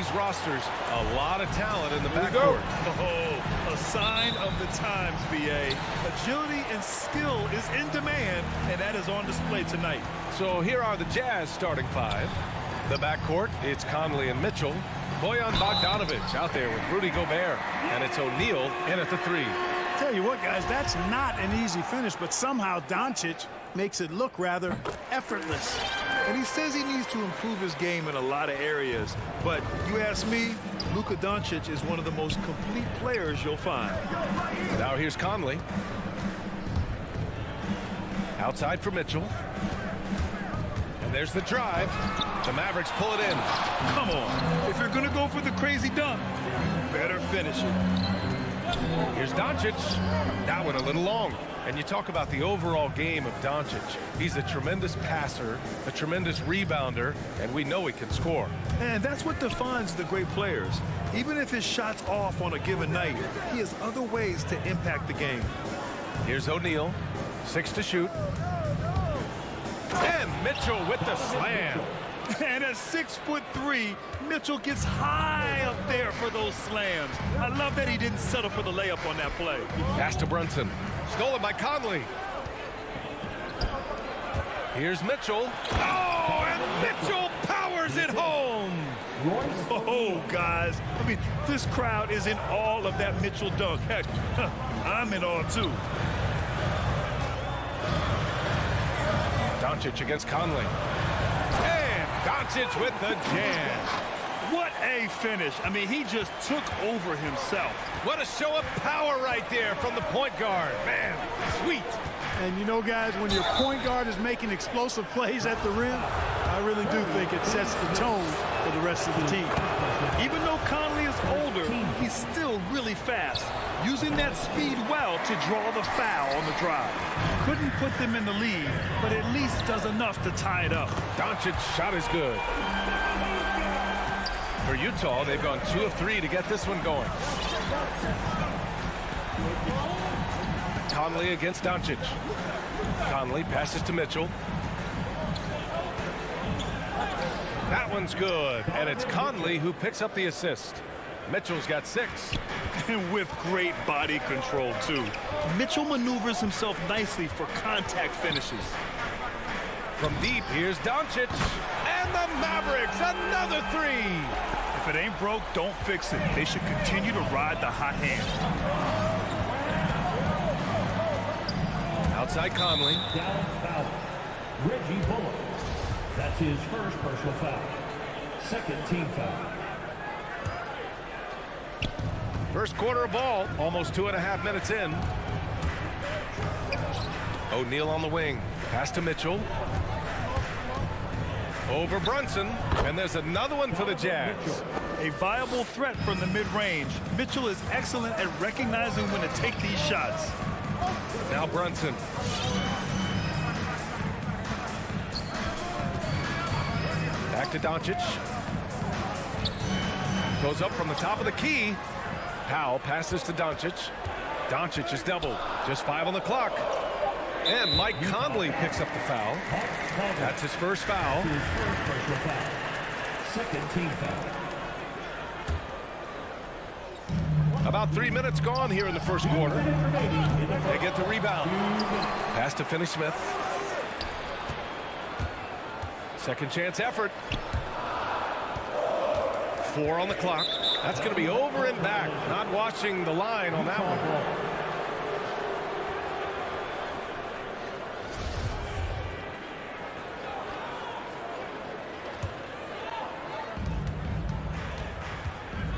these rosters, a lot of talent in the backcourt. Oh, a sign of the times, BA. Agility and skill is in demand, and that is on display tonight. So here are the Jazz starting five. The backcourt, it's Conley and Mitchell. Bojan Bogdanovic out there with Rudy Gobert. And it's O'Neal in at the three. Tell you what, guys, that's not an easy finish, but somehow Doncic makes it look rather effortless. And he says he needs to improve his game in a lot of areas. But you ask me, Luka Doncic is one of the most complete players you'll find. Now here's Conley. Outside for Mitchell. And there's the drive. The Mavericks pull it in. Come on. If you're going to go for the crazy dunk, you better finish it. Here's Doncic. That one a little long. And you talk about the overall game of Doncic. He's a tremendous passer, a tremendous rebounder, and we know he can score. And that's what defines the great players. Even if his shot's off on a given night, he has other ways to impact the game. Here's O'Neal. 6 to shoot. And Mitchell with the slam. And at 6'3", Mitchell gets high up there for those slams. I love that he didn't settle for the layup on that play. Pass to Brunson. Stolen by Conley. Here's Mitchell. Oh, and Mitchell powers it home. Oh, guys. I mean, this crowd is in awe of that Mitchell dunk. Heck, I'm in awe, too. Doncic against Conley. And Doncic with the jam. What a finish. I mean, he just took over himself. What a show of power right there from the point guard. Man, sweet. And you know, guys, when your point guard is making explosive plays at the rim, I really do think it sets the tone for the rest of the team. Even though Conley is older, he's still really fast, using that speed well to draw the foul on the drive. Couldn't put them in the lead, but at least does enough to tie it up. Doncic's shot is good. For Utah, they've gone 2 of 3 to get this one going. Conley against Doncic. Conley passes to Mitchell. That one's good, and it's Conley who picks up the assist. Mitchell's got 6. And with great body control, too. Mitchell maneuvers himself nicely for contact finishes. From deep, here's Doncic. And the Mavericks, another 3. If it ain't broke, don't fix it. They should continue to ride the hot hand. Outside Conley. Dallas foul. Reggie Bullock. That's his first personal foul. Second team foul. First quarter of ball, almost 2.5 minutes in. O'Neal on the wing. Pass to Mitchell. Over Brunson. And there's another one for the Jazz. A viable threat from the mid-range. Mitchell is excellent at recognizing when to take these shots. Now Brunson. Back to Doncic. Goes up from the top of the key. Powell passes to Doncic. Doncic is doubled. Just 5 on the clock. And Mike Conley picks up the foul. That's his first foul. Second team foul. About 3 minutes gone here in the first quarter. They get the rebound. Pass to Finney Smith. Second chance effort. 4 on the clock. That's going to be over and back. Not watching the line on that one.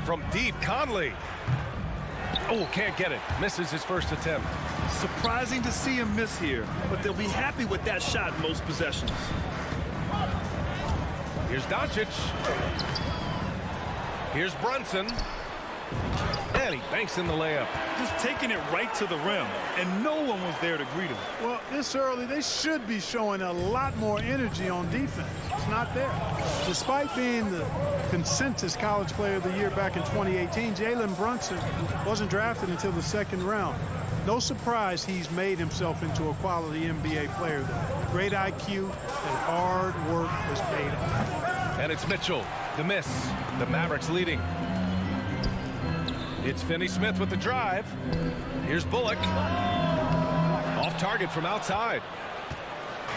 From deep, Conley. Oh, can't get it. Misses his first attempt. Surprising to see him miss here, but they'll be happy with that shot most possessions. Here's Doncic. Here's Brunson. And he banks in the layup. Just taking it right to the rim, and no one was there to greet him. Well, this early, they should be showing a lot more energy on defense. It's not there. Despite being the consensus college player of the year back in 2018, Jalen Brunson wasn't drafted until the second round. No surprise he's made himself into a quality NBA player, though. Great IQ and hard work was paid off. And it's Mitchell. The miss. The Mavericks leading. It's Finney Smith with the drive. Here's Bullock. Off target from outside.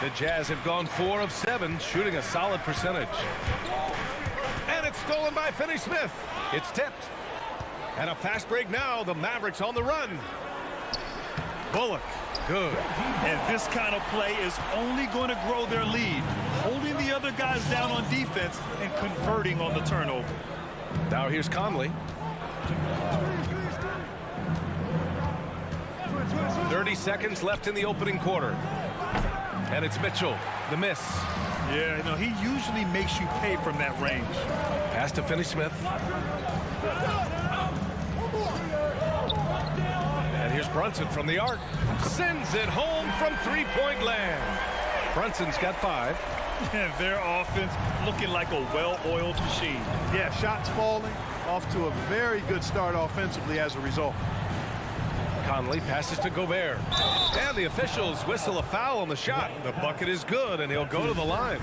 The Jazz have gone 4 of 7, shooting a solid percentage. And it's stolen by Finney Smith. It's tipped. And a fast break now. The Mavericks on the run. Bullock. Good. And this kind of play is only going to grow their lead, holding the other guys down on defense and converting on the turnover. Now here's Conley. 30 seconds left in the opening quarter. And it's Mitchell. The miss. Yeah, you know, he usually makes you pay from that range. Pass to Finney Smith. And here's Brunson from the arc. Sends it home from three-point land. Brunson's got 5. And their offense looking like a well-oiled machine. Yeah, shots falling. Off to a very good start offensively as a result. Conley passes to Gobert. And the officials whistle a foul on the shot. The bucket is good, and he'll go to the line.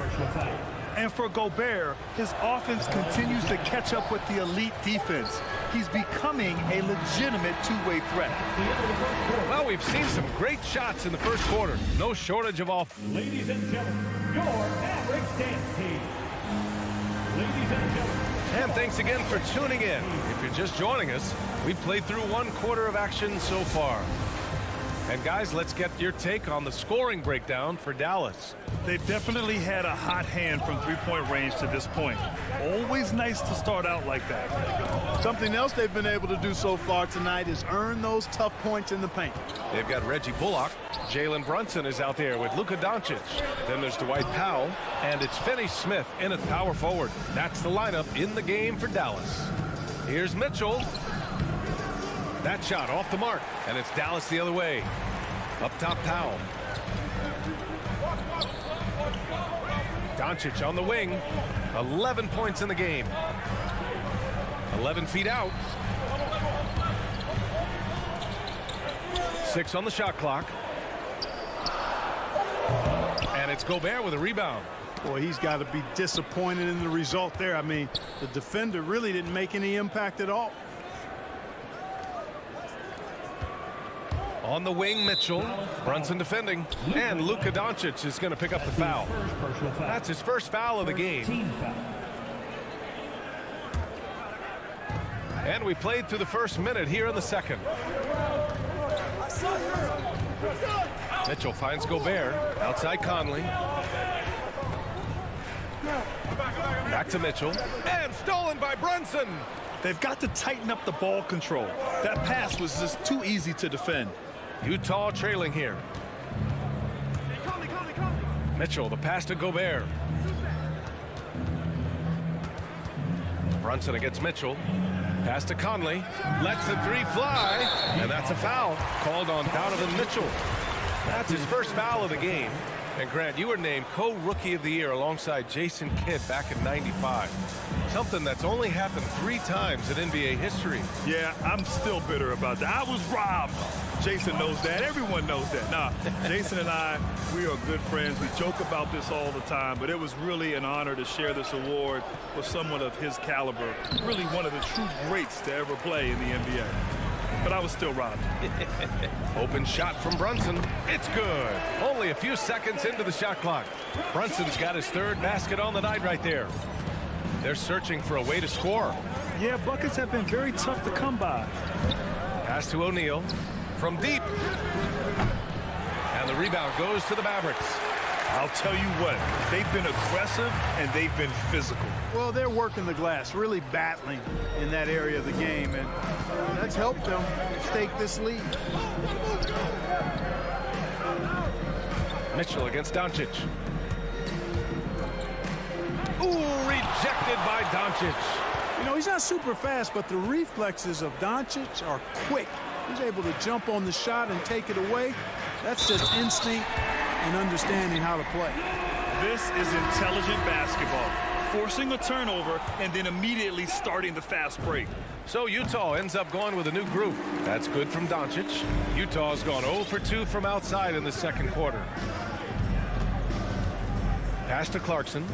And for Gobert, his offense continues to catch up with the elite defense. He's becoming a legitimate two-way threat. Well, we've seen some great shots in the first quarter. No shortage of off. Ladies and gentlemen, your Mavericks dance team. Ladies and gentlemen. And thanks again for tuning in. If you're just joining us, we've played through 1 quarter of action so far. And guys, let's get your take on the scoring breakdown for Dallas. They definitely had a hot hand from three-point range to this point. Always nice to start out like that. Something else they've been able to do so far tonight is earn those tough points in the paint. They've got Reggie Bullock. Jalen Brunson is out there with Luka Doncic. Then there's Dwight Powell. And it's Finney Smith in at power forward. That's the lineup in the game for Dallas. Here's Mitchell. That shot off the mark. And it's Dallas the other way. Up top, Powell. Doncic on the wing. 11 points in the game. 11 feet out. 6 on the shot clock. And it's Gobert with a rebound. Boy, he's got to be disappointed in the result there. I mean, the defender really didn't make any impact at all. On the wing, Mitchell. Brunson defending. And Luka Doncic is going to pick up the foul. That's his first foul of the game. And we played through the first minute here in the second. Mitchell finds Gobert. Outside Conley. Back to Mitchell. And stolen by Brunson. They've got to tighten up the ball control. That pass was just too easy to defend. Utah trailing here. Mitchell, the pass to Gobert. Brunson against Mitchell. Pass to Conley. Lets the 3 fly. And that's a foul called on Donovan Mitchell. That's his first foul of the game. And Grant, you were named co-rookie of the year alongside Jason Kidd back in '95. Something that's only happened 3 times in NBA history. Yeah, I'm still bitter about that. I was robbed. Jason knows that. Everyone knows that. Nah, Jason and I, we are good friends. We joke about this all the time, but it was really an honor to share this award with someone of his caliber. Really one of the true greats to ever play in the NBA. But I was still robbed. Open shot from Brunson. It's good. Only a few seconds into the shot clock. Brunson's got his 3rd basket on the night right there. They're searching for a way to score. Yeah, buckets have been very tough to come by. Pass to O'Neal from deep. And the rebound goes to the Mavericks. I'll tell you what, they've been aggressive and they've been physical. Well, they're working the glass, really battling in that area of the game, and that's helped them stake this lead. Mitchell against Doncic. Ooh, rejected by Doncic. You know, he's not super fast, but the reflexes of Doncic are quick. He's able to jump on the shot and take it away. That's just instinct and understanding how to play. This is intelligent basketball. Forcing a turnover and then immediately starting the fast break. So Utah ends up going with a new group. That's good from Doncic. Utah's gone 0 for 2 from outside in the second quarter. Pass to Clarkson.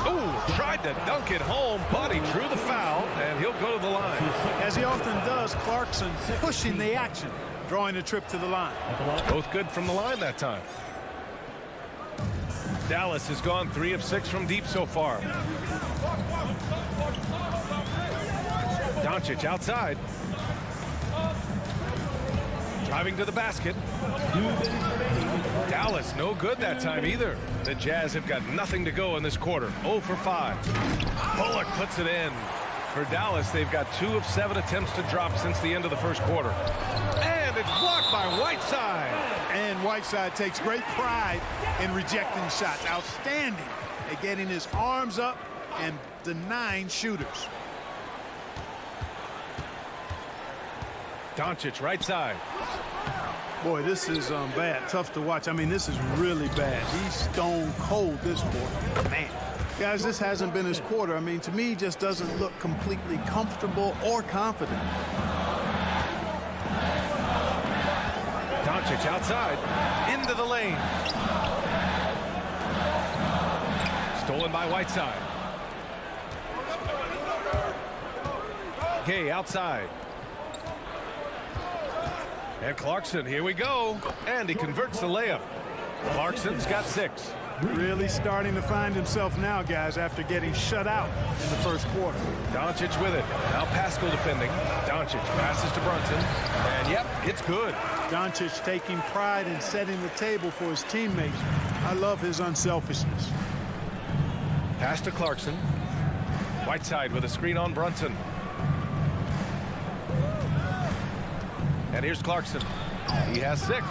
Oh, tried to dunk it home, but he drew the foul, and he'll go to the line. As he often does, Clarkson pushing the action, drawing the trip to the line. Both good from the line that time. Dallas has gone 3 of 6 from deep so far. Doncic outside. Driving to the basket. Dallas no good that time either. The Jazz have got nothing to go in this quarter. 0 for 5. Bullock puts it in. For Dallas, they've got 2 of 7 attempts to drop since the end of the first quarter. And it's blocked by Whiteside. And Whiteside takes great pride in rejecting shots. Outstanding at getting his arms up and denying shooters. Doncic right side. Boy, this is bad. Tough to watch. I mean, this is really bad. He's stone cold this quarter. Man. Guys, this hasn't been his quarter. I mean, to me, he just doesn't look completely comfortable or confident. Doncic outside. Into the lane. Stolen by Whiteside. Gay outside. And Clarkson, here we go. And he converts the layup. Clarkson's got 6. Really starting to find himself now, guys, after getting shut out in the first quarter. Doncic with it. Now Pascal defending. Doncic passes to Brunson. And yep, it's good. Doncic taking pride in setting the table for his teammates. I love his unselfishness. Pass to Clarkson. Whiteside with a screen on Brunson. And here's Clarkson. He has 6.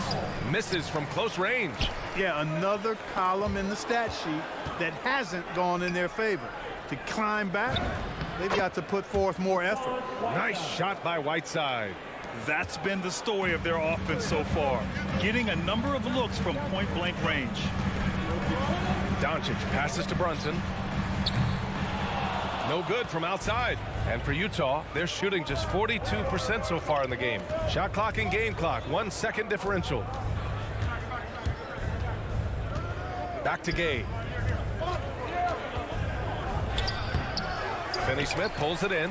Misses from close range. Yeah, another column in the stat sheet that hasn't gone in their favor. To climb back, they've got to put forth more effort. Nice shot by Whiteside. That's been the story of their offense so far, getting a number of looks from point-blank range. Doncic passes to Brunson. No good from outside. And for Utah, they're shooting just 42% so far in the game. Shot clock and game clock, 1 second differential. Back to Gay. Finney Smith pulls it in.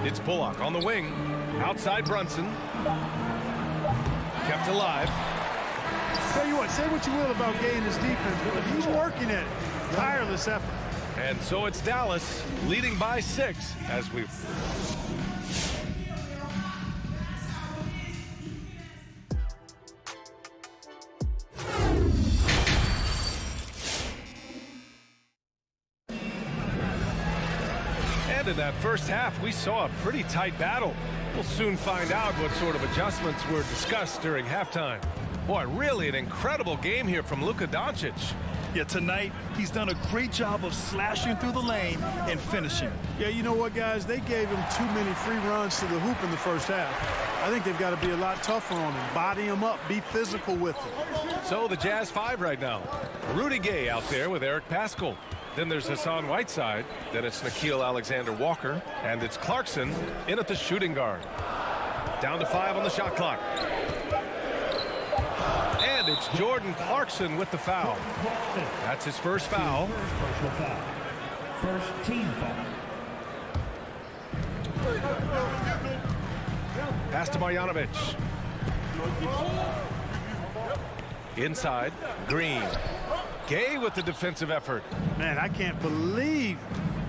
It's Bullock on the wing. Outside Brunson. Kept alive. Tell you what, say what you will about Gay and his defense, but he's working at it. Tireless effort. And so it's Dallas leading by 6 as we... And in that first half, we saw a pretty tight battle. We'll soon find out what sort of adjustments were discussed during halftime. Boy, really an incredible game here from Luka Doncic. Yeah, tonight, he's done a great job of slashing through the lane and finishing. Yeah, you know what, guys? They gave him too many free runs to the hoop in the first half. I think they've got to be a lot tougher on him. Body him up. Be physical with him. So the Jazz 5 right now. Rudy Gay out there with Eric Pascal. Then there's Hassan Whiteside. Then it's Nickeil Alexander-Walker. And it's Clarkson in at the shooting guard. Down to 5 on the shot clock. And it's Jordan Clarkson with the foul. That's his first foul. First team foul. Pass to Marjanovic. Inside, Green. Gay with the defensive effort. Man, I can't believe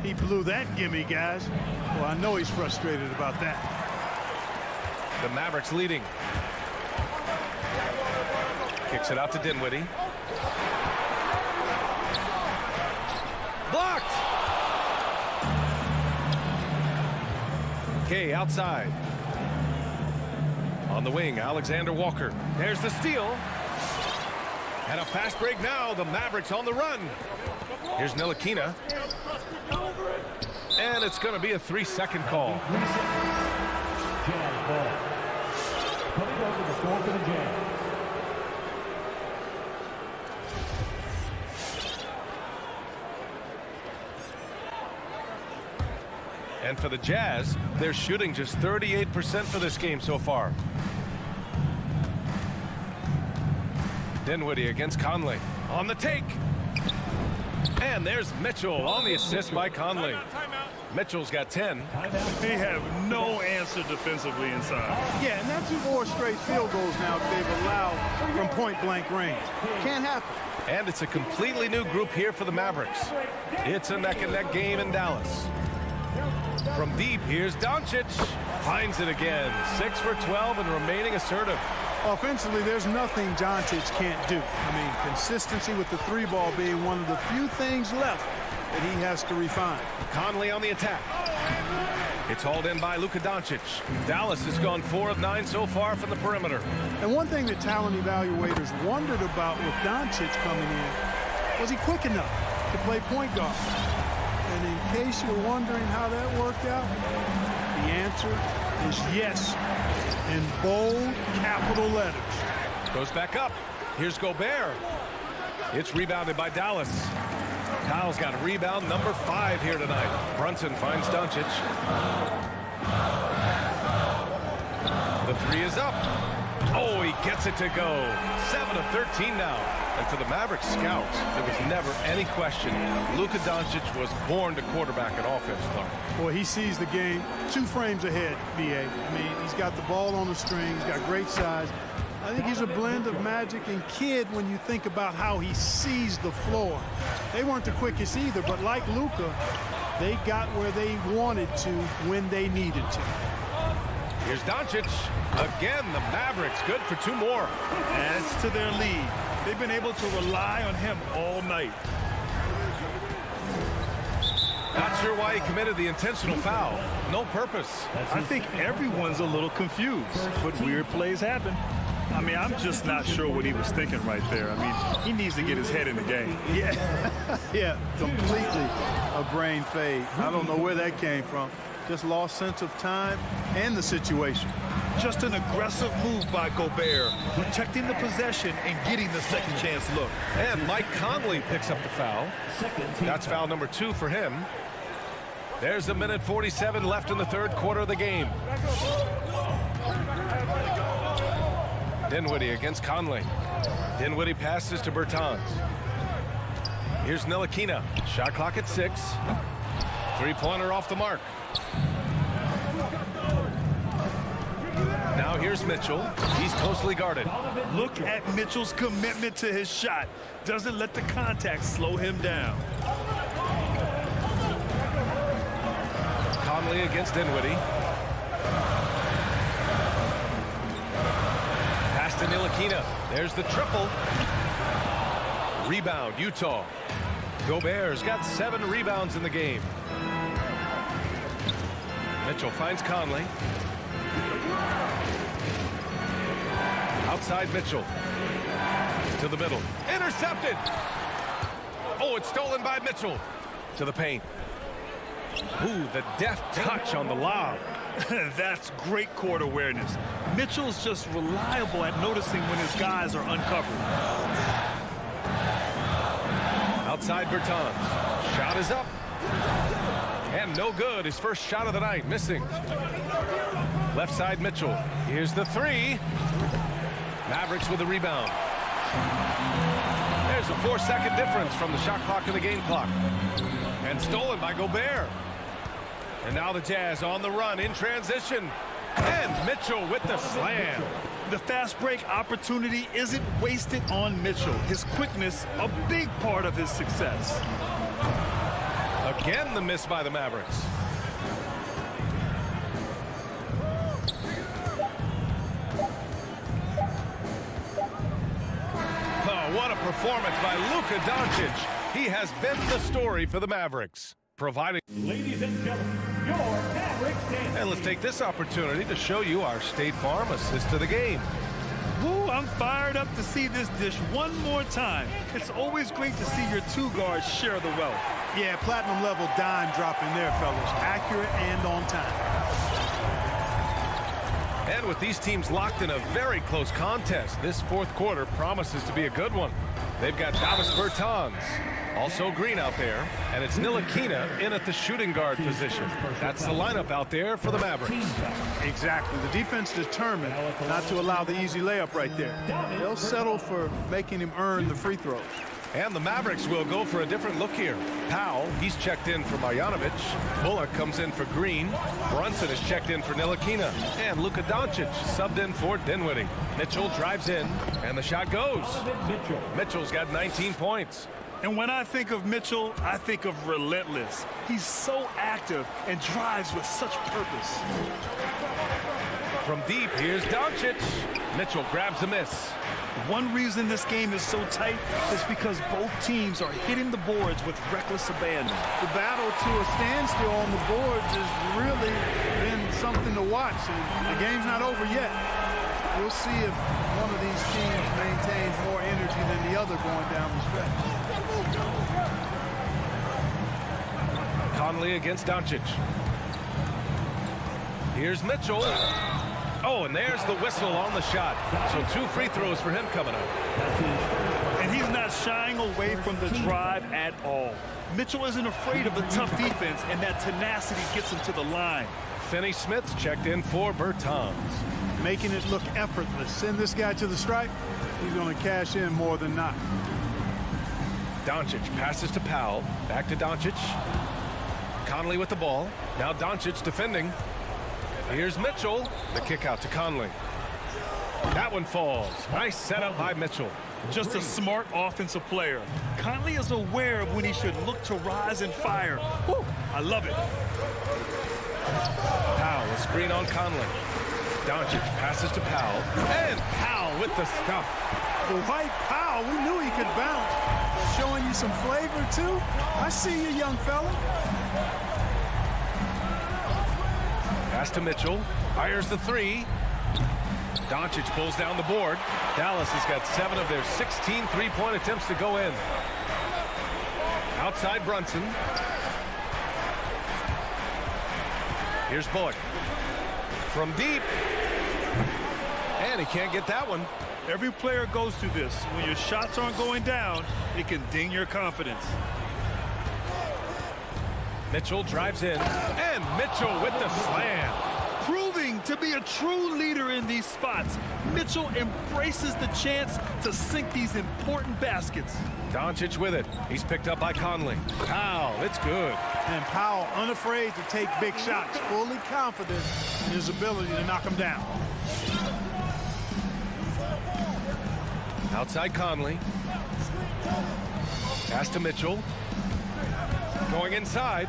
he blew that gimme, guys. Well, I know he's frustrated about that. The Mavericks leading. Kicks it out to Dinwiddie. Blocked! Gay outside. On the wing, Alexander Walker. There's the steal. And a fast break now. The Mavericks on the run. Here's Ntilikina. And it's going to be a 3-second call. Jazz ball. Coming over the floor for the Jazz. And for the Jazz, they're shooting just 38% for this game so far. Dinwiddie against Conley. On the take. And there's Mitchell on the assist by Conley. Mitchell's got 10. They have no answer defensively inside. Yeah, and that's 4 straight field goals now that they've allowed from point-blank range. Can't happen. And it's a completely new group here for the Mavericks. It's a neck-and-neck game in Dallas. From deep, here's Doncic. Finds it again. 6 for 12 and remaining assertive. Offensively, there's nothing Doncic can't do. I mean, consistency with the 3-ball being one of the few things left that he has to refine. Conley on the attack. It's hauled in by Luka Doncic. Dallas has gone 4 of 9 so far from the perimeter. And one thing that talent evaluators wondered about with Doncic coming in, was he quick enough to play point guard? And in case you're wondering how that worked out, the answer is yes, in bold capital letters. Goes back up. Here's Gobert. It's rebounded by Dallas. Kyle's got a rebound number 5 here tonight. Brunson finds Doncic. The 3 is up. Oh, he gets it to go. 7 of 13 now. And for the Mavericks scouts, there was never any question. Luka Doncic was born to quarterback an offense, Clark. Boy, he sees the game 2 frames ahead, B.A. I mean, he's got the ball on the string. He's got great size. I think he's a blend of Magic and Kidd when you think about how he sees the floor. They weren't the quickest either, but like Luka, they got where they wanted to when they needed to. Here's Doncic. Again, the Mavericks good for 2 more. Adds to their lead. They've been able to rely on him all night. Not sure why he committed the intentional foul. No purpose. I think everyone's a little confused, but weird plays happen. I mean, I'm just not sure what he was thinking right there. I mean, he needs to get his head in the game. Yeah, completely a brain fade. I don't know where that came from. Just lost sense of time and the situation. Just an aggressive move by Gobert, protecting the possession and getting the second chance look. And Mike Conley picks up the foul. That's foul number 2 for him. There's 1:47 left in the 3rd quarter of the game. Dinwiddie against Conley. Dinwiddie passes to Bertans. Here's Ntilikina. Shot clock at 6. 3-pointer off the mark. Now here's Mitchell. He's closely guarded. Look at Mitchell's commitment to his shot. Doesn't let the contact slow him down. Conley against Dinwiddie. Pass to Ntilikina. There's the triple. Rebound, Utah. Gobert's got 7 rebounds in the game. Mitchell finds Conley. Outside Mitchell. To the middle. Intercepted! Oh, it's stolen by Mitchell. To the paint. Ooh, the deft touch on the lob. That's great court awareness. Mitchell's just reliable at noticing when his guys are uncovered. Outside Bertans. Shot is up. And no good. His first shot of the night. Missing. Left side Mitchell. Here's the 3. Mavericks with the rebound. There's a 4-second difference from the shot clock to the game clock. And stolen by Gobert. And now the Jazz on the run in transition. And Mitchell with the slam. The fast break opportunity isn't wasted on Mitchell. His quickness, a big part of his success. Again, the miss by the Mavericks. Oh, what a performance by Luka Doncic. He has been the story for the Mavericks, providing... Ladies and gentlemen, your Mavericks dance. And let's take this opportunity to show you our State Farm assist to the game. Woo, I'm fired up to see this dish one more time. It's always great to see your 2 guards share the wealth. Yeah, platinum level dime dropping there, fellas. Accurate and on time. And with these teams locked in a very close contest, this 4th quarter promises to be a good one. They've got Davis Bertans, also Green out there, and it's Ntilikina in at the shooting guard position. That's the lineup out there for the Mavericks. Exactly. The defense determined not to allow the easy layup right there. They'll settle for making him earn the free throws. And the Mavericks will go for a different look here. Powell, he's checked in for Marjanovic. Bullock comes in for Green. Brunson is checked in for Ntilikina. And Luka Doncic subbed in for Dinwiddie. Mitchell drives in, and the shot goes. Mitchell's got 19 points. And when I think of Mitchell, I think of relentless. He's so active and drives with such purpose. From deep, here's Doncic. Mitchell grabs a miss. One reason this game is so tight is because both teams are hitting the boards with reckless abandon. The battle to a standstill on the boards has really been something to watch. And the game's not over yet. We'll see if one of these teams maintains more energy than the other going down the stretch. Conley against Doncic. Here's Mitchell. Oh, and there's the whistle on the shot. So 2 free throws for him coming up. And he's not shying away from the drive at all. Mitchell isn't afraid of the tough defense, and that tenacity gets him to the line. Finney Smith's checked in for Bertans. Making it look effortless. Send this guy to the stripe. He's going to cash in more than not. Doncic passes to Powell. Back to Doncic. Conley with the ball. Now Doncic defending. Here's Mitchell. The kick out to Conley. That one falls. Nice setup by Mitchell. Just a smart offensive player. Conley is aware of when he should look to rise and fire. Whew, I love it. Powell, a screen on Conley. Doncic passes to Powell. And Powell with the stuff. The White Powell, we knew he could bounce. Showing you some flavor, too. I see you, young fella. Pass to Mitchell. Fires the 3. Doncic pulls down the board. Dallas has got 7 of their 16 three-point attempts to go in. Outside Brunson. Here's Bullock. From deep. And he can't get that one. Every player goes through this. When your shots aren't going down, it can ding your confidence. Mitchell drives in. And Mitchell with the slam. Proving to be a true leader in these spots, Mitchell embraces the chance to sink these important baskets. Doncic with it. He's picked up by Conley. Powell, it's good. And Powell unafraid to take big shots, fully confident in his ability to knock them down. Outside Conley. Pass to Mitchell. Going inside.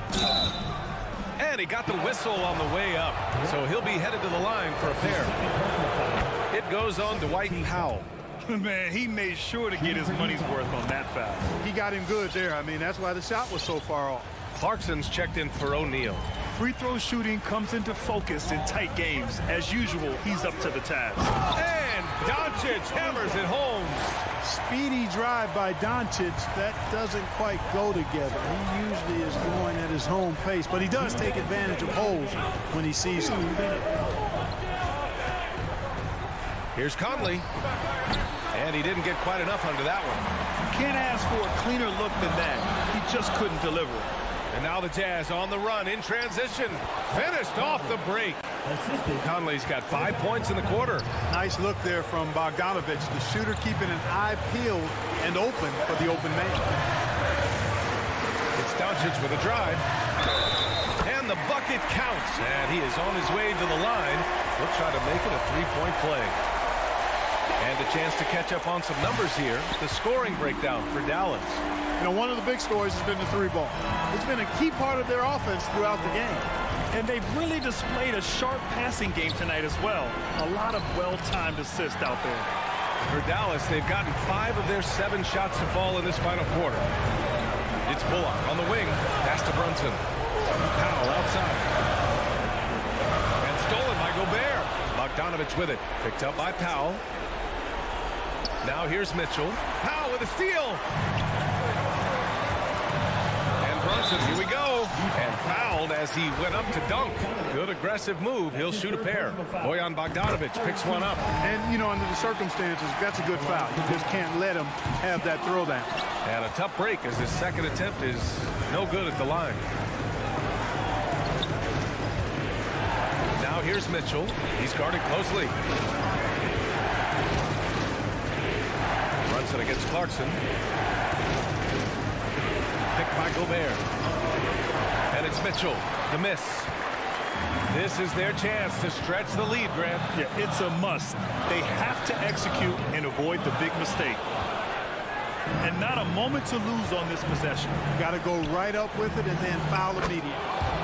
And he got the whistle on the way up. So he'll be headed to the line for a pair. It goes on Dwight Powell. Man, he made sure to get his money's worth on that foul. He got him good there. I mean, that's why the shot was so far off. Clarkson's checked in for O'Neal. Free throw shooting comes into focus in tight games. As usual, he's up to the task. And Doncic hammers it home. Speedy drive by Doncic. That doesn't quite go together. He usually is going at his home pace, but he does take advantage of holes when he sees them. Here's Conley. And he didn't get quite enough under that one. Can't ask for a cleaner look than that. He just couldn't deliver. And now the Jazz on the run in transition. Finished off the break. Conley's got 5 points in the quarter. Nice look there from Bogdanovich, the shooter keeping an eye peeled and open for the open man. It's Doncic with a drive. And the bucket counts. And he is on his way to the line. He'll try to make it a three-point play. And a chance to catch up on some numbers here. The scoring breakdown for Dallas. You know, one of the big stories has been the 3-ball. It's been a key part of their offense throughout the game. And they've really displayed a sharp passing game tonight as well. A lot of well-timed assists out there. For Dallas, they've gotten 5 of their 7 shots to fall in this final quarter. It's Bullock on the wing. Pass to Brunson. Powell outside. And stolen by Gobert. Bogdanovich with it. Picked up by Powell. Now here's Mitchell. Powell with a steal. And Brunson, here we go. And fouled as he went up to dunk. Good aggressive move. He'll shoot a pair. Bojan Bogdanovich picks one up. And, you know, under the circumstances, that's a good foul. You just can't let him have that throwdown. And a tough break as his second attempt is no good at the line. Now here's Mitchell. He's guarded closely. Brunson against Clarkson. by Gobert. And it's Mitchell, the miss. This is their chance to stretch the lead, Grant. Yeah, it's a must. They have to execute and avoid the big mistake. And not a moment to lose on this possession. Got to go right up with it and then foul immediately.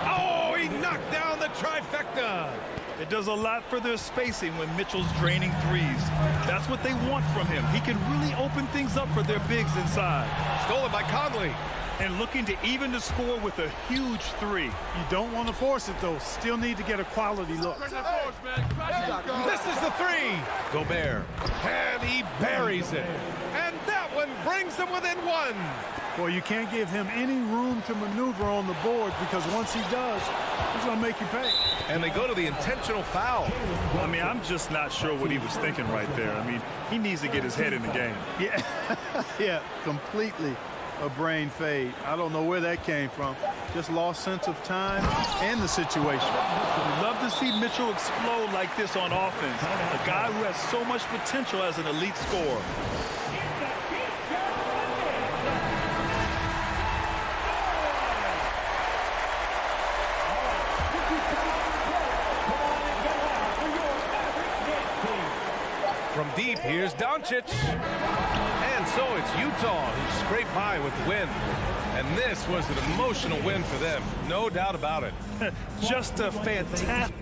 Oh, he knocked down the trifecta. It does a lot for their spacing when Mitchell's draining threes. That's what they want from him. He can really open things up for their bigs inside. Stolen by Conley. And looking to even the score with a huge three. You don't want to force it, though. Still need to get a quality look. This is the three. Gobert. And he buries it. And that one brings them within one. Well, you can't give him any room to maneuver on the board because once he does, he's going to make you pay. And they go to the intentional foul. I mean, I'm just not sure what he was thinking right there. I mean, he needs to get his head in the game. Yeah, yeah, completely a brain fade. I don't know where that came from. Just lost sense of time and the situation. We love to see Mitchell explode like this on offense. A guy who has so much potential as an elite scorer. From deep, here's Doncic. And so it's Utah who scraped by with the win. And this was an emotional win for them, no doubt about it. Just a fantastic.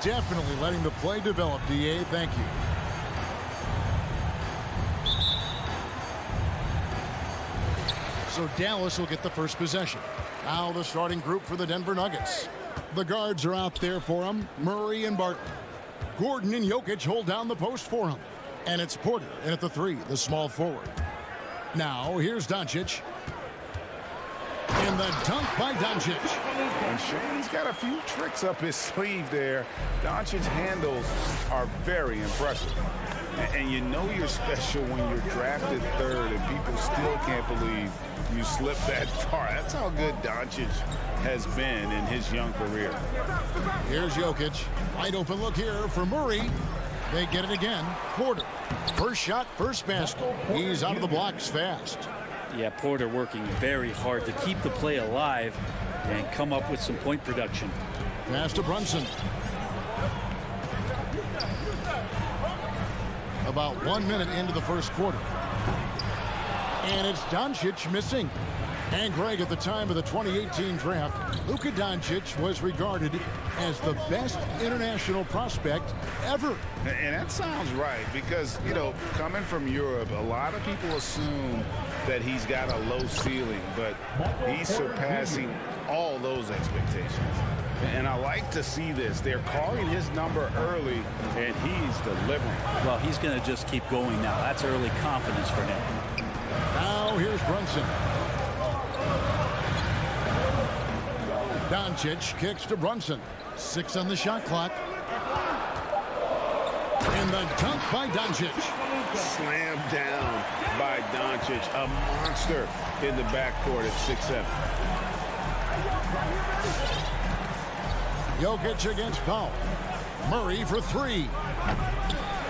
Definitely letting the play develop, DA. Thank you. So Dallas will get the first possession. Now the starting group for the Denver Nuggets. The guards are out there for him. Murray and Barton. Gordon and Jokic hold down the post for him. And it's Porter in at the 3, the small forward. Now here's Doncic. And the dunk by Doncic. And Shane's got a few tricks up his sleeve there. Doncic's handles are very impressive. And you know you're special when you're drafted 3rd and people still can't believe you slipped that far. That's how good Doncic has been in his young career. Here's Jokic. Wide open look here for Murray. They get it again. Porter. First shot, first basket. He's out of the blocks fast. Yeah, Porter working very hard to keep the play alive and come up with some point production. Pass to Brunson. About 1 minute into the first quarter. And it's Doncic missing. And Greg, at the time of the 2018 draft, Luka Doncic was regarded as the best international prospect ever. And that sounds right because, you know, coming from Europe, a lot of people assume that he's got a low ceiling, but he's surpassing all those expectations. And I like to see this. They're calling his number early, and he's delivering. Well, he's going to just keep going now. That's early confidence for him. Now here's Brunson. Doncic kicks to Brunson. 6 on the shot clock. And the dunk by Doncic. Slammed down by Doncic. A monster in the backcourt at 6'7". Jokic against Powell. Murray for 3.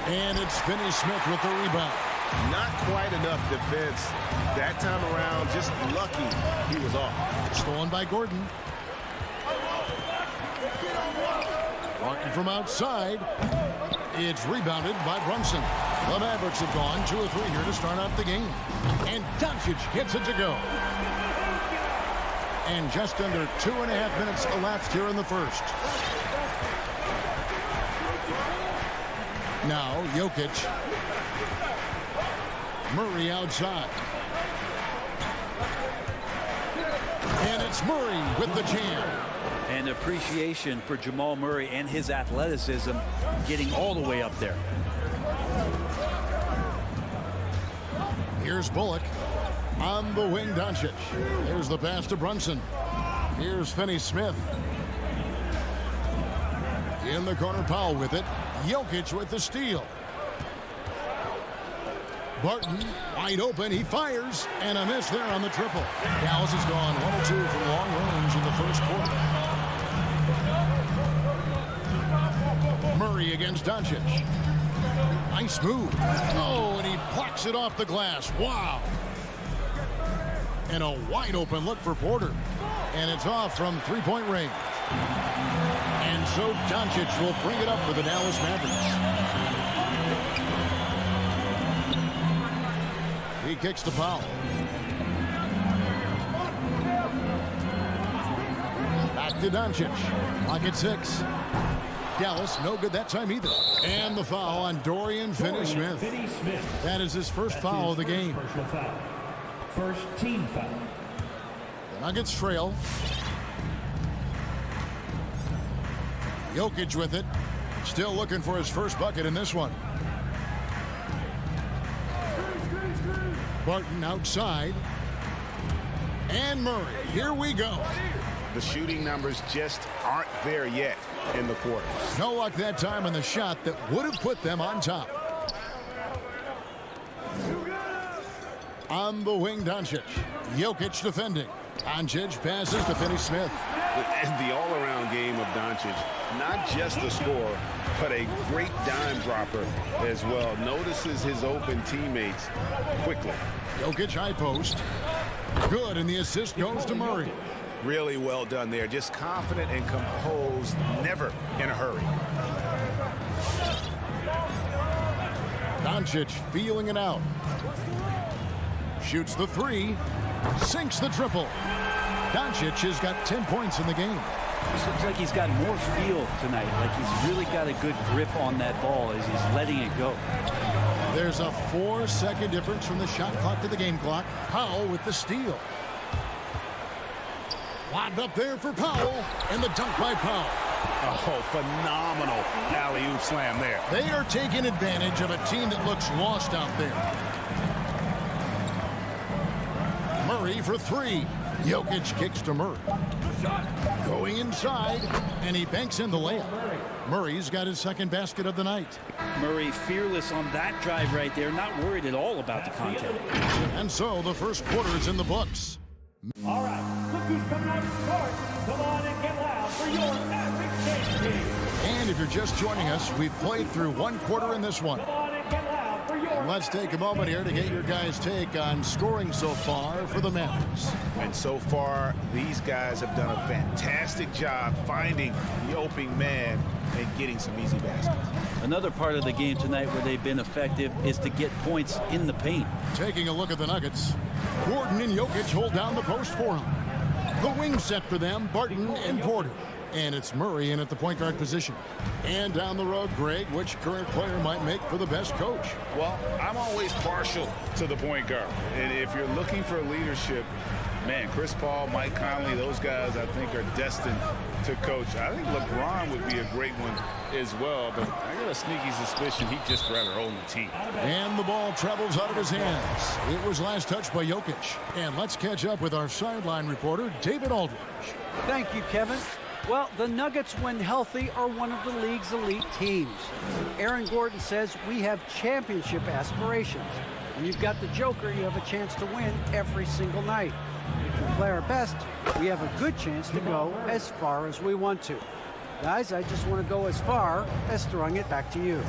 And it's Finney Smith with the rebound. Not quite enough defense that time around. Just lucky he was off. Stolen by Gordon. Walking from outside. It's rebounded by Brunson. The Mavericks have gone 2 or 3 here to start out the game. And Doncic gets it to go. And just under 2.5 minutes elapsed here in the first. Now Jokic. Murray outside. And it's Murray with the jam. And appreciation for Jamal Murray and his athleticism getting all the way up there. Here's Bullock. On the wing, Doncic. Here's the pass to Brunson. Here's Finney Smith. In the corner, Powell with it. Jokic with the steal. Barton wide open. He fires. And a miss there on the triple. Dallas has gone 1 or 2 from long range in the first quarter. Murray against Doncic. Nice move. Oh, and he blocks it off the glass. Wow. And a wide open look for Porter. And it's off from 3-point range. And so Doncic will bring it up for the Dallas Mavericks. He kicks to Powell. Back to Doncic. Lock at 6. Dallas no good that time either. And the foul on Dorian Finney-Smith. That is his first foul of the game. First team foul. The Nuggets trail. Jokic with it. Still looking for his first bucket in this one. Barton outside. And Murray. Here we go. The shooting numbers just aren't there yet in the quarter. No luck that time on the shot that would have put them on top. On the wing, Doncic. Jokic defending. Doncic passes to Finney-Smith. And the all-around game of Doncic, not just a scorer, but a great dime dropper as well. Notices his open teammates quickly. Jokic high post. Good, and the assist goes to Murray. Really well done there. Just confident and composed, never in a hurry. Doncic feeling it out. Shoots the 3. Sinks the triple. Doncic has got 10 points in the game. This looks like he's got more feel tonight. Like he's really got a good grip on that ball as he's letting it go. There's a 4-second difference from the shot clock to the game clock. Powell with the steal. Lobbed up there for Powell, and the dunk by Powell. Oh, phenomenal alley-oop slam there. They are taking advantage of a team that looks lost out there. Murray for three. Jokic kicks to Murray. Going inside, and he banks in the layup. Murray's got his second basket of the night. Murray fearless on that drive right there, not worried at all about the content. And so the first quarter is in the books. All right, look who's coming out to start. Come on and get loud for your Epic Game Team. And if you're just joining us, we've played through one quarter in this one. Come on and get loud for your... And let's take a moment here to get your guys' take on scoring so far for the Mavericks. And so far, these guys have done a fantastic job finding the opening man and getting some easy baskets. Another part of the game tonight where they've been effective is to get points in the paint. Taking a look at the Nuggets, Gordon and Jokic hold down the post for him. The wing set for them, Barton and Porter. And it's Murray in at the point guard position. And down the road, Greg, which current player might make for the best coach? Well, I'm always partial to the point guard. And if you're looking for leadership, man, Chris Paul, Mike Conley, those guys I think are destined to coach. I think LeBron would be a great one as well, but I got a sneaky suspicion he'd just rather own the team. And the ball travels out of his hands. It was last touched by Jokic. And let's catch up with our sideline reporter, David Aldridge. Thank you, Kevin. Well, the Nuggets, when healthy, are one of the league's elite teams. Aaron Gordon says we have championship aspirations. When you've got the Joker, you have a chance to win every single night. If we play our best, we have a good chance to go as far as we want to. Guys, I just want to go as far as throwing it back to you.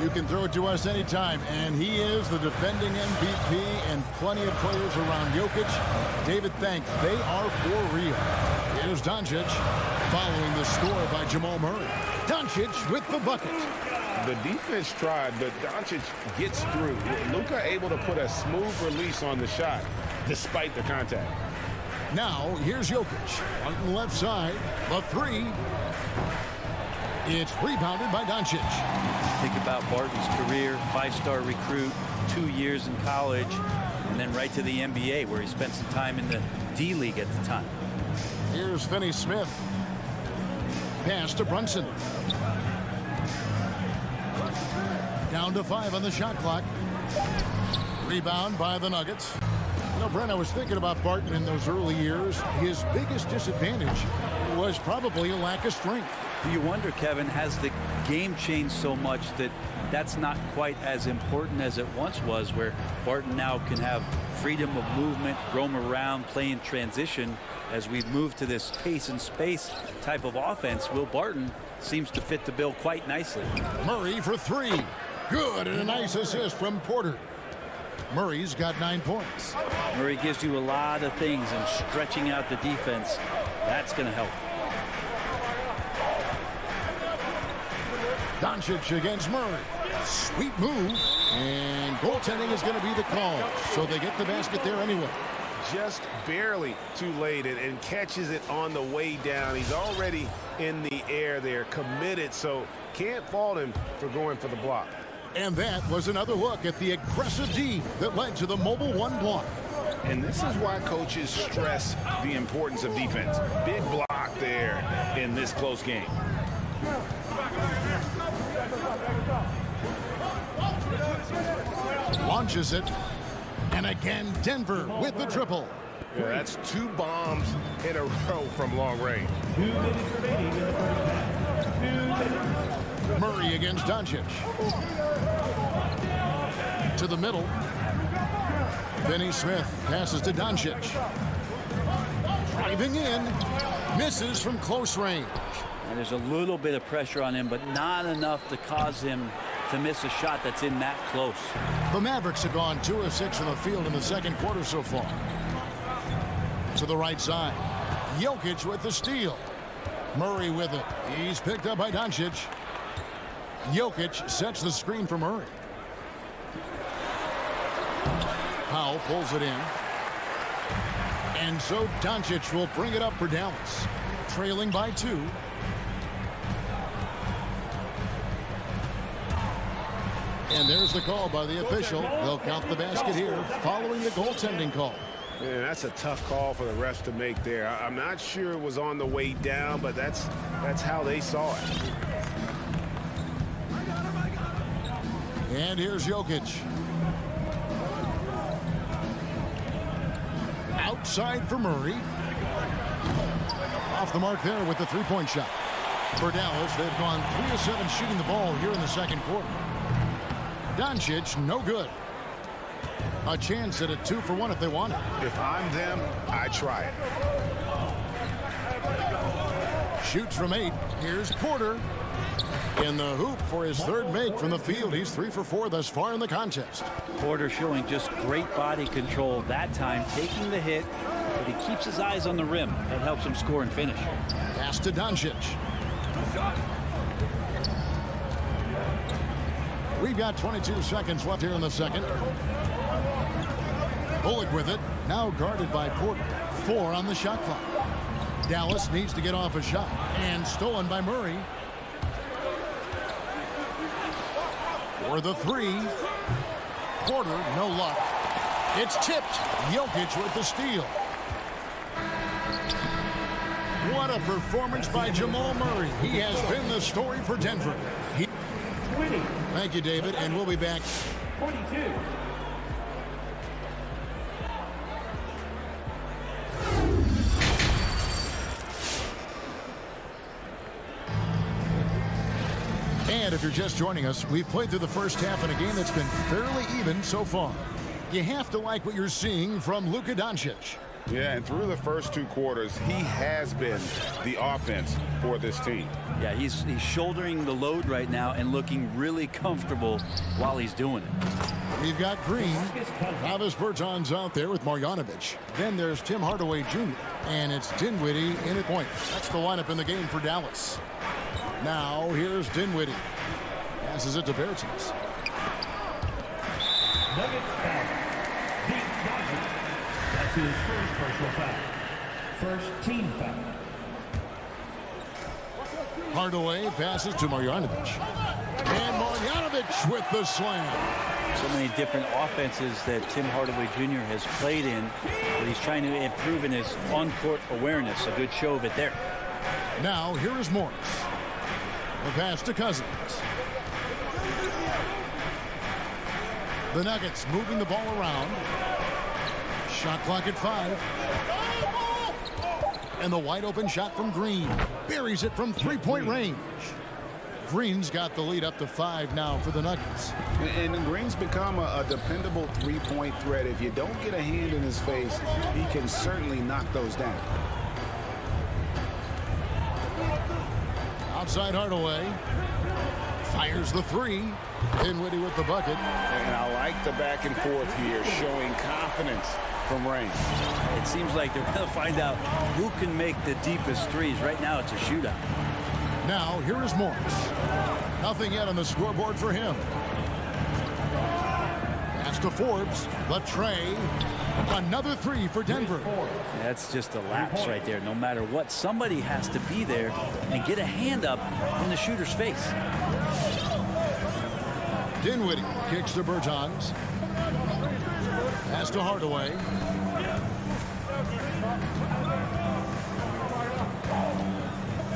You can throw it to us anytime, and he is the defending MVP and plenty of players around Jokic. David, thanks. They are for real. Here's Doncic following the score by Jamal Murray. Doncic with the bucket. The defense tried, but Doncic gets through. Luka able to put a smooth release on the shot despite the contact. Now, here's Jokic on the left side. The three. It's rebounded by Doncic. Think about Barton's career, 5-star recruit, 2 years in college, and then right to the NBA where he spent some time in the D-League at the time. Here's Finney Smith. Pass to Brunson. Down to 5 on the shot clock. Rebound by the Nuggets. You know, Brent, I was thinking about Barton in those early years. His biggest disadvantage was probably a lack of strength. You wonder, Kevin, has the game changed so much that that's not quite as important as it once was, where Barton now can have freedom of movement, roam around, play in transition. As we've moved to this pace and space type of offense, Will Barton seems to fit the bill quite nicely. Murray for three. Good, and a nice assist from Porter. Murray's got 9 points. Murray gives you a lot of things, and stretching out the defense, that's going to help. Doncic against Murray. Sweet move. And goaltending is going to be the call. So they get the basket there anyway. Just barely too late and catches it on the way down. He's already in the air there, committed, so can't fault him for going for the block. And that was another look at the aggressive D that led to the mobile one block. And this is why coaches stress the importance of defense. Big block there in this close game. Launches it. And again, Denver with the triple. Yeah, that's 2 bombs in a row from long range. 2 minutes remaining in the first half. 2 minutes. Murray against Doncic. To the middle. Finney Smith passes to Doncic. Driving in. Misses from close range. And there's a little bit of pressure on him, but not enough to cause him to miss a shot that's in that close. The Mavericks have gone 2 of 6 from the field in the second quarter so far. To the right side. Jokic with the steal. Murray with it. He's picked up by Doncic. Jokic sets the screen for Murray. Powell pulls it in. And so Doncic will bring it up for Dallas. trailing by 2. And there's the call by the official. They'll count the basket here following the goaltending call. Man, that's a tough call for the refs to make there. I'm not sure it was on the way down, but that's how they saw it. And here's Jokic. Outside for Murray. Off the mark there with the three-point shot. For Dallas, they've gone 3 of 7 shooting the ball here in the second quarter. Doncic, no good. A chance at a 2 for 1 if they want it. If I'm them, I try it. Shoots from 8. Here's Porter. In the hoop for his third make from the field. He's 3 for 4 thus far in the contest. Porter showing just great body control that time, taking the hit, but he keeps his eyes on the rim. That helps him score and finish. Pass to Doncic. We've got 22 seconds left here in the second. Bullock with it. Now guarded by Porter. 4 on the shot clock. Dallas needs to get off a shot. And stolen by Murray. For the 3. Porter, no luck. It's tipped. Jokic with the steal. What a performance by Jamal Murray. He has been the story for Denver. Thank you, David, and we'll be back. 42. And if you're just joining us, we've played through the first half in a game that's been fairly even so far. You have to like what you're seeing from Luka Doncic. Yeah, and through the first 2 quarters, he has been the offense for this team. Yeah, he's shouldering the load right now and looking really comfortable while he's doing it. We've got Green. Travis Bertans out there with Marjanovic. Then there's Tim Hardaway Jr. And it's Dinwiddie in at point. That's the lineup in the game for Dallas. Now here's Dinwiddie. Passes it to Bertans. Nuggets foul. That's his first personal foul. First team foul. Hardaway passes to Marjanovic. And Marjanovic with the slam. So many different offenses that Tim Hardaway Jr. has played in, but he's trying to improve in his on-court awareness. A good show of it there. Now here is Morris. The pass to Cousins. The Nuggets moving the ball around. Shot clock at 5. And the wide open shot from Green. Buries it from 3-point range. Green's got the lead up to 5 now for the Nuggets. And Green's become a dependable 3-point threat. If you don't get a hand in his face, he can certainly knock those down. Outside Hardaway. Fires the 3. Dinwiddie with the bucket. And I like the back and forth here, showing confidence from range. It seems like they're going to find out who can make the deepest threes. Right now, it's a shootout. Now, here is Morris. Nothing yet on the scoreboard for him. Pass to Forbes. The tray. Another 3 for Denver. That's just a lapse right there. No matter what, somebody has to be there and get a hand up in the shooter's face. Dinwiddie kicks to Bertans. Pass to Hardaway.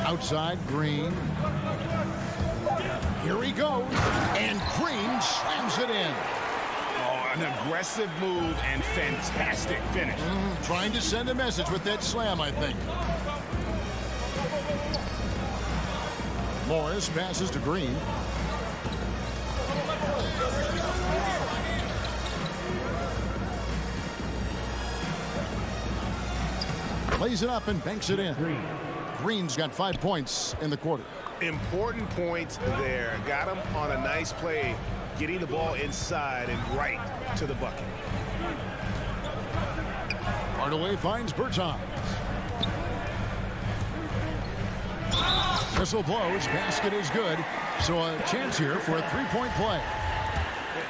Outside, Green. Here he goes. And Green slams it in. Oh, an aggressive move and fantastic finish. Trying to send a message with that slam, I think. Morris passes to Green. Lays it up and banks it in. Green's got 5 points in the quarter. Important points there. Got him on a nice play, getting the ball inside and right to the bucket. Hardaway finds Bertans. Whistle blows. Basket is good. So a chance here for a 3-point play.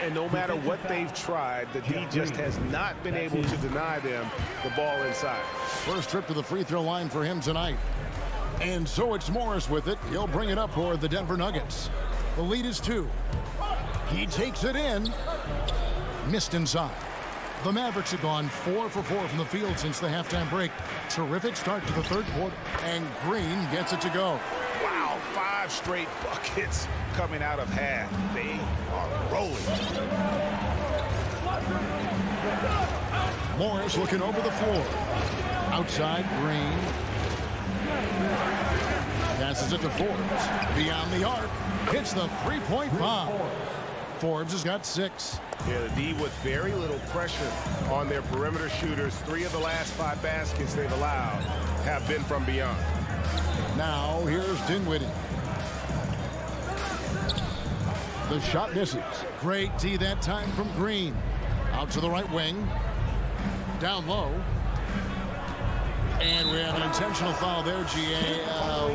And no matter what they've tried, the D just has not been able to deny them the ball inside. First trip to the free throw line for him tonight. And so it's Morris with it. He'll bring it up for the Denver Nuggets. The lead is 2. He takes it in. Missed inside. The Mavericks have gone 4 for 4 from the field since the halftime break. Terrific start to the third quarter. And Green gets it to go. Wow, 5 straight buckets coming out of half. They are rolling. Morris looking over the floor. Outside, Green. Passes it to Forbes. Beyond the arc. Hits the three-point bomb. Forbes has got 6. Yeah, the D with very little pressure on their perimeter shooters. 3 of the last 5 baskets they've allowed have been from beyond. Now here's Dinwiddie. The shot misses. Great D that time from Green. Out to the right wing. Down low. And we have an intentional foul there, GA.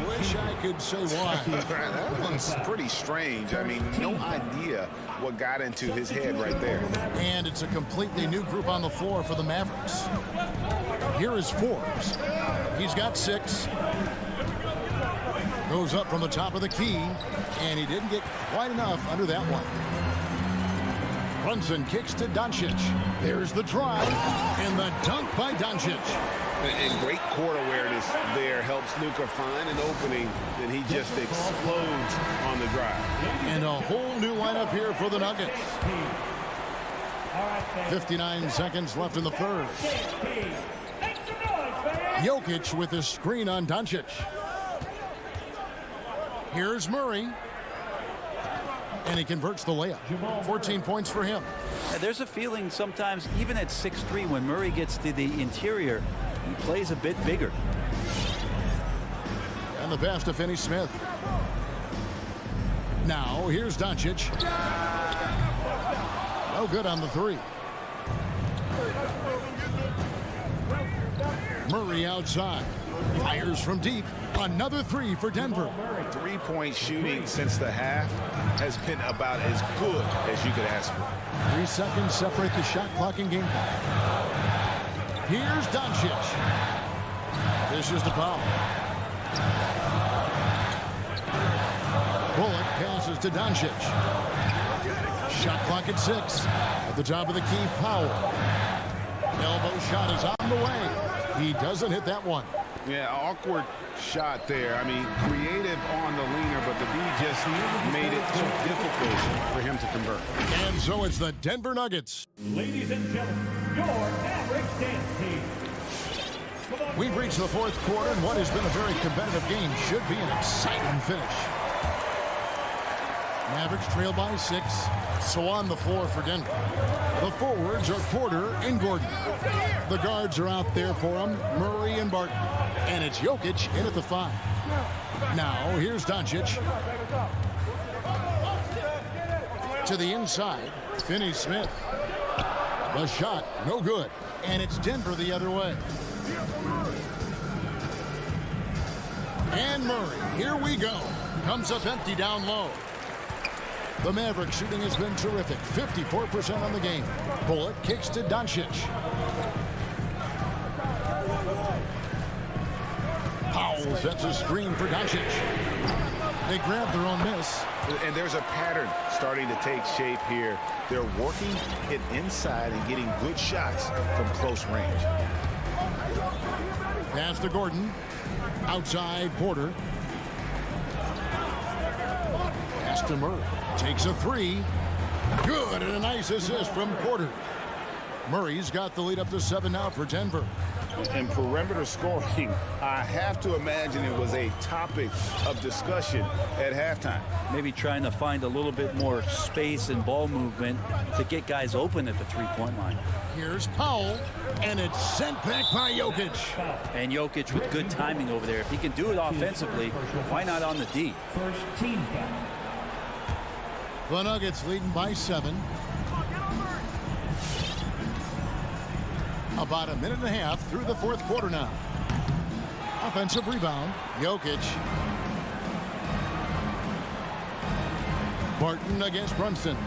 Wish I could say why. That one's pretty strange. I mean, no idea what got into his head right there. And it's a completely new group on the floor for the Mavericks. Here is Forbes. He's got 6. Goes up from the top of the key. And he didn't get quite enough under that one. Brunson kicks to Doncic. There's the drive. And the dunk by Doncic. And great court awareness there helps Luka find an opening, and he just explodes on the drive. And a whole new lineup here for the Nuggets. 59 seconds left in the third. Jokic with his screen on Doncic. Here's Murray. And he converts the layup. 14 points for him. Yeah, there's a feeling sometimes, even at 6'3", when Murray gets to the interior, he plays a bit bigger. And the pass to Finney Smith. Now, here's Doncic. No good on the 3. Murray outside. Fires from deep. Another 3 for Denver. 3-point shooting since the half has been about as good as you could ask for. 3 seconds separate the shot clock and game clock. Here's Doncic. This is the foul. Bullock passes to Doncic. Shot clock at 6. At the top of the key, Powell. Elbow shot is on the way. He doesn't hit that one. Yeah, awkward shot there. I mean, creative on the leaner, but the B just made it too difficult for him to convert. And so it's the Denver Nuggets. Ladies and gentlemen, your Mavericks dance team. We've reached the fourth quarter, and what has been a very competitive game should be an exciting finish. Mavericks trail by 6, so on the floor for Denver. The forwards are Porter and Gordon. The guards are out there for them, Murray and Barton. And it's Jokic in at the 5. Now, here's Doncic. To the inside, Finney Smith. The shot, no good. And it's Denver the other way. And Murray, here we go. Comes up empty down low. The Mavericks shooting has been terrific. 54% on the game. Bullock kicks to Doncic. Powell sets a screen for Doncic. They grab their own miss. And there's a pattern starting to take shape here. They're working it inside and getting good shots from close range. Pass to Gordon. Outside, Porter. Pass to Murray. Takes a 3. Good, and a nice assist from Porter. Murray's got the lead up to 7 now for Denver. And perimeter scoring, I have to imagine it was a topic of discussion at halftime. Maybe trying to find a little bit more space and ball movement to get guys open at the three-point line. Here's Powell, and it's sent back by Jokic. And Jokic with good timing over there. If he can do it offensively, why not on the D? First team foul. The Nuggets leading by 7. About a minute and a half through the fourth quarter now. Offensive rebound. Jokic. Barton against Brunson.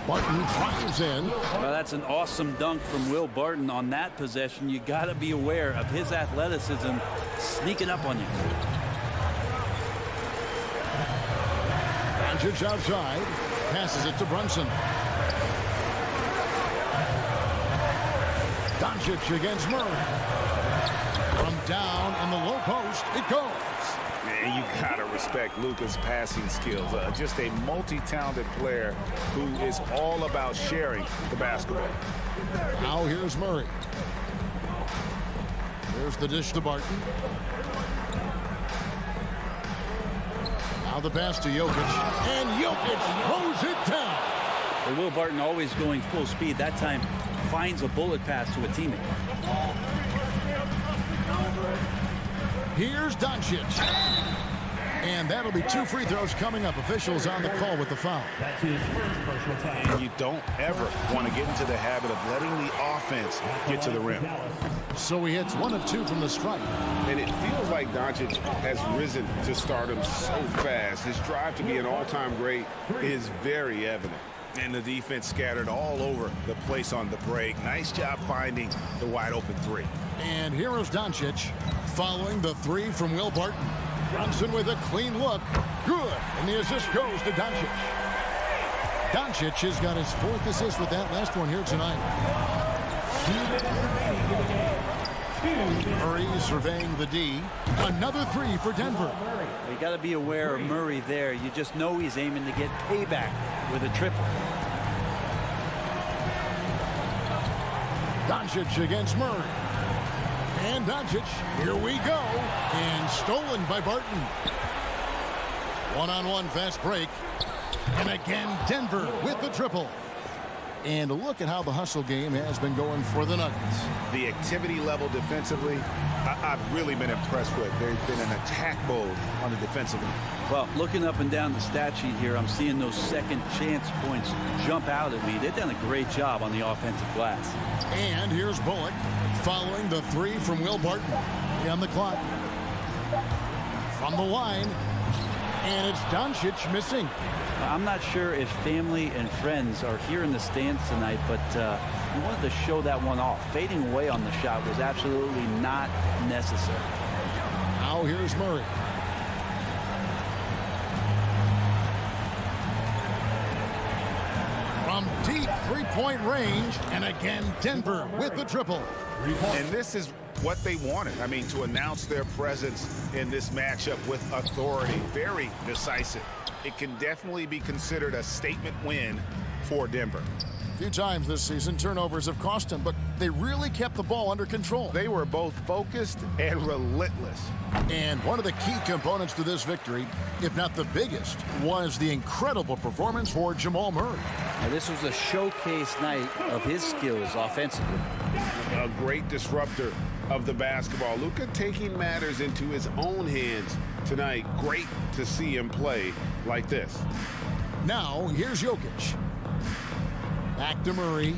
Barton drives in. Well, that's an awesome dunk from Will Barton on that possession. You got to be aware of his athleticism sneaking up on you. Doncic outside. Passes it to Brunson. Doncic against Murray. From down in the low post, it goes. And you gotta respect Luka's passing skills. Just a multi-talented player who is all about sharing the basketball. Now here's Murray. Here's the dish to Barton. Now the pass to Jokic. And Jokic throws it down. Well, Will Barton always going full speed. That time finds a bullet pass to a teammate. Here's Doncic. And that'll be 2 free throws coming up. Officials on the call with the foul. That's his first personal foul. And you don't ever want to get into the habit of letting the offense get to the rim. So he hits 1 of 2 from the stripe. And it feels like Doncic has risen to stardom so fast. His drive to be an all-time great is very evident. And the defense scattered all over the place on the break. Nice job finding the wide-open 3. And here is Doncic following the 3 from Will Barton. Brunson with a clean look. Good. And the assist goes to Doncic. Doncic has got his 4th assist with that last one here tonight. Murray surveying the D. Another 3 for Denver. You got to be aware of Murray there. You just know he's aiming to get payback with a triple. Doncic against Murray. And Doncic, here we go. And stolen by Barton. One-on-one fast break. And again, Denver with the triple. And look at how the hustle game has been going for the Nuggets. The activity level defensively, I've really been impressed with. There's been an attack mode on the defensive end. Well, looking up and down the stat sheet here, I'm seeing those second chance points jump out at me. They've done a great job on the offensive glass. And here's Bullock following the 3 from Will Barton. On the clock. From the line. And it's Doncic missing. I'm not sure if family and friends are here in the stands tonight, but he wanted to show that one off. Fading away on the shot was absolutely not necessary. Now here's Murray. From deep 3-point range, and again Denver with the triple. And this is what they wanted. I mean, to announce their presence in this matchup with authority. Very decisive. It can definitely be considered a statement win for Denver. A few times this season, turnovers have cost them, but they really kept the ball under control. They were both focused and relentless. And one of the key components to this victory, if not the biggest, was the incredible performance for Jamal Murray. Now, this was a showcase night of his skills offensively. A great disruptor of the basketball. Luka taking matters into his own hands tonight. Great to see him play like this. Now, here's Jokic. Back to Murray.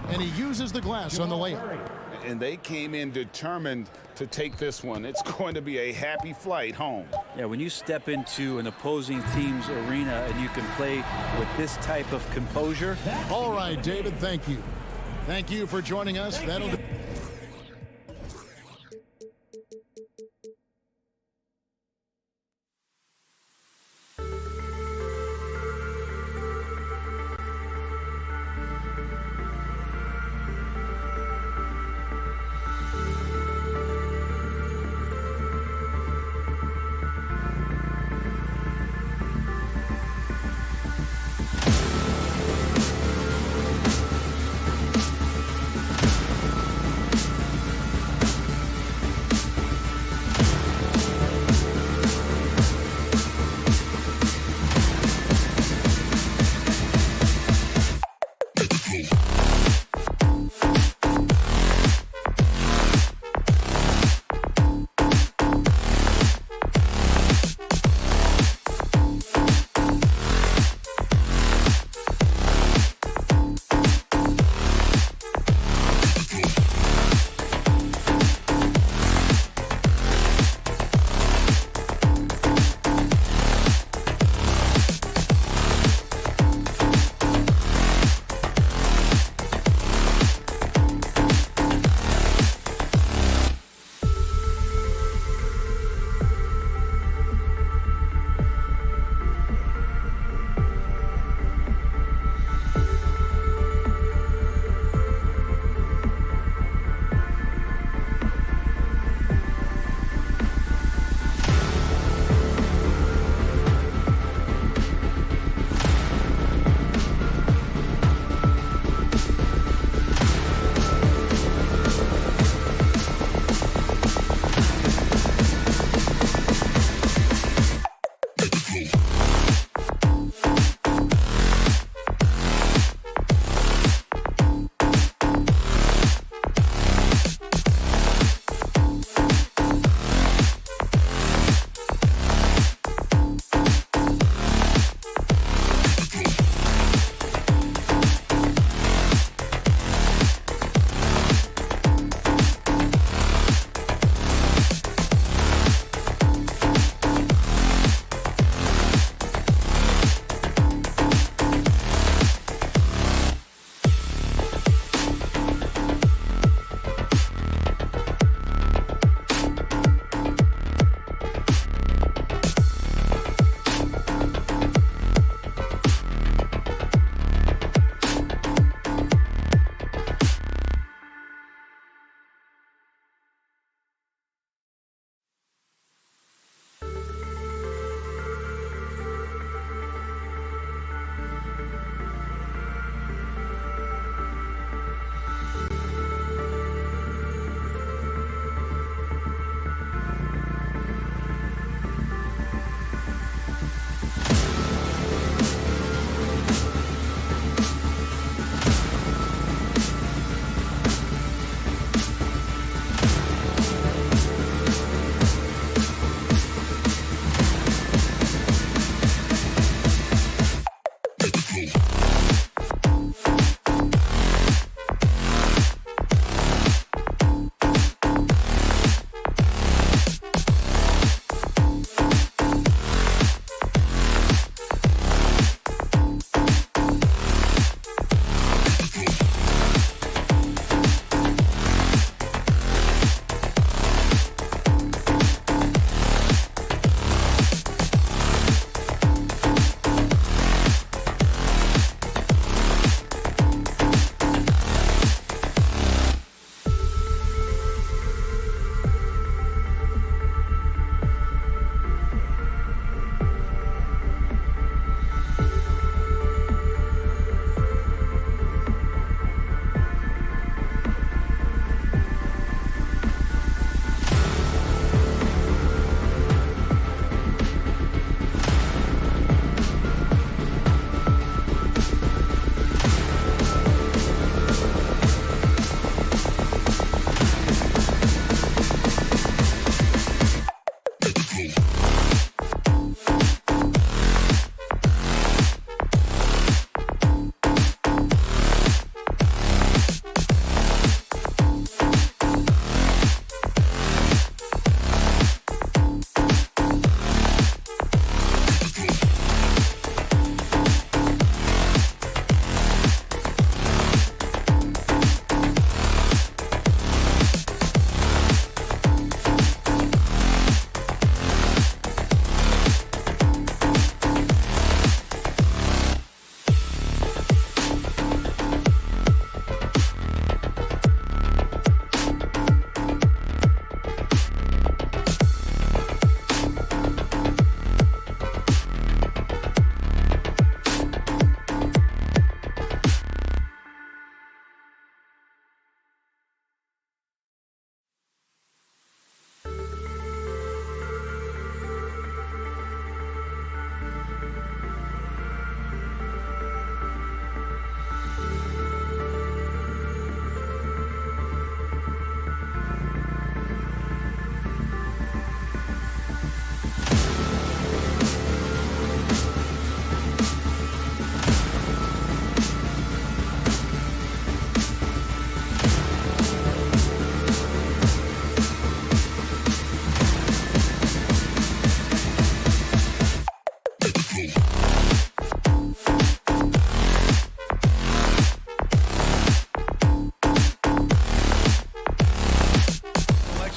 And he uses the glass on the layup. And they came in determined to take this one. It's going to be a happy flight home. Yeah, when you step into an opposing team's arena and you can play with this type of composure. All right, David, thank you. Thank you for joining us. That'll do.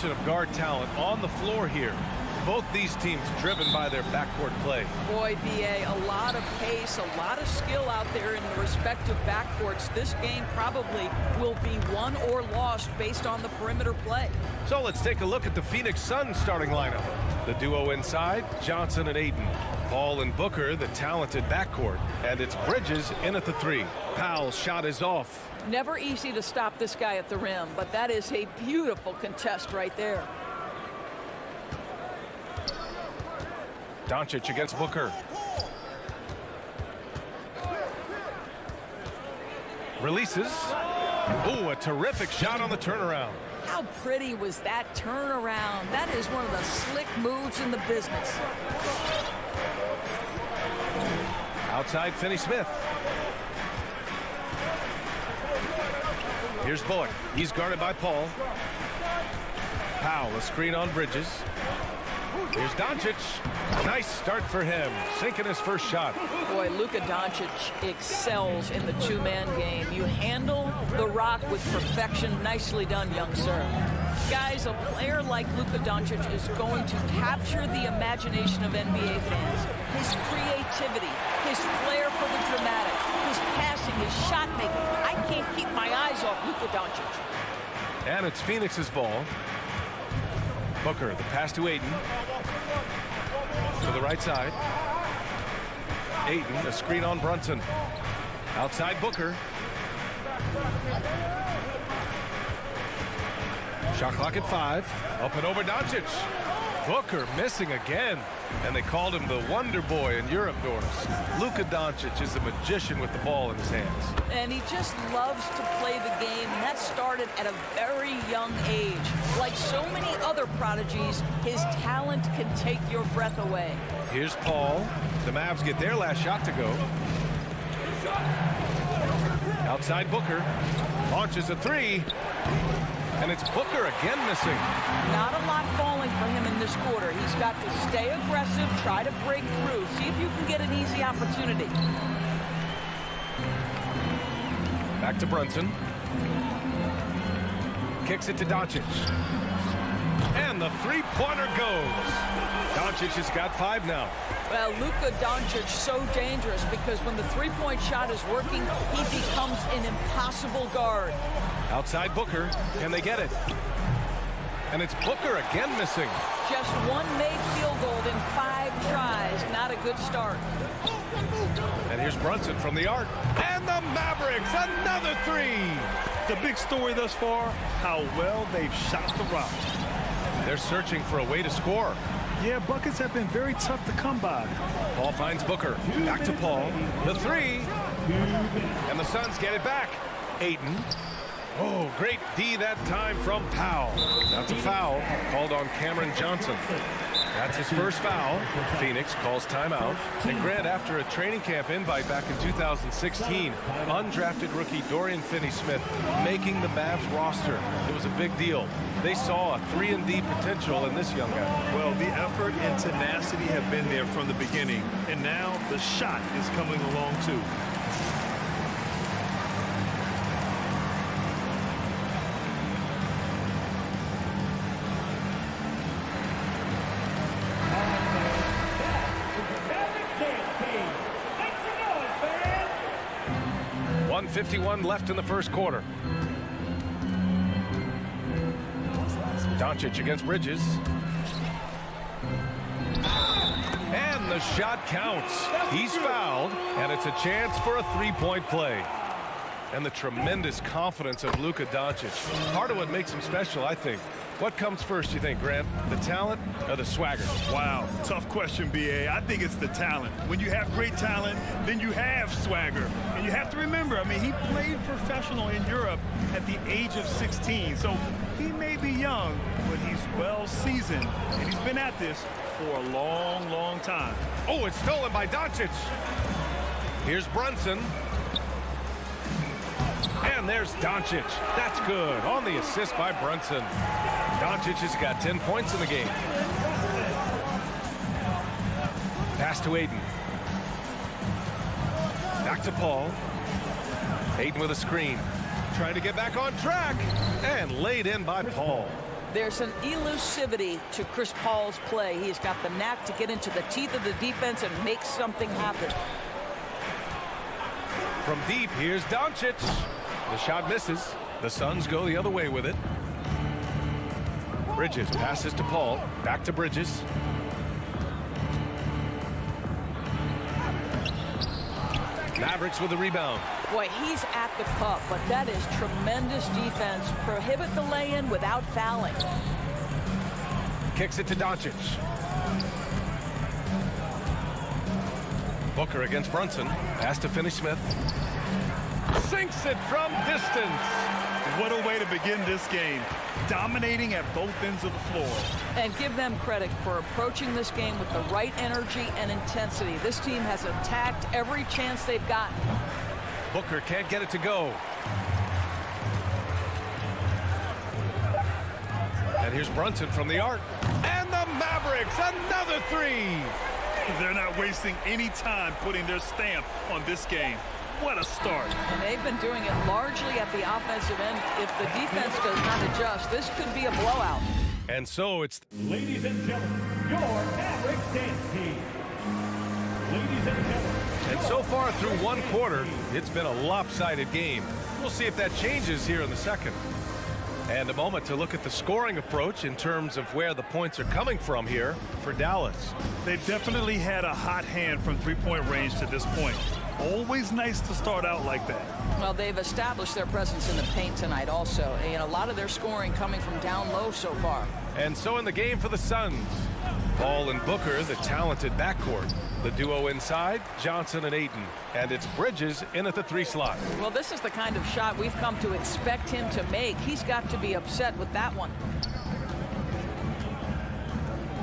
combination of guard talent on the floor here. Both these teams driven by their backcourt play. Boy, B.A., a lot of pace, a lot of skill out there in the respective backcourts. This game probably will be won or lost based on the perimeter play. So let's take a look at the Phoenix Suns starting lineup. The duo inside, Johnson and Ayton. Paul and Booker, the talented backcourt. And it's Bridges in at the 3. Powell's shot is off. Never easy to stop this guy at the rim, but that is a beautiful contest right there. Doncic against Booker. Releases. Oh, a terrific shot on the turnaround. How pretty was that turnaround? That is one of the slick moves in the business. Outside, Finney Smith. Here's Bullock. He's guarded by Paul. Powell, a screen on Bridges. Here's Doncic. Nice start for him. Sinking his first shot. Boy, Luka Doncic excels in the two-man game. You handle the rock with perfection. Nicely done, young sir. Guys, a player like Luka Doncic is going to capture the imagination of NBA fans. His creativity, his flair for the dramatic, his passing, his shot making. I can't keep my eyes off Luka Doncic. And it's Phoenix's ball. Booker, the pass to Ayton. To the right side. Ayton, a screen on Brunson. Outside Booker. Shot clock at 5. Up and over Doncic. Booker missing again. And they called him the Wonder Boy in Europe, Doris. Luka Doncic is a magician with the ball in his hands. And he just loves to play the game, and that started at a very young age. Like so many other prodigies, his talent can take your breath away. Here's Paul. The Mavs get their last shot to go. Outside Booker. Launches a 3. And it's Booker again missing. Not a lot falling for him in this quarter. He's got to stay aggressive, try to break through, see if you can get an easy opportunity. Back to Brunson. Kicks it to Doncic. And the three-pointer goes. Doncic has got 5 now. Well, Luka Doncic so dangerous because when the three-point shot is working, he becomes an impossible guard. Outside Booker. Can they get it? And it's Booker again missing. Just one made field goal in 5 tries. Not a good start. And here's Brunson from the arc. And the Mavericks, another 3. The big story thus far, how well they've shot the rock. They're searching for a way to score. Yeah, buckets have been very tough to come by. Paul finds Booker. Back to Paul. The 3. And the Suns get it back. Ayton. Oh, great D that time from Powell. That's a foul called on Cameron Johnson. That's his first foul. Phoenix calls timeout. And Grant, after a training camp invite back in 2016, undrafted rookie Dorian Finney-Smith making the Mavs roster. It was a big deal. They saw a 3-and-D potential in this young guy. Well, the effort and tenacity have been there from the beginning, and now the shot is coming along too. .51 left in the first quarter. Doncic against Bridges. And the shot counts. He's fouled, and it's a chance for a three-point play. And the tremendous confidence of Luka Doncic. Part of what makes him special, I think. What comes first, you think, Grant? The talent or the swagger? Wow, tough question, B.A. I think it's the talent. When you have great talent, then you have swagger. And you have to remember, I mean, he played professional in Europe at the age of 16. So he may be young, but he's well seasoned. And he's been at this for a long, long time. Oh, it's stolen by Doncic. Here's Brunson. And there's Doncic. That's good. On the assist by Brunson. Doncic has got 10 points in the game. Pass to Ayton. Back to Paul. Ayton with a screen. Trying to get back on track. And laid in by Paul. There's an elusivity to Chris Paul's play. He's got the knack to get into the teeth of the defense and make something happen. From deep, here's Doncic. The shot misses. The Suns go the other way with it. Bridges passes to Paul. Back to Bridges. Mavericks with the rebound. Boy, he's at the cup, but that is tremendous defense. Prohibit the lay-in without fouling. Kicks it to Doncic. Booker against Brunson. Pass to Finney Smith. Sinks it from distance. What a way to begin this game. Dominating at both ends of the floor. And give them credit for approaching this game with the right energy and intensity. This team has attacked every chance they've gotten. Booker can't get it to go. And here's Brunson from the arc. And the Mavericks, another three. They're not wasting any time putting their stamp on this game. What a start. And they've been doing it largely at the offensive end. If the defense does not adjust, this could be a blowout. And so it's... Ladies and gentlemen, your Mavericks dance team. Ladies and gentlemen. And so far through one quarter, it's been a lopsided game. We'll see if that changes here in the second. And a moment to look at the scoring approach in terms of where the points are coming from here for Dallas. They've definitely had a hot hand from three-point range to this point. Always nice to start out like that. Well, they've established their presence in the paint tonight also, and a lot of their scoring coming from down low so far. And so in the game for the Suns, Paul and Booker, the talented backcourt. The duo inside, Johnson and Ayton. And it's Bridges in at the three slot. Well, this is the kind of shot we've come to expect him to make. He's got to be upset with that one.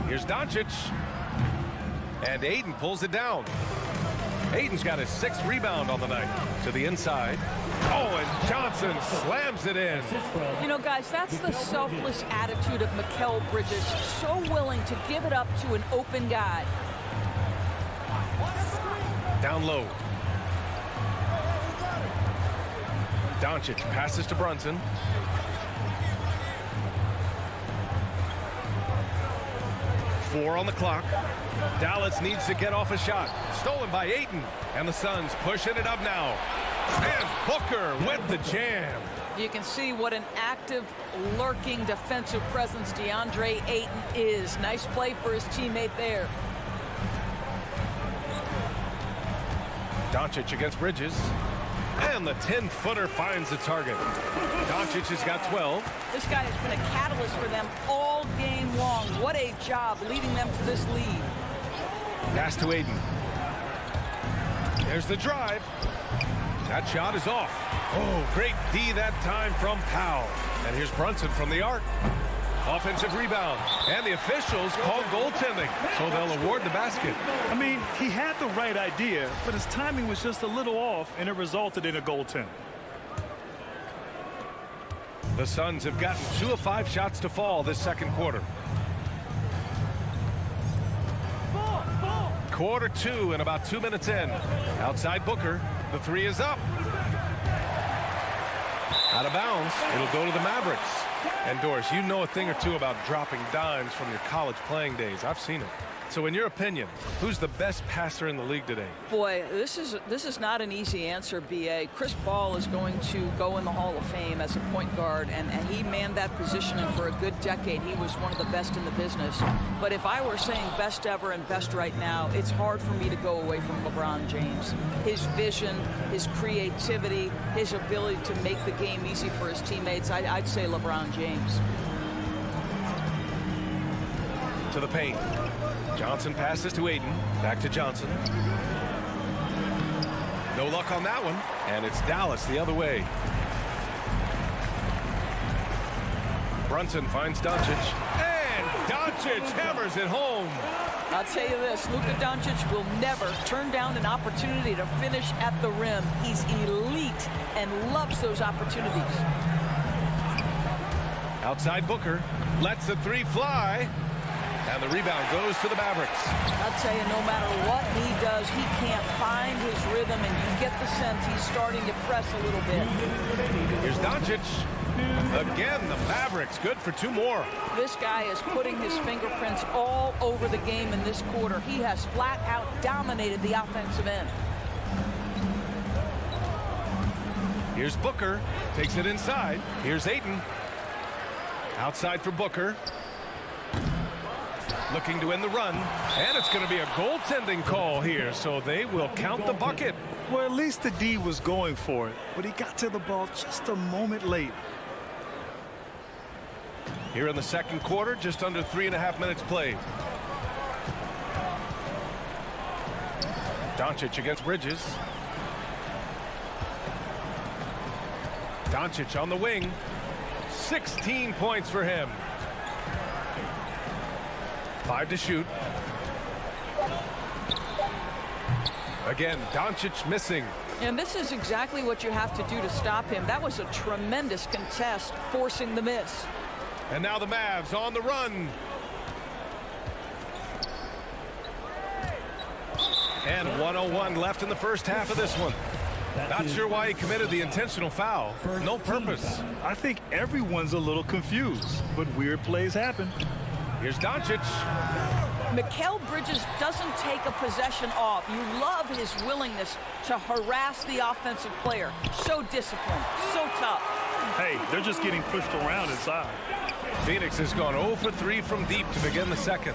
Here's Doncic. And Ayton pulls it down. Ayton's got his sixth rebound on the night. To the inside. Oh, and Johnson slams it in. You know, guys, that's the selfless attitude of Mikal Bridges. So willing to give it up to an open guy. Down low. Doncic passes to Brunson. Four on the clock. Dallas needs to get off a shot. Stolen by Ayton. And the Suns pushing it up now. And Booker with the jam. You can see what an active, lurking defensive presence DeAndre Ayton is. Nice play for his teammate there. Doncic against Bridges. And the 10-footer finds the target. Doncic has got 12. This guy has been a catalyst for them all game long. What a job leading them to this lead. Pass to Ayton. There's the drive. That shot is off. Oh, great D that time from Powell. And here's Brunson from the arc. Offensive rebound. And the officials call goaltending, so they'll award the basket. I mean, he had the right idea, but his timing was just a little off, and it resulted in a goaltend. The Suns have gotten 2 of 5 shots to fall this second quarter. Quarter 2 and about 2 minutes in. Outside Booker. The three is up. Out of bounds. It'll go to the Mavericks. And Doris, you know a thing or two about dropping dimes from your college playing days. I've seen it. So in your opinion, who's the best passer in the league today? Boy, this is not an easy answer, B.A. Chris Paul is going to go in the Hall of Fame as a point guard, and he manned that position, and for a good decade, he was one of the best in the business. But if I were saying best ever and best right now, it's hard for me to go away from LeBron James. His vision, his creativity, his ability to make the game easy for his teammates, I'd say LeBron James. To the paint. Johnson passes to Ayton. Back to Johnson. No luck on that one. And it's Dallas the other way. Brunson finds Doncic. And Doncic hammers it home. I'll tell you this, Luka Doncic will never turn down an opportunity to finish at the rim. He's elite and loves those opportunities. Outside Booker. Lets the three fly. And the rebound goes to the Mavericks. I'll tell you, no matter what he does, he can't find his rhythm, and you get the sense he's starting to press a little bit. Here's Doncic. Again, the Mavericks good for 2 more. This guy is putting his fingerprints all over the game in this quarter. He has flat out dominated the offensive end. Here's Booker, takes it inside. Here's Ayton. Outside for Booker. Looking to end the run, and it's going to be a goaltending call here, so they will count the bucket. Well, at least the D was going for it, but he got to the ball just a moment late. Here in the second quarter, just under 3.5 minutes played. Doncic against Bridges. Doncic on the wing. 16 points for him. 5 to shoot. Again, Doncic missing. And this is exactly what you have to do to stop him. That was a tremendous contest, forcing the miss. And now the Mavs on the run. And 1:01 left in the first half of this one. Not sure why he committed the intentional foul. No purpose. I think everyone's a little confused, but weird plays happen. Here's Doncic. Mikal Bridges doesn't take a possession off. You love his willingness to harass the offensive player. So disciplined, so tough. Hey, they're just getting pushed around inside. Phoenix has gone 0 for 3 from deep to begin the second.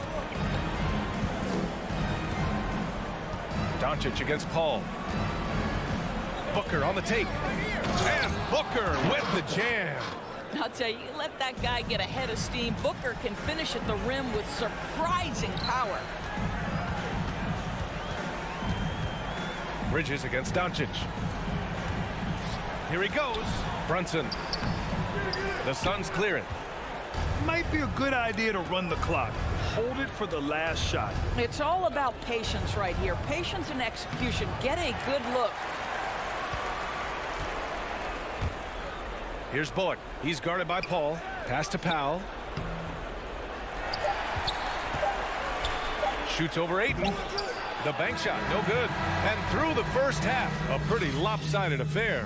Doncic against Paul. Booker on the take. And Booker with the jam. I'll tell you, let that guy get a head of steam. Booker can finish at the rim with surprising power. Bridges against Doncic. Here he goes. Brunson. The Suns clear it. Might be a good idea to run the clock. Hold it for the last shot. It's all about patience right here. Patience and execution. Get a good look. Here's Bullock. He's guarded by Paul. Pass to Powell. Shoots over Ayton. The bank shot, no good. And through the first half, a pretty lopsided affair.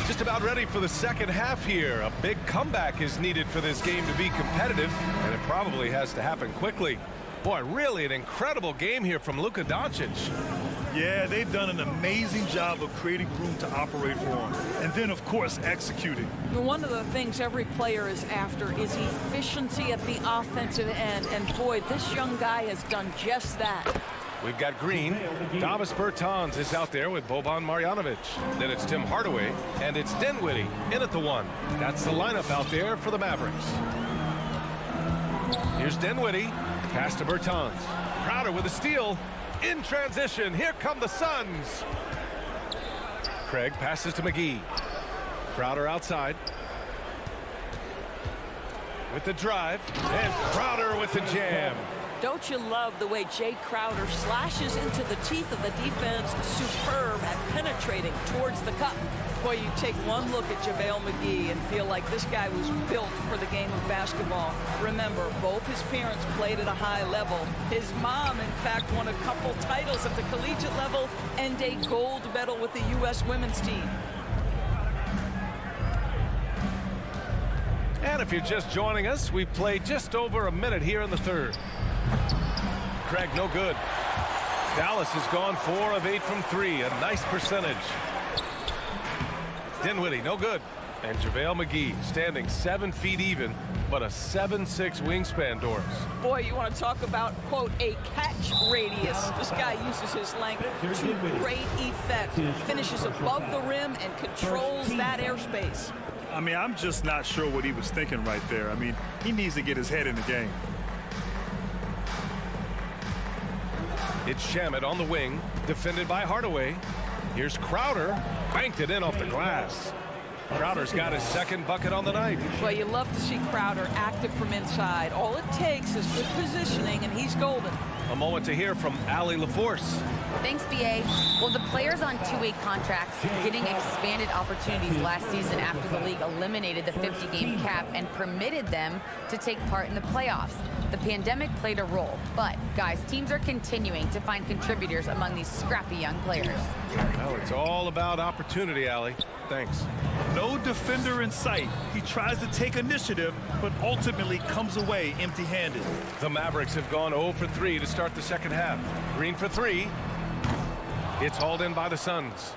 Just about ready for the second half here. A big comeback is needed for this game to be competitive, and it probably has to happen quickly. Boy, really an incredible game here from Luka Doncic. Yeah, they've done an amazing job of creating room to operate for him. And then, of course, executing. One of the things every player is after is efficiency at the offensive end. And boy, this young guy has done just that. We've got Green. Davis Bertans is out there with Boban Marjanovic. Then it's Tim Hardaway, and it's Dinwiddie in at the 1. That's the lineup out there for the Mavericks. Here's Dinwiddie. Pass to Bertans. Crowder with a steal. In transition, here come the Suns. Craig passes to McGee. Crowder outside. With the drive, and Crowder with the jam. Don't you love the way Jay Crowder slashes into the teeth of the defense, superb at penetrating towards the cup. Boy, you take one look at Javale Mcgee and feel like this guy was built for the game of basketball. Remember, both his parents played at a high level. His mom, in fact, won a couple titles at the collegiate level and a gold medal with the U.S. women's team. And if you're just joining us, we've played just over a minute here in the third. Craig, no good. Dallas has gone 4 of 8 from 3, a nice percentage. Dinwiddie, no good. And Javale Mcgee standing 7 feet even, but a 7'6" wingspan, Doris. Boy, you want to talk about, quote, a catch radius. This guy uses his length to great effect. Finishes above the rim and controls that airspace. I mean, I'm just not sure what he was thinking right there. I mean, he needs to get his head in the game. It's Shamet on the wing, defended by Hardaway. Here's Crowder, banked it in off the glass. Crowder's got his second bucket on the night. Well, you love to see Crowder active from inside. All it takes is good positioning, and he's golden. A moment to hear from Allie LaForce. Thanks, BA. Well, the players on two-way contracts getting expanded opportunities last season after the league eliminated the 50-game cap and permitted them to take part in the playoffs. The pandemic played a role, but, guys, teams are continuing to find contributors among these scrappy young players. Well, it's all about opportunity, Allie. Thanks. No defender in sight. He tries to take initiative, but ultimately comes away empty-handed. The Mavericks have gone 0 for 3 to start the second half. Green for 3. It's hauled in by the Suns.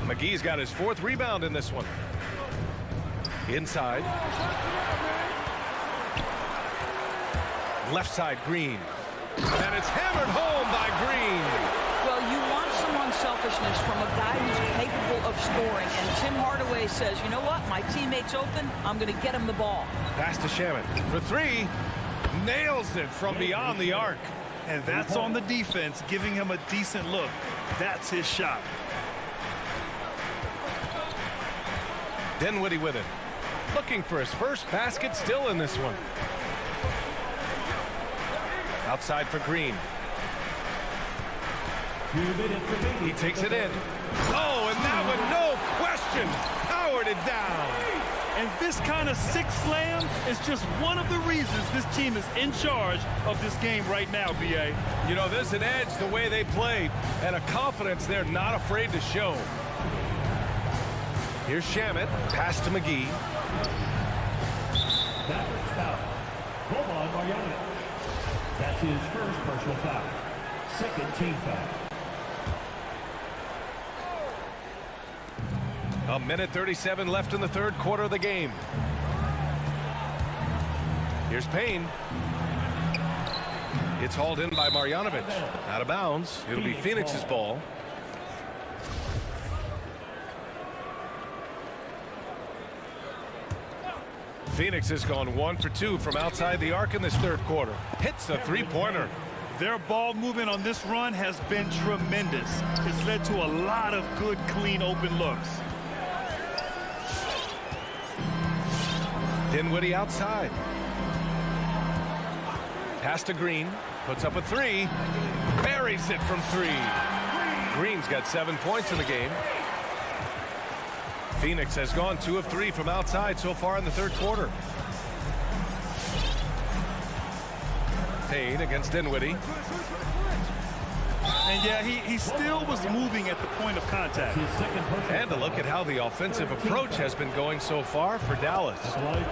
McGee's got his 4th rebound in this one. Inside. Left side, Green. And it's hammered home by Green. Well, you want some unselfishness from a guy who's capable of scoring. And Tim Hardaway says, you know what? My teammate's open. I'm going to get him the ball. Pass to Shamet for 3. Nails it from beyond the arc. And that's on the defense, giving him a decent look. That's his shot. Dinwiddie with it. Looking for his first basket still in this one. Outside for Green. He takes it in. Oh, and that one, no question, powered it down. And this kind of sick slam is just one of the reasons this team is in charge of this game right now, BA. You know, there's an edge the way they played and a confidence they're not afraid to show. Here's Shamet, pass to McGee. That's his first personal foul. Second team foul. A minute 37 left in the third quarter of the game. Here's Payne. It's hauled in by Marjanovic. Out of bounds. It'll be Phoenix's ball. Phoenix has gone 1 for 2 from outside the arc in this third quarter. Hits a three-pointer. Their ball movement on this run has been tremendous. It's led to a lot of good, clean, open looks. Dinwiddie outside. Pass to Green. Puts up a 3. Buries it from 3. Green's got 7 points in the game. Phoenix has gone 2 of 3 from outside so far in the third quarter. Payne against Dinwiddie. And yeah, he still was moving at the point of contact. And a look at how the offensive approach has been going so far for Dallas.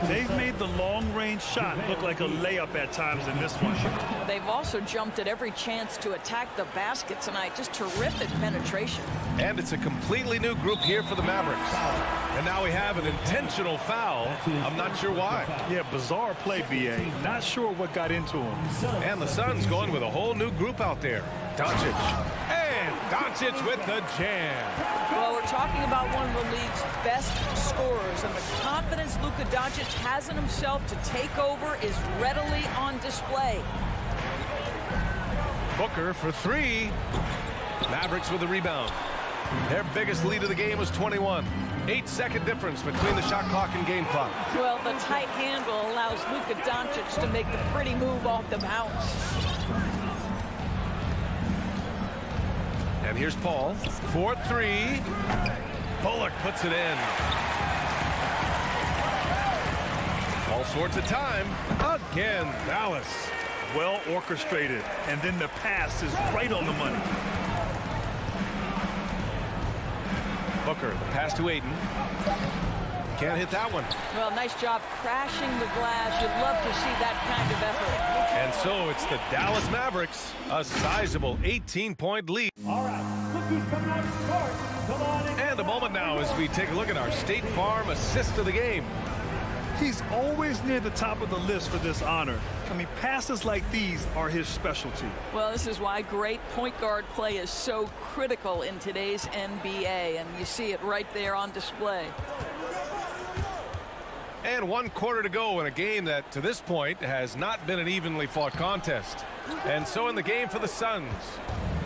They've made the long-range shot look like a layup at times in this one. They've also jumped at every chance to attack the basket tonight. Just terrific penetration. And it's a completely new group here for the Mavericks. And now we have an intentional foul. I'm not sure why. Yeah, bizarre play, BA. Not sure what got into him. And the Suns going with a whole new group out there. Doncic. And Doncic with the jam. Well, we're talking about one of the league's best scorers, and the confidence Luka Doncic has in himself to take over is readily on display. Booker for 3. Mavericks with the rebound. Their biggest lead of the game was 21. 8-second difference between the shot clock and game clock. Well, the tight handle allows Luka Doncic to make the pretty move off the bounce. And here's Paul for 3. Bullock puts it in. All sorts of time. Again, Dallas. Well orchestrated. And then the pass is right on the money. Booker, the pass to Ayton. Can't hit that one. Well, nice job crashing the glass. You'd love to see that kind of effort. And so it's the Dallas Mavericks, a sizable 18-point lead. All right, look who's coming out to start. Come on in. And a moment now as we take a look at our State Farm assist of the game. He's always near the top of the list for this honor. I mean, passes like these are his specialty. Well, this is why great point guard play is so critical in today's NBA, and you see it right there on display. And 1 quarter to go in a game that, to this point, has not been an evenly fought contest. And so in the game for the Suns,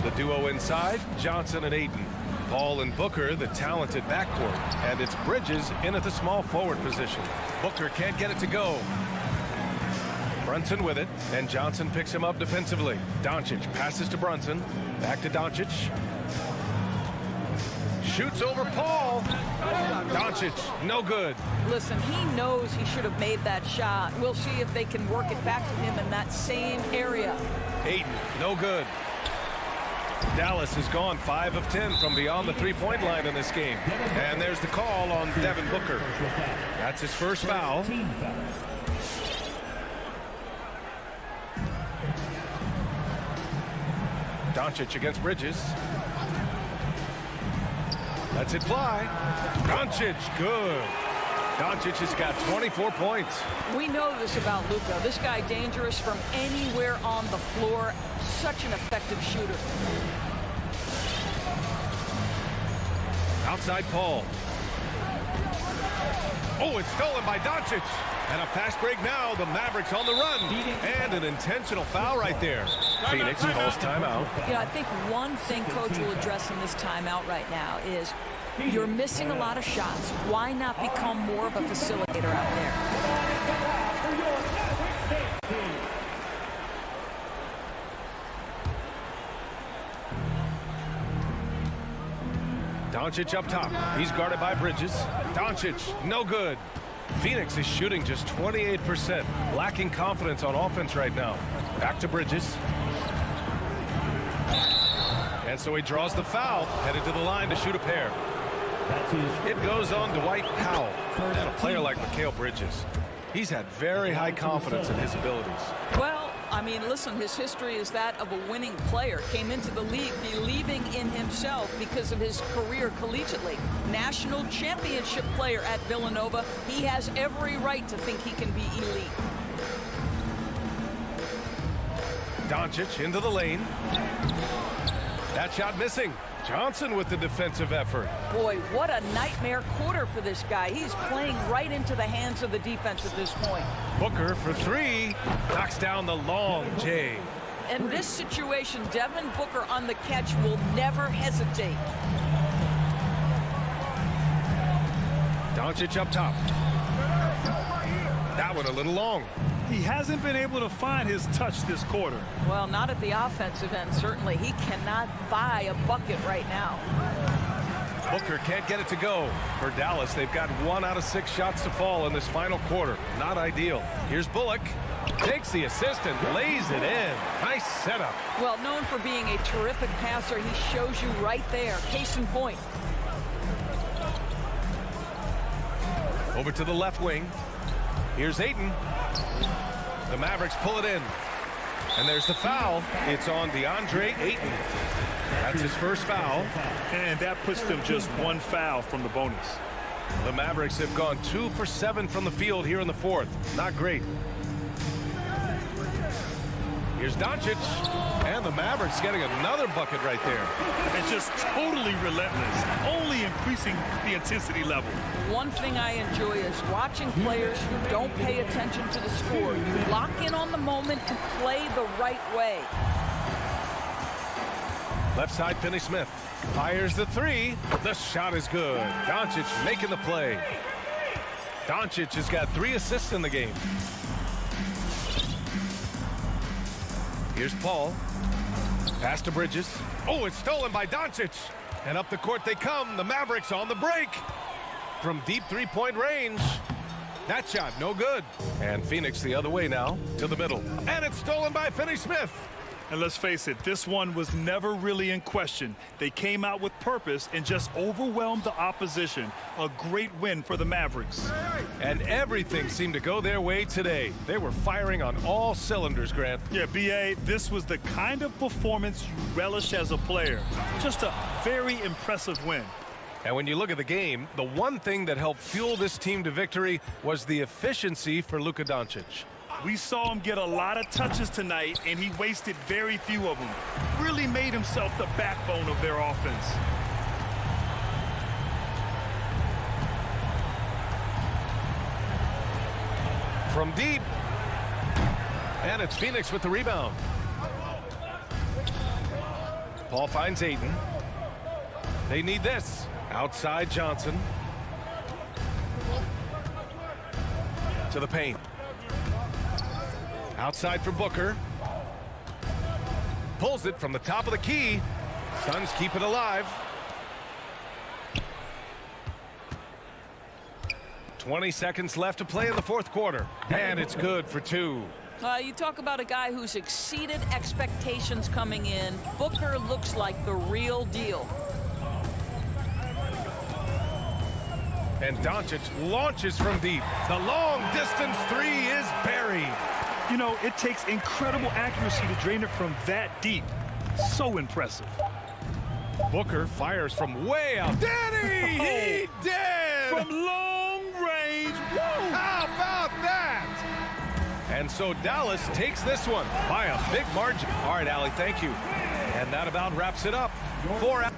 the duo inside, Johnson and Ayton. Paul and Booker, the talented backcourt. And it's Bridges in at the small forward position. Booker can't get it to go. Brunson with it, and Johnson picks him up defensively. Doncic passes to Brunson. Back to Doncic. Shoots over Paul. Doncic, no good. Listen, he knows he should have made that shot. We'll see if they can work it back to him in that same area. Ayton, no good. Dallas has gone 5 of 10 from beyond the three-point line in this game. And there's the call on Devin Booker. That's his first foul. Doncic against Bridges. Lets it fly. Doncic, good. Doncic has got 24 points. We know this about Luka. This guy dangerous from anywhere on the floor. Such an effective shooter. Outside Paul. Oh, it's stolen by Doncic. And a fast break now. The Mavericks on the run. And an intentional foul right there. Phoenix calls timeout. You know, I think one thing Coach will address in this timeout right now is you're missing a lot of shots. Why not become more of a facilitator out there? Doncic up top. He's guarded by Bridges. Doncic, no good. Phoenix is shooting just 28%. Lacking confidence on offense right now. Back to Bridges. And so he draws the foul. Headed to the line to shoot a pair. It goes on Dwight Powell. And a player like Mikal Bridges, he's had very high confidence in his abilities. Well, I mean, listen, his history is that of a winning player. Came into the league believing in himself because of his career collegiately. National championship player at Villanova. He has every right to think he can be elite. Doncic into the lane. That shot missing. Johnson with the defensive effort. Boy, what a nightmare quarter for this guy. He's playing right into the hands of the defense at this point. Booker for three. Knocks down the long J. In this situation, Devin Booker on the catch will never hesitate. Doncic up top. That one a little long. He hasn't been able to find his touch this quarter. Well, not at the offensive end, certainly. He cannot buy a bucket right now. Booker can't get it to go. For Dallas, they've got 1 out of 6 shots to fall in this final quarter. Not ideal. Here's Bullock. Takes the assist and lays it in. Nice setup. Well, known for being a terrific passer, he shows you right there. Case in point. Over to the left wing. Here's Ayton. The Mavericks pull it in. And there's the foul. It's on DeAndre Ayton. That's his first foul. And that puts them just 1 foul from the bonus. The Mavericks have gone 2 for 7 from the field here in the fourth. Not great. Here's Doncic. And the Mavericks getting another bucket right there. And just totally relentless, only increasing the intensity level. One thing I enjoy is watching players who don't pay attention to the score. You lock in on the moment and play the right way. Left side, Finney Smith fires the three. The shot is good. Doncic making the play. Doncic has got 3 assists in the game. Here's Paul. Pass to Bridges. Oh, it's stolen by Doncic. And up the court they come. The Mavericks on the break. From deep three-point range. That shot, no good. And Phoenix the other way now to the middle. And it's stolen by Finney Smith. And let's face it, this one was never really in question. They came out with purpose and just overwhelmed the opposition. A great win for the Mavericks. And everything seemed to go their way today. They were firing on all cylinders, Grant. Yeah, B.A., this was the kind of performance you relish as a player. Just a very impressive win. And when you look at the game, the one thing that helped fuel this team to victory was the efficiency for Luka Doncic. We saw him get a lot of touches tonight, and he wasted very few of them. Really made himself the backbone of their offense. From deep. And it's Phoenix with the rebound. Paul finds Ayton. They need this. Outside Johnson. To the paint. Outside for Booker. Pulls it from the top of the key. Suns keep it alive. 20 seconds left to play in the fourth quarter. And it's good for 2. You talk about a guy who's exceeded expectations coming in. Booker looks like the real deal. And Doncic launches from deep. The long-distance 3 is buried. You know, it takes incredible accuracy to drain it from that deep. So impressive. Booker fires from way out. Danny, he did! From long range. Woo! How about that? And so Dallas takes this one by a big margin. All right, Allie, thank you. And that about wraps it up. 4 out.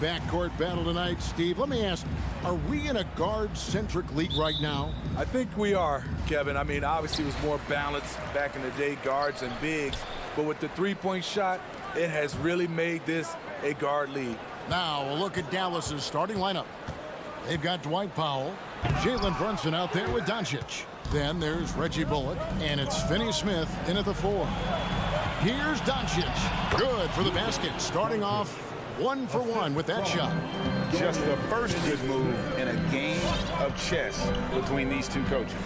backcourt battle tonight, Steve. Let me ask, are we in a guard-centric league right now? I think we are, Kevin. I mean, obviously it was more balanced back in the day, guards and bigs. But with the three-point shot, it has really made this a guard league. Now, a look at Dallas's starting lineup. They've got Dwight Powell, Jalen Brunson out there with Doncic. Then there's Reggie Bullock, and it's Finney Smith in at the 4. Here's Doncic. Good for the basket. Starting off 1 for 1 with that shot. Just the first good move in a game of chess between these two coaches.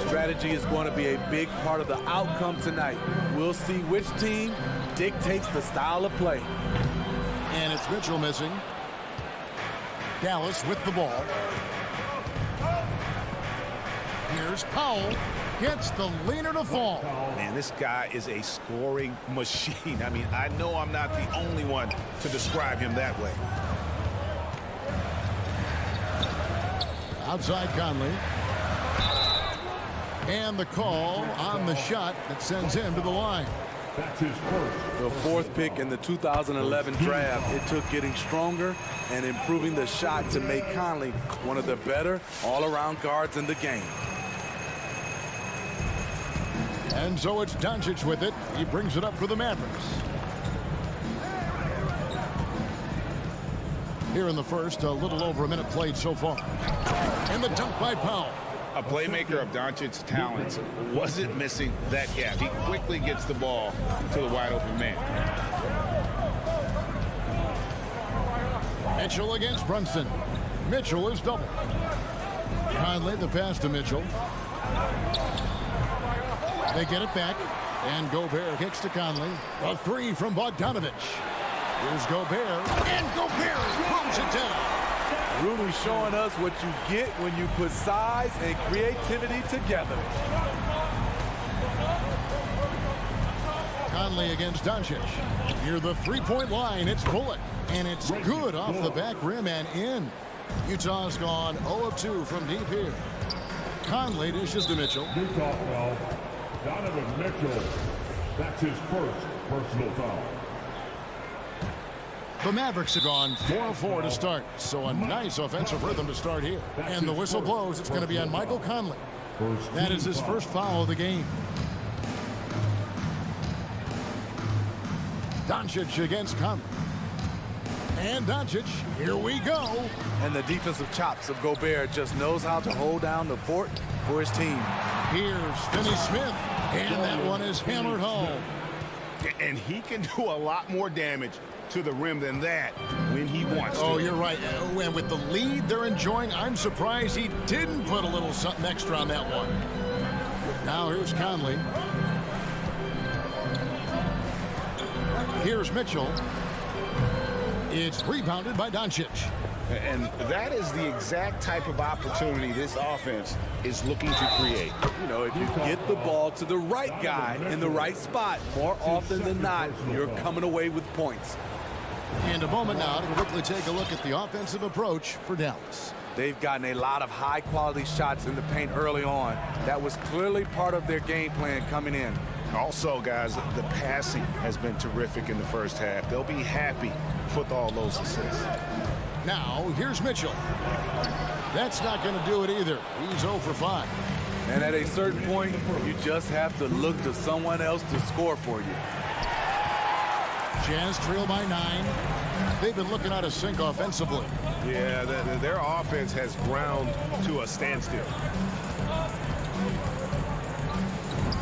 Strategy is going to be a big part of the outcome tonight. We'll see which team dictates the style of play. And it's Mitchell missing. Dallas with the ball. Here's Powell. Gets the leaner to fall. Man, this guy is a scoring machine. I mean, I know I'm not the only one to describe him that way. Outside Conley. And the call on the shot that sends him to the line. That's his first. The 4th pick in the 2011 draft. It took getting stronger and improving the shot to make Conley one of the better all-around guards in the game. And so it's Doncic with it. He brings it up for the Mavericks. Here in the first, a little over a minute played so far. And the dunk by Powell. A playmaker of Doncic's talents wasn't missing that gap. He quickly gets the ball to the wide open man. Mitchell against Brunson. Mitchell is double. Conley the pass to Mitchell. They get it back, and Gobert kicks to Conley. A 3 from Bogdanovich. Here's Gobert, and Gobert throws it down. Really showing us what you get when you put size and creativity together. Conley against Doncic. Near the three-point line, it's Bullock, and it's good off the back rim and in. Utah's gone 0 of 2 from deep here. Conley dishes to Mitchell. Utah foul. Donovan Mitchell. That's his first personal foul. The Mavericks have gone 4-4 to start, so a nice offensive rhythm to start here. And the whistle blows. It's going to be on Michael Conley. That is his first foul of the game. Doncic against Conley. And Doncic, here we go. And the defensive chops of Gobert just knows how to hold down the fort for his team. Here's Finney Smith, and that one is hammered home. And he can do a lot more damage to the rim than that when he wants to. Oh, you're right. And with the lead they're enjoying, I'm surprised he didn't put a little something extra on that one. Now here's Conley. Here's Mitchell. It's rebounded by Doncic. And that is the exact type of opportunity this offense is looking to create. You know, if you get the ball to the right guy in the right spot, more often than not, you're coming away with points. In a moment now to quickly take a look at the offensive approach for Dallas. They've gotten a lot of high-quality shots in the paint early on. That was clearly part of their game plan coming in. Also, guys, the passing has been terrific in the first half. They'll be happy with all those assists. Now, here's Mitchell. That's not going to do it either. He's 0 for 5. And at a certain point, you just have to look to someone else to score for you. Jazz trail by 9. They've been looking out of sync offensively. Yeah, their offense has ground to a standstill.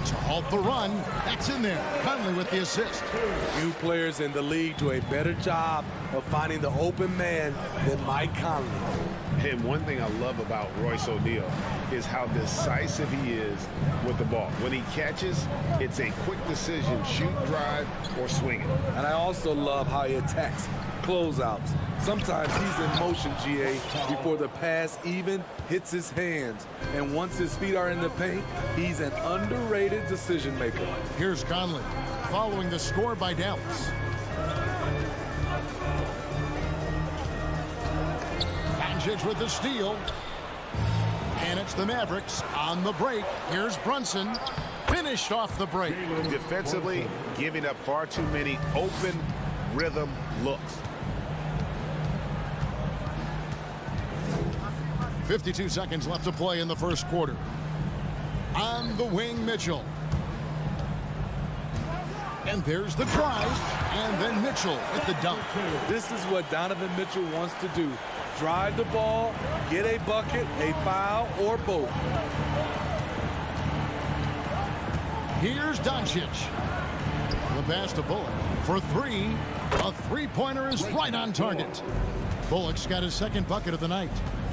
To halt the run, that's in there. Conley with the assist. Few players in the league do a better job of finding the open man than Mike Conley. And one thing I love about Royce O'Neal is how decisive he is with the ball. When he catches, it's a quick decision, shoot, drive, or swing it. And I also love how he attacks closeouts. Sometimes he's in motion, GA, before the pass even hits his hands. And once his feet are in the paint, he's an underrated decision maker. Here's Conley following the score by Dallas. Doncic with the steal. And it's the Mavericks on the break. Here's Brunson. Finished off the break. Defensively, giving up far too many open rhythm looks. 52 seconds left to play in the first quarter. On the wing, Mitchell. And there's the drive, and then Mitchell with the dunk. This is what Donovan Mitchell wants to do. Drive the ball, get a bucket, a foul, or both. Here's Doncic. The pass to Bullock for three. A three-pointer is right on target. Bullock's got his second bucket of the night.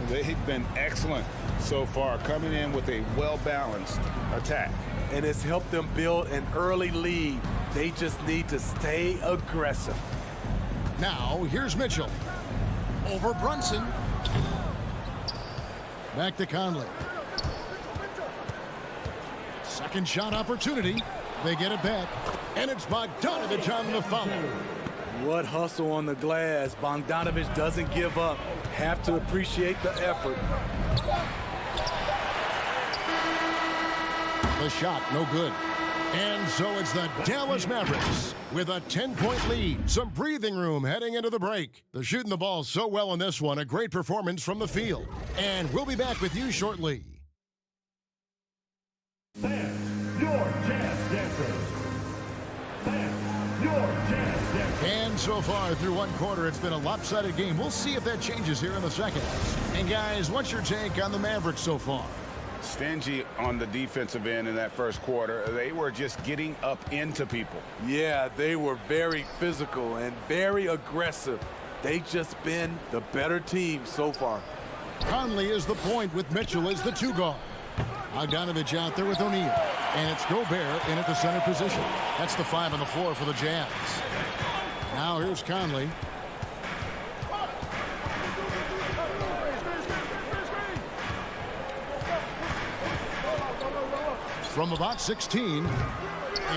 They've been excellent so far, coming in with a well-balanced attack. And it's helped them build an early lead. They just need to stay aggressive. Now, here's Mitchell. Over Brunson. Back to Conley. Second shot opportunity. They get it back. And it's Bogdanovich on the foul. What hustle on the glass. Bogdanovich doesn't give up. Have to appreciate the effort. The shot, no good. And so it's the Dallas Mavericks with a 10-point lead. Some breathing room heading into the break. They're shooting the ball so well in this one. A great performance from the field. And we'll be back with you shortly. Fans, your Jazz Dancers. Fans, your Jazz Dancers. And so far through one quarter, it's been a lopsided game. We'll see if that changes here in the second. And guys, what's your take on the Mavericks so far? Stingy on the defensive end in that first quarter. They were just getting up into people. Yeah, they were very physical and very aggressive. They've just been the better team so far. Conley is the point with Mitchell as the two guard. Bogdanovich out there with O'Neal. And it's Gobert in at the center position. That's the 5 on the floor for the Jazz. Now here's Conley. From about 16,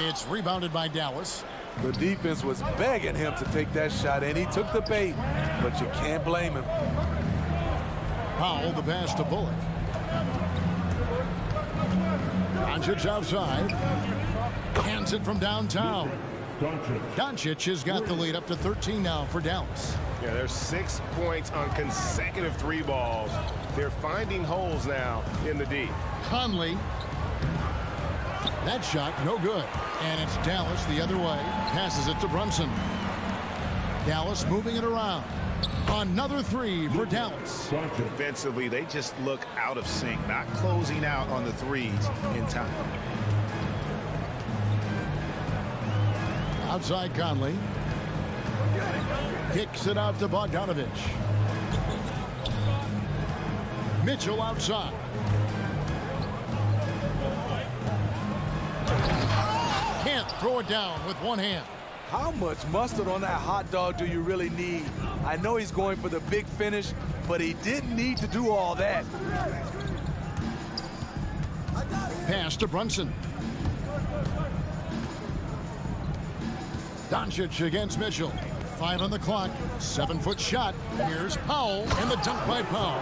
it's rebounded by Dallas. The defense was begging him to take that shot, and he took the bait, but you can't blame him. Powell, the pass to Bullock. Doncic outside. Hands it from downtown. Doncic has got the lead up to 13 now for Dallas. Yeah, there's 6 points on consecutive three balls. They're finding holes now in the D. Conley. That shot, no good. And it's Dallas the other way. Passes it to Brunson. Dallas moving it around. Another three for Dallas. Defensively, they just look out of sync, not closing out on the threes in time. Outside Conley. Kicks it out to Bogdanovich. Mitchell outside. Can't throw it down with one hand. How much mustard on that hot dog do you really need? I know he's going for the big finish, but he didn't need to do all that. Pass to Brunson. Doncic against Mitchell. 5 on the clock. 7-foot shot. Here's Powell, and the dunk by Powell.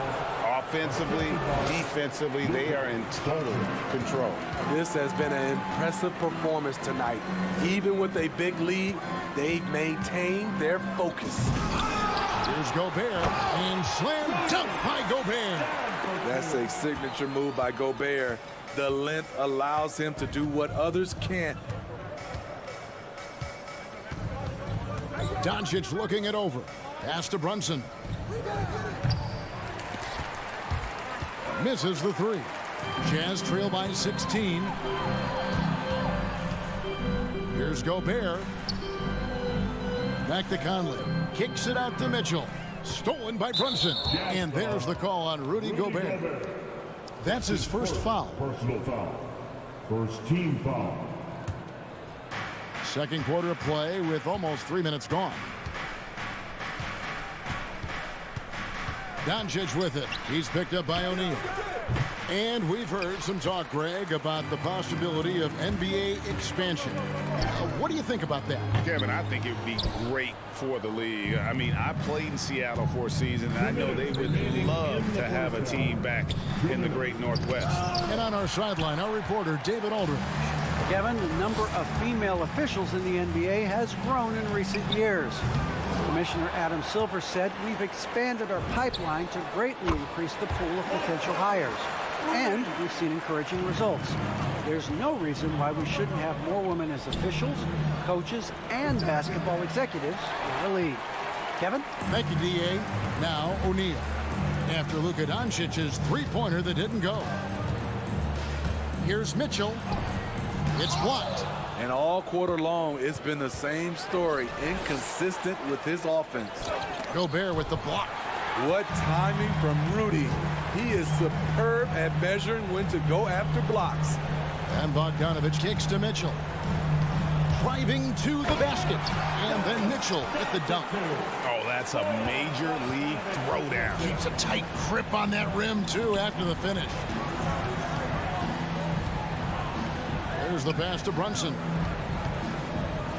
Offensively, defensively, they are in total control. This has been an impressive performance tonight. Even with a big lead, they've maintained their focus. Here's Gobert, and slam dunk by Gobert. That's a signature move by Gobert. The length allows him to do what others can't. Doncic looking it over. Pass to Brunson. Misses the three. Jazz trail by 16. Here's Gobert. Back to Conley. Kicks it out to Mitchell. Stolen by Brunson. And there's the call on Rudy Gobert. That's his first foul. Personal foul. First team foul. Second quarter of play with almost 3 minutes gone. Doncic with it. He's picked up by O'Neal. And we've heard some talk, Greg, about the possibility of NBA expansion. What do you think about that? Kevin, I think it would be great for the league. I mean, I played in Seattle for a season, and I know they would love to have a team back in the great Northwest. And on our sideline, our reporter, David Aldridge. Kevin, the number of female officials in the NBA has grown in recent years. Commissioner Adam Silver said, "We've expanded our pipeline to greatly increase the pool of potential hires, and we've seen encouraging results. There's no reason why we shouldn't have more women as officials, coaches, and basketball executives in the league." Kevin? Thank you, D.A. Now, O'Neal. After Luka Doncic's three-pointer that didn't go. Here's Mitchell. It's blocked. And all quarter long, it's been the same story. Inconsistent with his offense. Gobert with the block. What timing from Rudy. He is superb at measuring when to go after blocks. And Bogdanovich kicks to Mitchell. Driving to the basket. And then Mitchell with the dunk. Oh, that's a major league throwdown. Keeps a tight grip on that rim, too, after the finish. There's the pass to Brunson.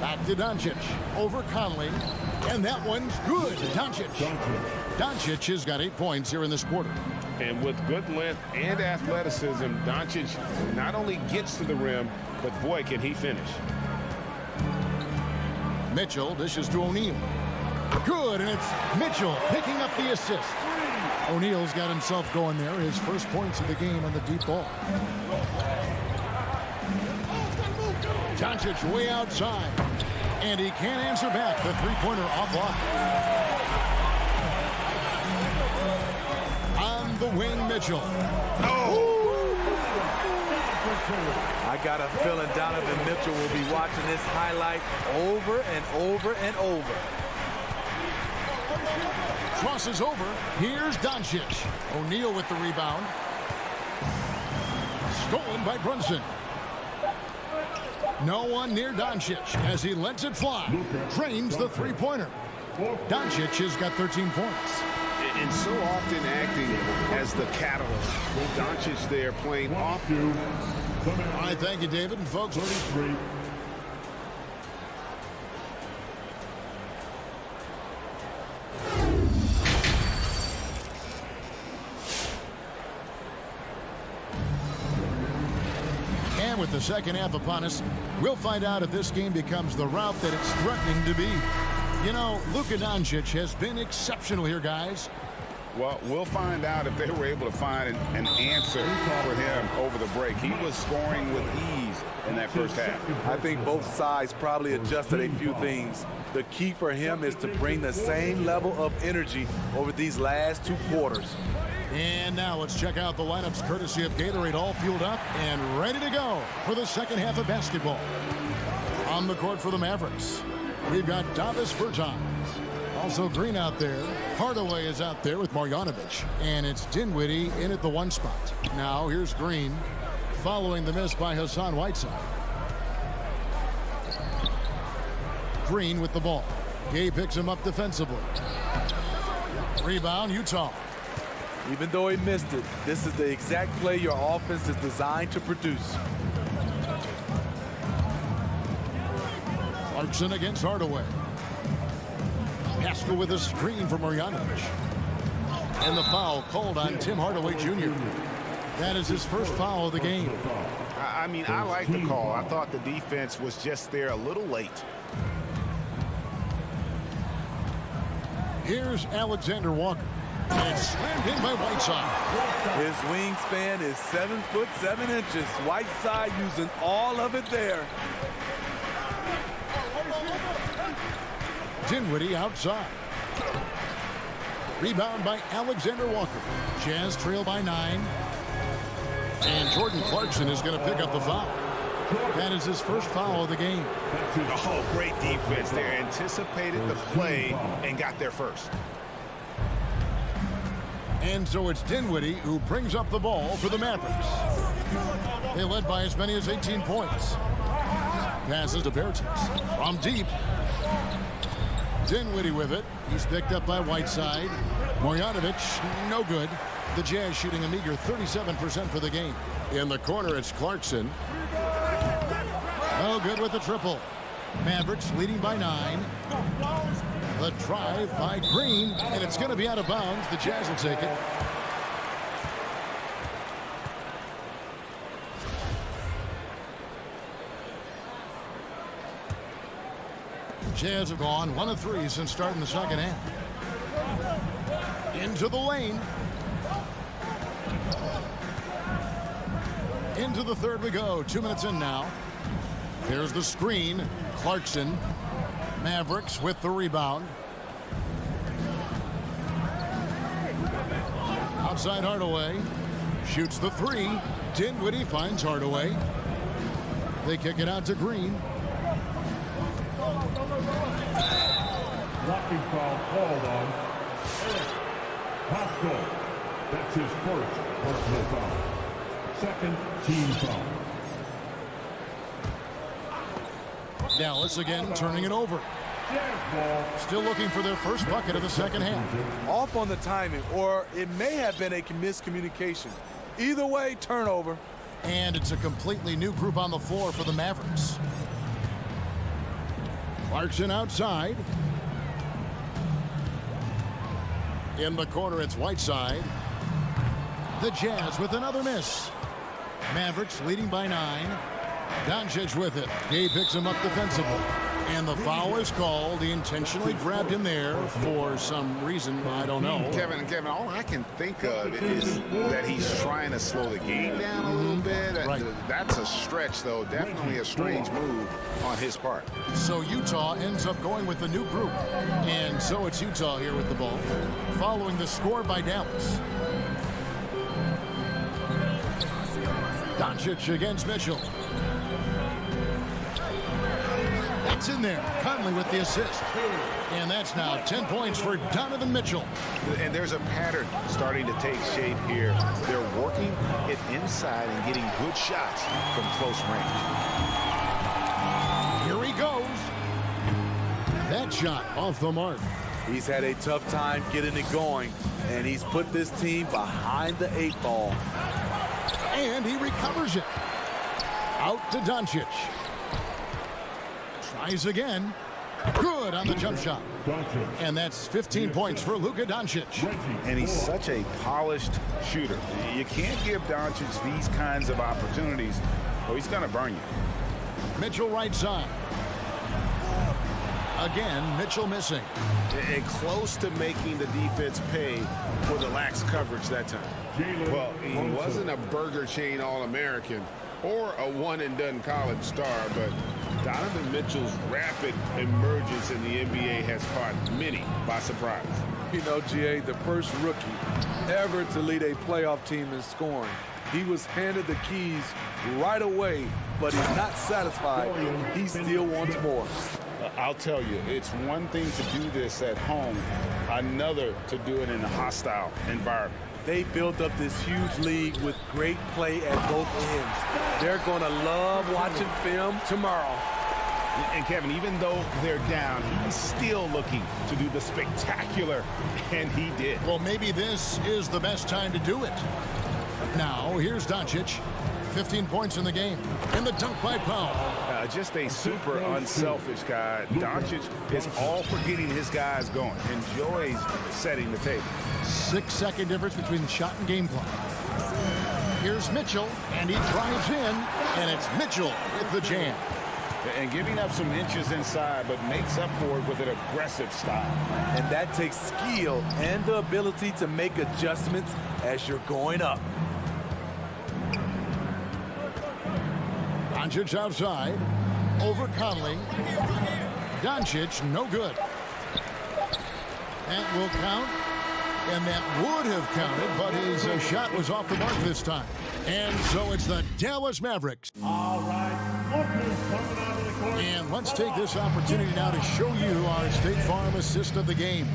Back to Doncic. Over Conley. And that one's good. Doncic. Doncic has got 8 points here in this quarter. And with good length and athleticism, Doncic not only gets to the rim, but boy, can he finish. Mitchell dishes to O'Neal. Good, and it's Mitchell picking up the assist. O'Neal's got himself going there. His first points of the game on the deep ball. Doncic way outside. And he can't answer back. The three-pointer offline. On the wing, Mitchell. I got a feeling Donovan Mitchell will be watching this highlight over and over and over. Crosses over. Here's Doncic. O'Neal with the rebound. Stolen by Brunson. No one near Doncic as he lets it fly. Drains the three-pointer. Doncic has got 13 points. And so often acting as the catalyst. Doncic there playing off. All right, thank you, David. And folks, and with the second half upon us, we'll find out if this game becomes the route that it's threatening to be. You know, Luka Doncic has been exceptional here, guys. Well, we'll find out if they were able to find an answer for him over the break. He was scoring with ease in that first half. I think both sides probably adjusted a few things. The key for him is to bring the same level of energy over these last two quarters. And now let's check out the lineups courtesy of Gatorade, all fueled up and ready to go for the second half of basketball. On the court for the Mavericks, we've got Davis Bertans. Also Green out there. Hardaway is out there with Marjanovic. And it's Dinwiddie in at the one spot. Now here's Green following the miss by Hassan Whiteside. Green with the ball. Gay picks him up defensively. Rebound, Utah. Even though he missed it, this is the exact play your offense is designed to produce. Clarkson against Hardaway. Pascal with a screen for Marjanovic. And the foul called on Tim Hardaway Jr. That is his first foul of the game. I mean, I like the call. I thought the defense was just there a little late. Here's Alexander Walker. And slammed in by Whiteside. His wingspan is 7'7". Whiteside using all of it there. Dinwiddie outside. Rebound by Alexander Walker. Jazz trail by 9. And Jordan Clarkson is going to pick up the foul. That is his first foul of the game. Oh, great defense there. Anticipated the play and got there first. And so it's Dinwiddie who brings up the ball for the Mavericks. They led by as many as 18 points. Passes to Bertans from deep. Dinwiddie with it. He's picked up by Whiteside. Marjanovic, no good. The Jazz shooting a meager 37% for the game. In the corner, it's Clarkson. No good with the triple. Mavericks leading by 9. The drive by Green, and it's going to be out of bounds. The Jazz will take it. Jazz have gone 1 of 3 since starting the second half. Into the lane. Into the third we go. 2 minutes in now. Here's the screen. Clarkson. Mavericks with the rebound. Outside Hardaway. Shoots the 3. Dinwiddie finds Hardaway. They kick it out to Green. Blocking foul called on Eric Pascal. That's his first personal foul. Second team foul. Dallas again turning it over. Still looking for their first bucket of the second half. Off on the timing, or it may have been a miscommunication. Either way, turnover. And it's a completely new group on the floor for the Mavericks. Clarkson outside. In the corner, it's Whiteside. The Jazz with another miss. Mavericks leading by 9. Doncic with it. Gay picks him up defensively. And the foul is called. He intentionally grabbed him there for some reason. I don't know. Kevin, all I can think of is that he's trying to slow the game down a little bit. Right. That's a stretch, though. Definitely a strange move on his part. So Utah ends up going with the new group. And so it's Utah here with the ball, following the score by Dallas. Doncic against Mitchell. That's in there. Conley with the assist. And that's now 10 points for Donovan Mitchell. And there's a pattern starting to take shape here. They're working it inside and getting good shots from close range. Here he goes. That shot off the mark. He's had a tough time getting it going, and he's put this team behind the 8 ball. And he recovers it. Out to Doncic. Tries again. Good on the jump shot. And that's 15 points for Luka Doncic. And he's such a polished shooter. You can't give Doncic these kinds of opportunities, or he's going to burn you. Mitchell right side. Again, Mitchell missing. And close to making the defense pay for the lax coverage that time. Well, he wasn't a Burger Chain All-American or a one-and-done college star, but Donovan Mitchell's rapid emergence in the NBA has caught many by surprise. You know, GA, the first rookie ever to lead a playoff team in scoring. He was handed the keys right away, but he's not satisfied. He still wants more. I'll tell you, it's one thing to do this at home, another to do it in a hostile environment. They built up this huge lead with great play at both ends. They're going to love watching film tomorrow. And Kevin, even though they're down, he's still looking to do the spectacular, and he did. Well, maybe this is the best time to do it. Now, here's Doncic. 15 points in the game. And the dunk by Powell. Just a super unselfish guy. Doncic is all for getting his guys going. Enjoys setting the table. 6-second difference between shot and game clock. Here's Mitchell, and he drives in, and it's Mitchell with the jam. And giving up some inches inside, but makes up for it with an aggressive style. And that takes skill and the ability to make adjustments as you're going up. Doncic outside. Over Conley. Doncic, no good. That will count. And that would have counted, but his shot was off the mark this time. And so it's the Dallas Mavericks. All right, coming out of the court. And let's take this opportunity now to show you our State Farm assist of the game.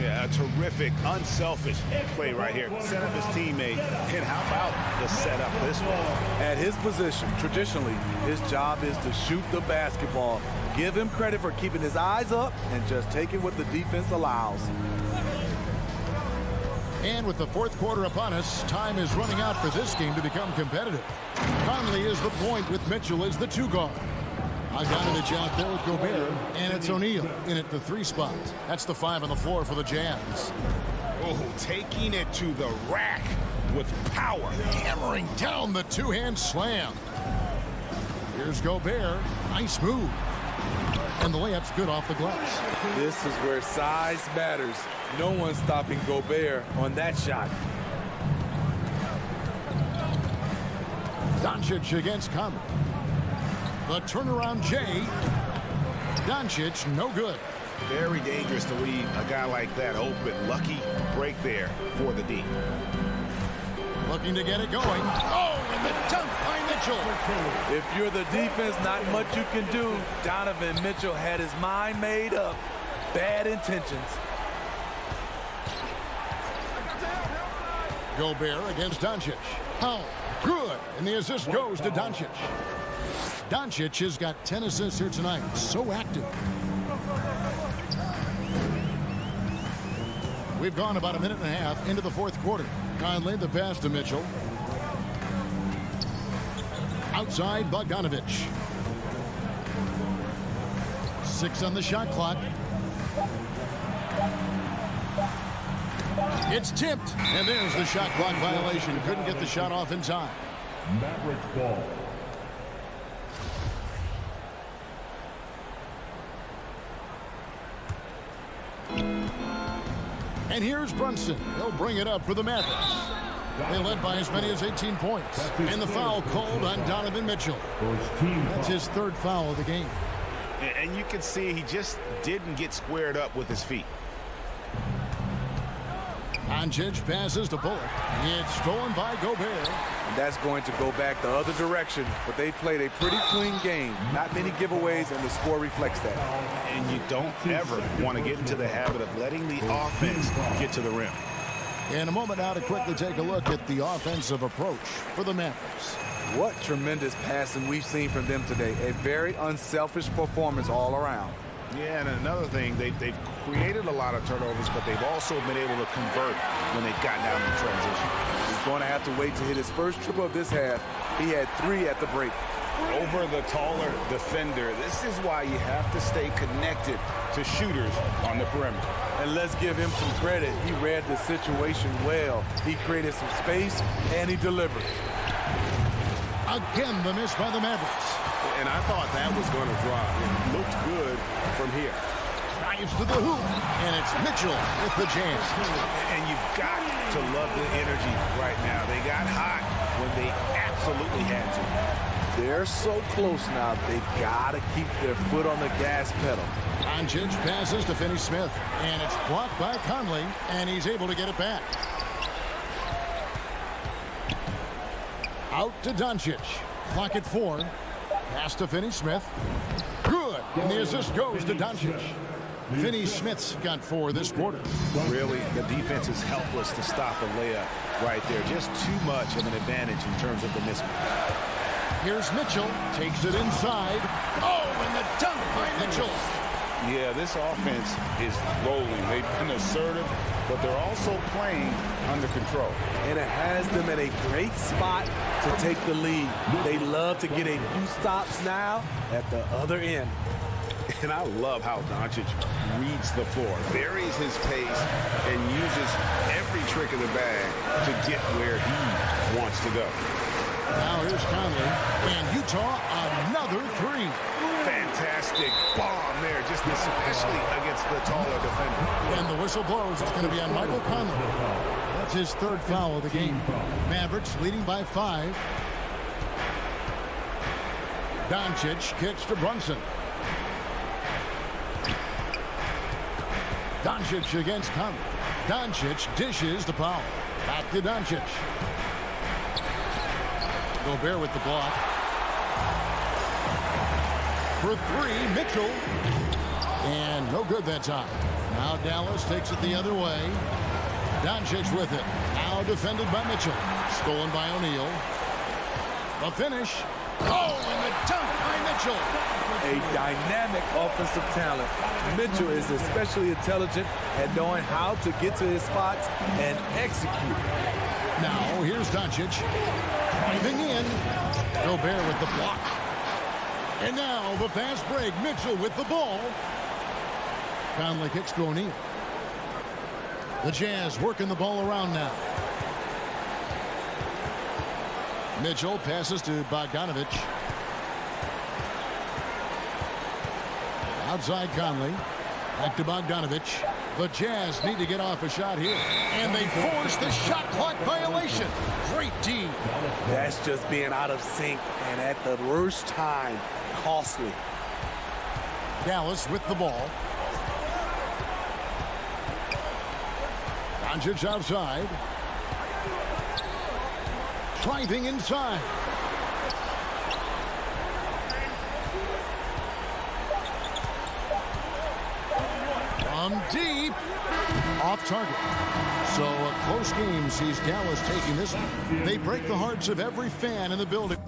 Yeah, a terrific, unselfish play right here. Set up his teammate. And how about the setup this one? At his position, traditionally, his job is to shoot the basketball. Give him credit for keeping his eyes up and just taking what the defense allows. And with the fourth quarter upon us, time is running out for this game to become competitive. Conley is the point with Mitchell as the 2 guard. Bogdanovich out there with Gobert, and it's O'Neal in at the 3 spot. That's the 5 on the floor for the Jazz. Oh, taking it to the rack with power. Hammering down the 2-hand slam. Here's Gobert. Nice move. And the layup's good off the gloves. This is where size matters. No one's stopping Gobert on that shot. Doncic against Conley. The turnaround Jay. Doncic, no good. Very dangerous to leave a guy like that open. Lucky break there for the D. Looking to get it going. Oh, and the dunk by Mitchell. If you're the defense, not much you can do. Donovan Mitchell had his mind made up. Bad intentions. Gobert against Doncic. Oh, good. And the assist goes to Doncic. Doncic has got 10 assists here tonight. So active. We've gone about a minute and a half into the fourth quarter. Conley the pass to Mitchell. Outside Bogdanovich. 6 on the shot clock. It's tipped. And there's the shot clock violation. Couldn't get the shot off in time. Mavericks ball. And here's Brunson. He'll bring it up for the Mavericks. They led by as many as 18 points. And the foul called on Donovan Mitchell. That's his third foul of the game. And you can see he just didn't get squared up with his feet. Doncic passes to Bullock. It's stolen by Gobert. And that's going to go back the other direction. But they played a pretty clean game. Not many giveaways, and the score reflects that. And you don't ever want to get into the habit of letting the offense get to the rim. In a moment now to quickly take a look at the offensive approach for the Mavericks. What tremendous passing we've seen from them today. A very unselfish performance all around. Yeah, and another thing, they've created a lot of turnovers, but they've also been able to convert when they've gotten out in transition. He's going to have to wait to hit his first triple of this half. He had 3 at the break. Over the taller defender, this is why you have to stay connected to shooters on the perimeter. And let's give him some credit. He read the situation well. He created some space, and he delivered. Again, the miss by the Mavericks. And I thought that was going to drop. It looked good from here. Drives to the hoop, and it's Mitchell with the jam. And you've got to love the energy right now. They got hot when they absolutely had to. They're so close now, they've got to keep their foot on the gas pedal. Doncic passes to Finney Smith, and it's blocked by Conley, and he's able to get it back. Out to Doncic. Clock at 4. Pass to Finney Smith. Good. And the assist goes to Doncic. Finney Smith's got 4 this quarter. Really, the defense is helpless to stop a layup right there. Just too much of an advantage in terms of the mismatch. Here's Mitchell. Takes it inside. Oh, and the dunk by Mitchell. Yeah, this offense is rolling. They've been assertive, but they're also playing under control. And it has them at a great spot to take the lead. They love to get a few stops now at the other end. And I love how Doncic reads the floor, varies his pace, and uses every trick in the bag to get where he wants to go. Now here's Conley, and Utah another 3. Fantastic bomb there, just especially against the taller defender. And the whistle blows. It's going to be on Michael Conley. That's his third foul of the game. Mavericks leading by 5. Doncic kicks to Brunson. Doncic against Conley. Doncic dishes to Powell. Back to Doncic. Gobert with the block. For 3, Mitchell. And no good that time. Now Dallas takes it the other way. Doncic with it. Now defended by Mitchell. Stolen by O'Neal. The finish. Oh, and the dunk by Mitchell. A dynamic offensive talent. Mitchell is especially intelligent at knowing how to get to his spots and execute. Now here's Doncic. Driving in. Gobert with the block. And now the fast break. Mitchell with the ball. Conley kicks to O'Neal. The Jazz working the ball around now. Mitchell passes to Bogdanovich. Outside Conley. Back to Bogdanovich. The Jazz need to get off a shot here. And they force the shot clock violation. Great D. That's just being out of sync and at the worst time, costly. Dallas with the ball. Doncic outside. Driving inside. From deep. Off target. So a close game sees Dallas taking this one. They break the hearts of every fan in the building.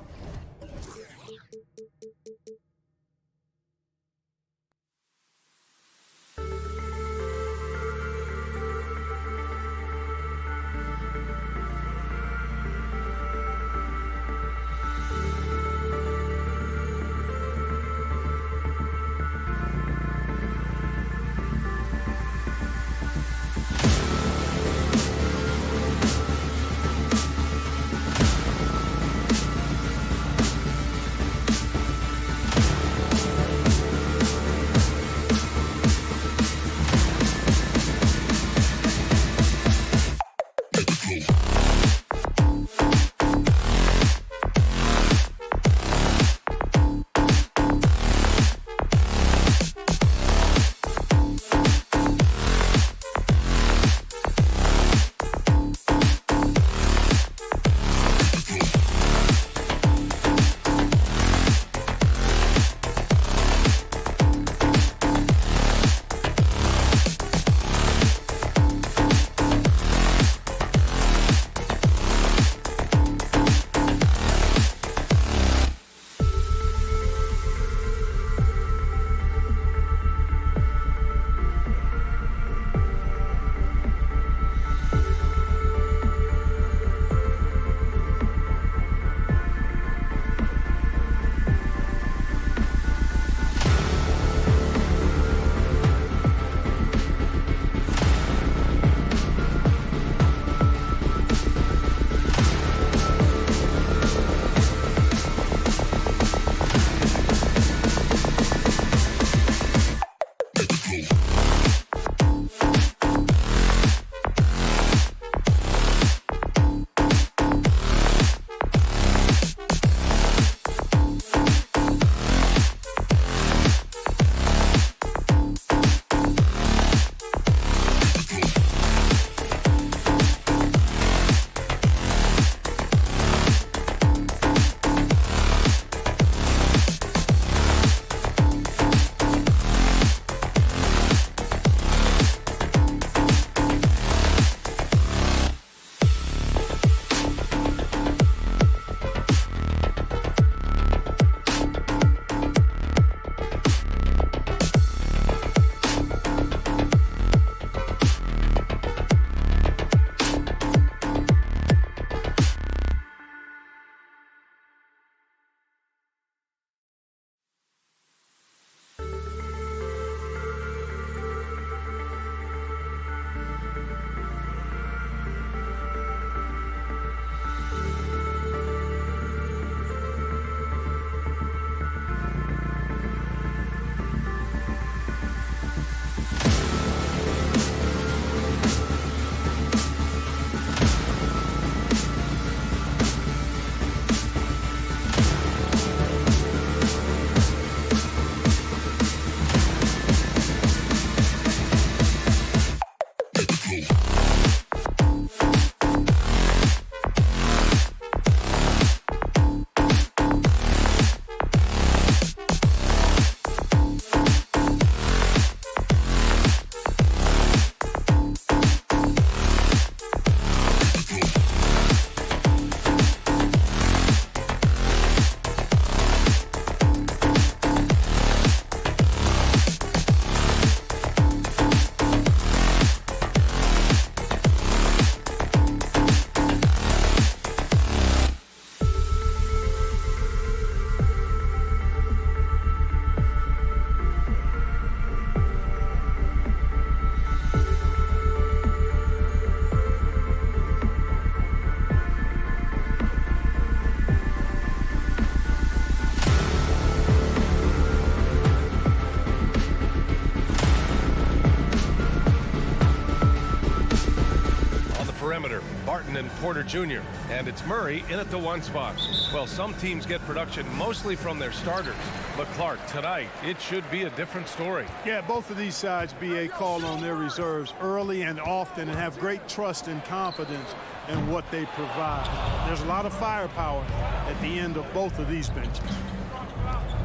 Barton and Porter Jr. And it's Murray in at the 1 spot. Well, some teams get production mostly from their starters. But Clark, tonight, it should be a different story. Yeah, both of these sides, BA, call on their reserves early and often and have great trust and confidence in what they provide. There's a lot of firepower at the end of both of these benches.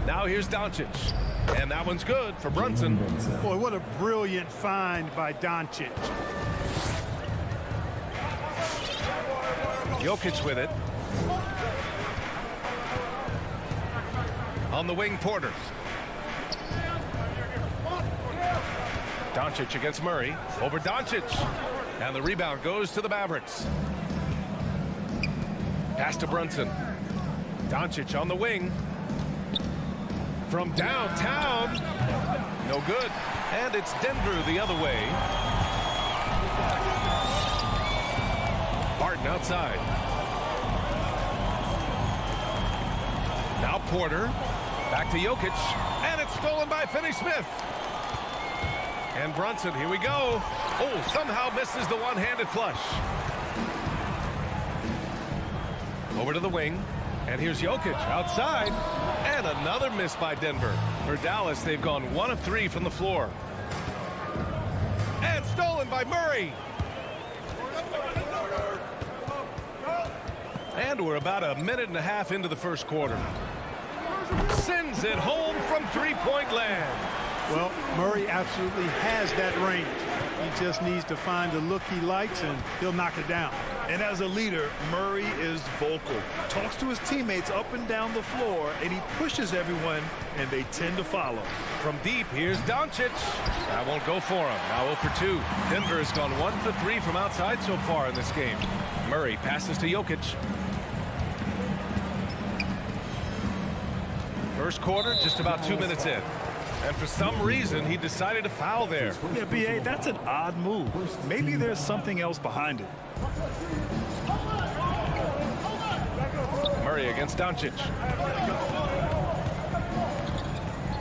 Now here's Doncic. And that one's good for Brunson. Boy, what a brilliant find by Doncic. Jokic with it. On the wing, Porter. Doncic against Murray. Over Doncic. And the rebound goes to the Mavericks. Pass to Brunson. Doncic on the wing. From downtown. No good. And it's Denver the other way. Barton outside. Now Porter. Back to Jokic. And it's stolen by Finney Smith. And Brunson, here we go. Oh, somehow misses the one-handed flush. Over to the wing. And here's Jokic outside. And another miss by Denver. For Dallas, they've gone 1 of 3 from the floor. And stolen by Murray. And we're about a minute and a half into the first quarter. Sends it home from three-point land. Well, Murray absolutely has that range. He just needs to find the look he likes, and he'll knock it down. And as a leader, Murray is vocal. Talks to his teammates up and down the floor, and he pushes everyone, and they tend to follow. From deep, here's Doncic. That won't go for him. Now 0 for 2. Denver has gone 1 for 3 from outside so far in this game. Murray passes to Jokic. First quarter, just about 2 minutes in. And for some reason, he decided to foul there. Yeah, B.A., that's an odd move. Maybe there's something else behind it. Murray against Doncic.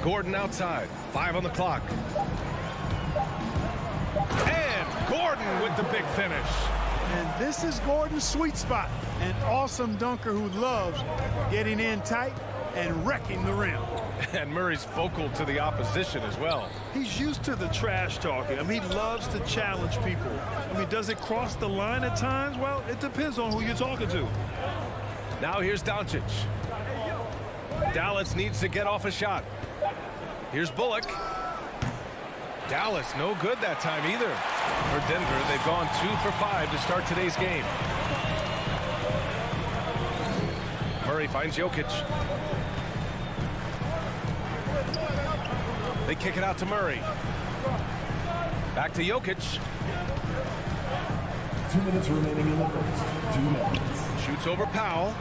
Gordon outside. 5 on the clock. And Gordon with the big finish. And this is Gordon's sweet spot. An awesome dunker who loves getting in tight and wrecking the rim. And Murray's vocal to the opposition as well. He's used to the trash talking. I mean, he loves to challenge people. I mean, does it cross the line at times? Well, it depends on who you're talking to. Now here's Doncic. Dallas needs to get off a shot. Here's Bullock. Dallas no good that time either. For Denver, they've gone 2 for 5 to start today's game. Murray finds Jokic. They kick it out to Murray. Back to Jokic. 2 minutes remaining in the first. 2 minutes. Shoots over Powell.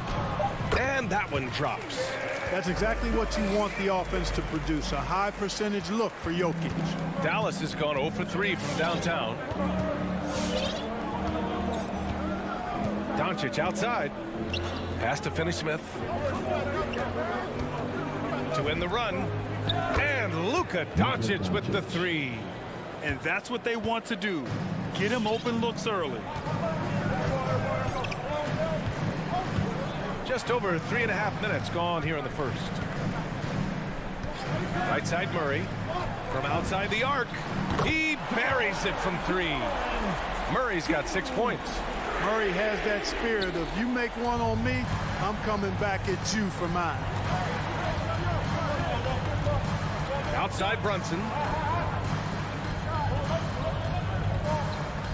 And that one drops. That's exactly what you want the offense to produce. A high percentage look for Jokic. Dallas has gone 0 for 3 from downtown. Doncic outside. Pass to Finney Smith. To end the run. And Luka Doncic with the 3. And that's what they want to do. Get him open looks early. Just over 3.5 minutes gone here in the first. Right side Murray. From outside the arc. He buries it from 3. Murray's got 6 points. Murray has that spirit of, you make one on me, I'm coming back at you for mine. Outside Brunson.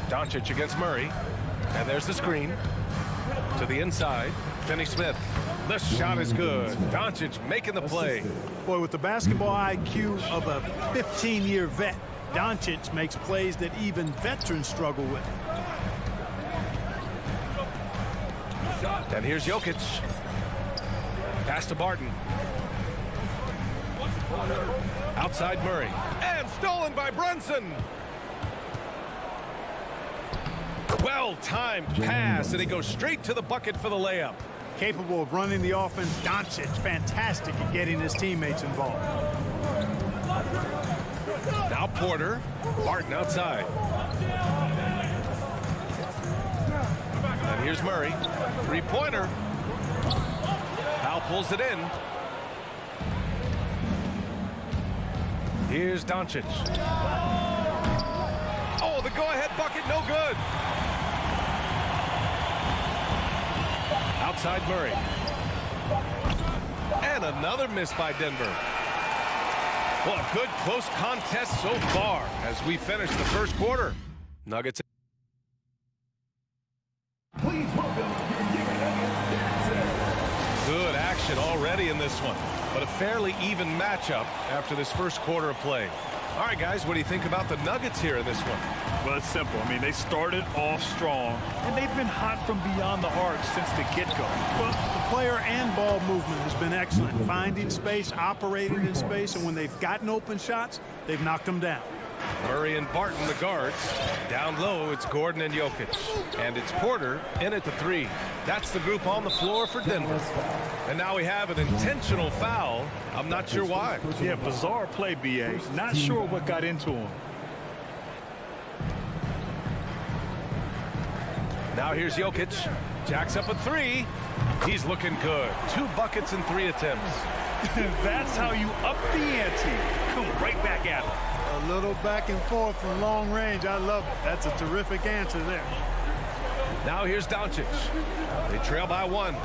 Doncic against Murray. And there's the screen. To the inside. Finney Smith. The shot is good. Doncic making the play. Boy, with the basketball IQ of a 15-year vet, Doncic makes plays that even veterans struggle with. And here's Jokic. Pass to Barton. Outside Murray. And stolen by Brunson. Well-timed pass, and he goes straight to the bucket for the layup. Capable of running the offense. Doncic, fantastic at getting his teammates involved. Now Porter. Barton outside. And Here's Murray. Three-pointer. Powell pulls it in. Here's Doncic. Oh, the go-ahead bucket, no good. Outside Murray. And another miss by Denver. Well, a good close contest so far as we finish the first quarter. Nuggets. Please welcome your Good action already in this one, but a fairly even matchup after this first quarter of play. All right, guys, what do you think about the Nuggets here in this one? Well, it's simple. I mean, they started off strong, and they've been hot from beyond the arc since the get-go. Well, the player and ball movement has been excellent. Finding space, operating in space, and when they've gotten open shots, they've knocked them down. Murray and Barton, the guards. Down low, it's Gordon and Jokic. And it's Porter in at the three. That's the group on the floor for Denver. And now we have an intentional foul. I'm not sure why. Yeah, bizarre play, B.A. Not sure what got into him. Now here's Jokic. Jacks up a three. He's looking good. 2 buckets in 3 attempts. That's how you up the ante. Come right back at him. A little back and forth from long range. I love it. That's a terrific answer there. Now here's Doncic. They trail by 1.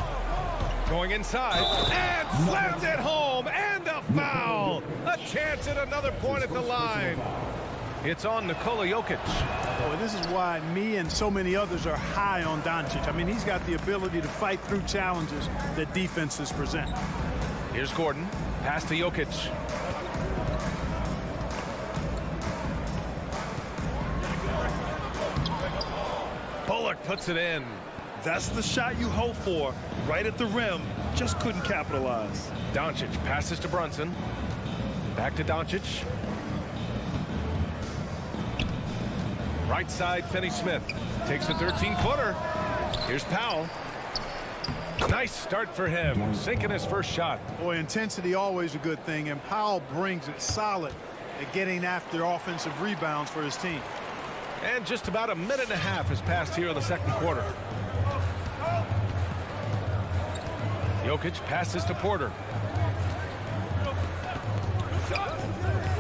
Going inside and slams it home, and a foul. A chance at another point at the line. It's on Nikola Jokic. Well, this is why me and so many others are high on Doncic. I mean, he's got the ability to fight through challenges that defenses present. Here's Gordon. Pass to Jokic. Bullock puts it in. That's the shot you hope for. Right at the rim. Just couldn't capitalize. Doncic passes to Brunson. Back to Doncic. Right side, Finney Smith. Takes the 13-footer. Here's Powell. Nice start for him. Sinking his first shot. Boy, intensity always a good thing, and Powell brings it solid at getting after offensive rebounds for his team. And just about a minute and a half has passed here in the second quarter. Jokic passes to Porter.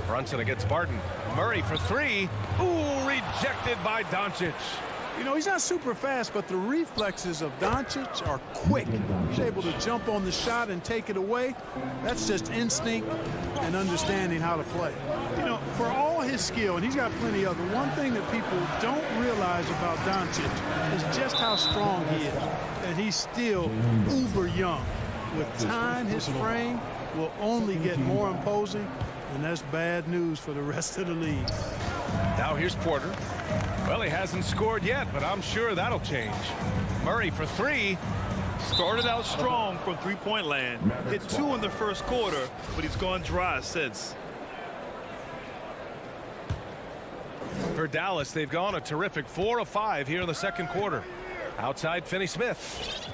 Brunson against Barton. Murray for 3. Ooh, rejected by Doncic. You know, he's not super fast, but the reflexes of Doncic are quick. He's able to jump on the shot and take it away. That's just instinct and understanding how to play. You know, for all his skill, and he's got plenty of it, one thing that people don't realize about Doncic is just how strong he is. And he's still uber young. With time, his frame will only get more imposing, and that's bad news for the rest of the league. Now here's Porter. Well, he hasn't scored yet, but I'm sure that'll change. Murray for 3. Started out strong from three-point land. Hit 2 in the first quarter, but he's gone dry since. For Dallas, they've gone a terrific 4 of 5 here in the second quarter. Outside, Finney Smith.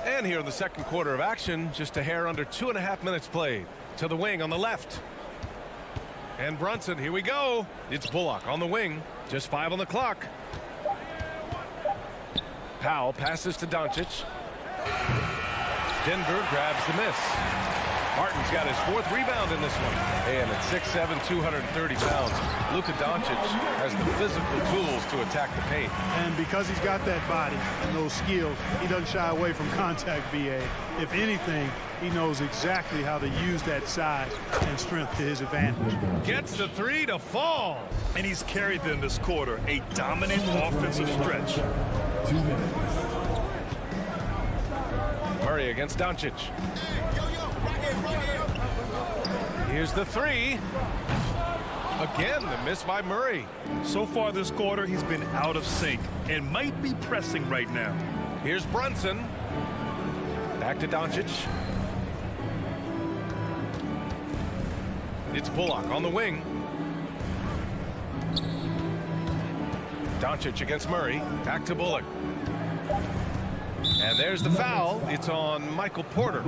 And here in the second quarter of action, just a hair under 2.5 minutes played. To the wing on the left. And Brunson, here we go. It's Bullock on the wing. Just 5 on the clock. Powell passes to Doncic. Denver grabs the miss. Martin's got his 4th rebound in this one. And at 6'7", 230 pounds, Luka Doncic has the physical tools to attack the paint. And because he's got that body and those skills, he doesn't shy away from contact, B.A. If anything, he knows exactly how to use that size and strength to his advantage. Gets the 3 to fall. And he's carried them this quarter. A dominant offensive stretch. 2 minutes. Murray against Doncic. Here's the 3. Again, the miss by Murray. So far this quarter, he's been out of sync and might be pressing right now. Here's Brunson. Back to Doncic. It's Bullock on the wing. Doncic against Murray. Back to Bullock. And there's the foul. It's on Michael Porter.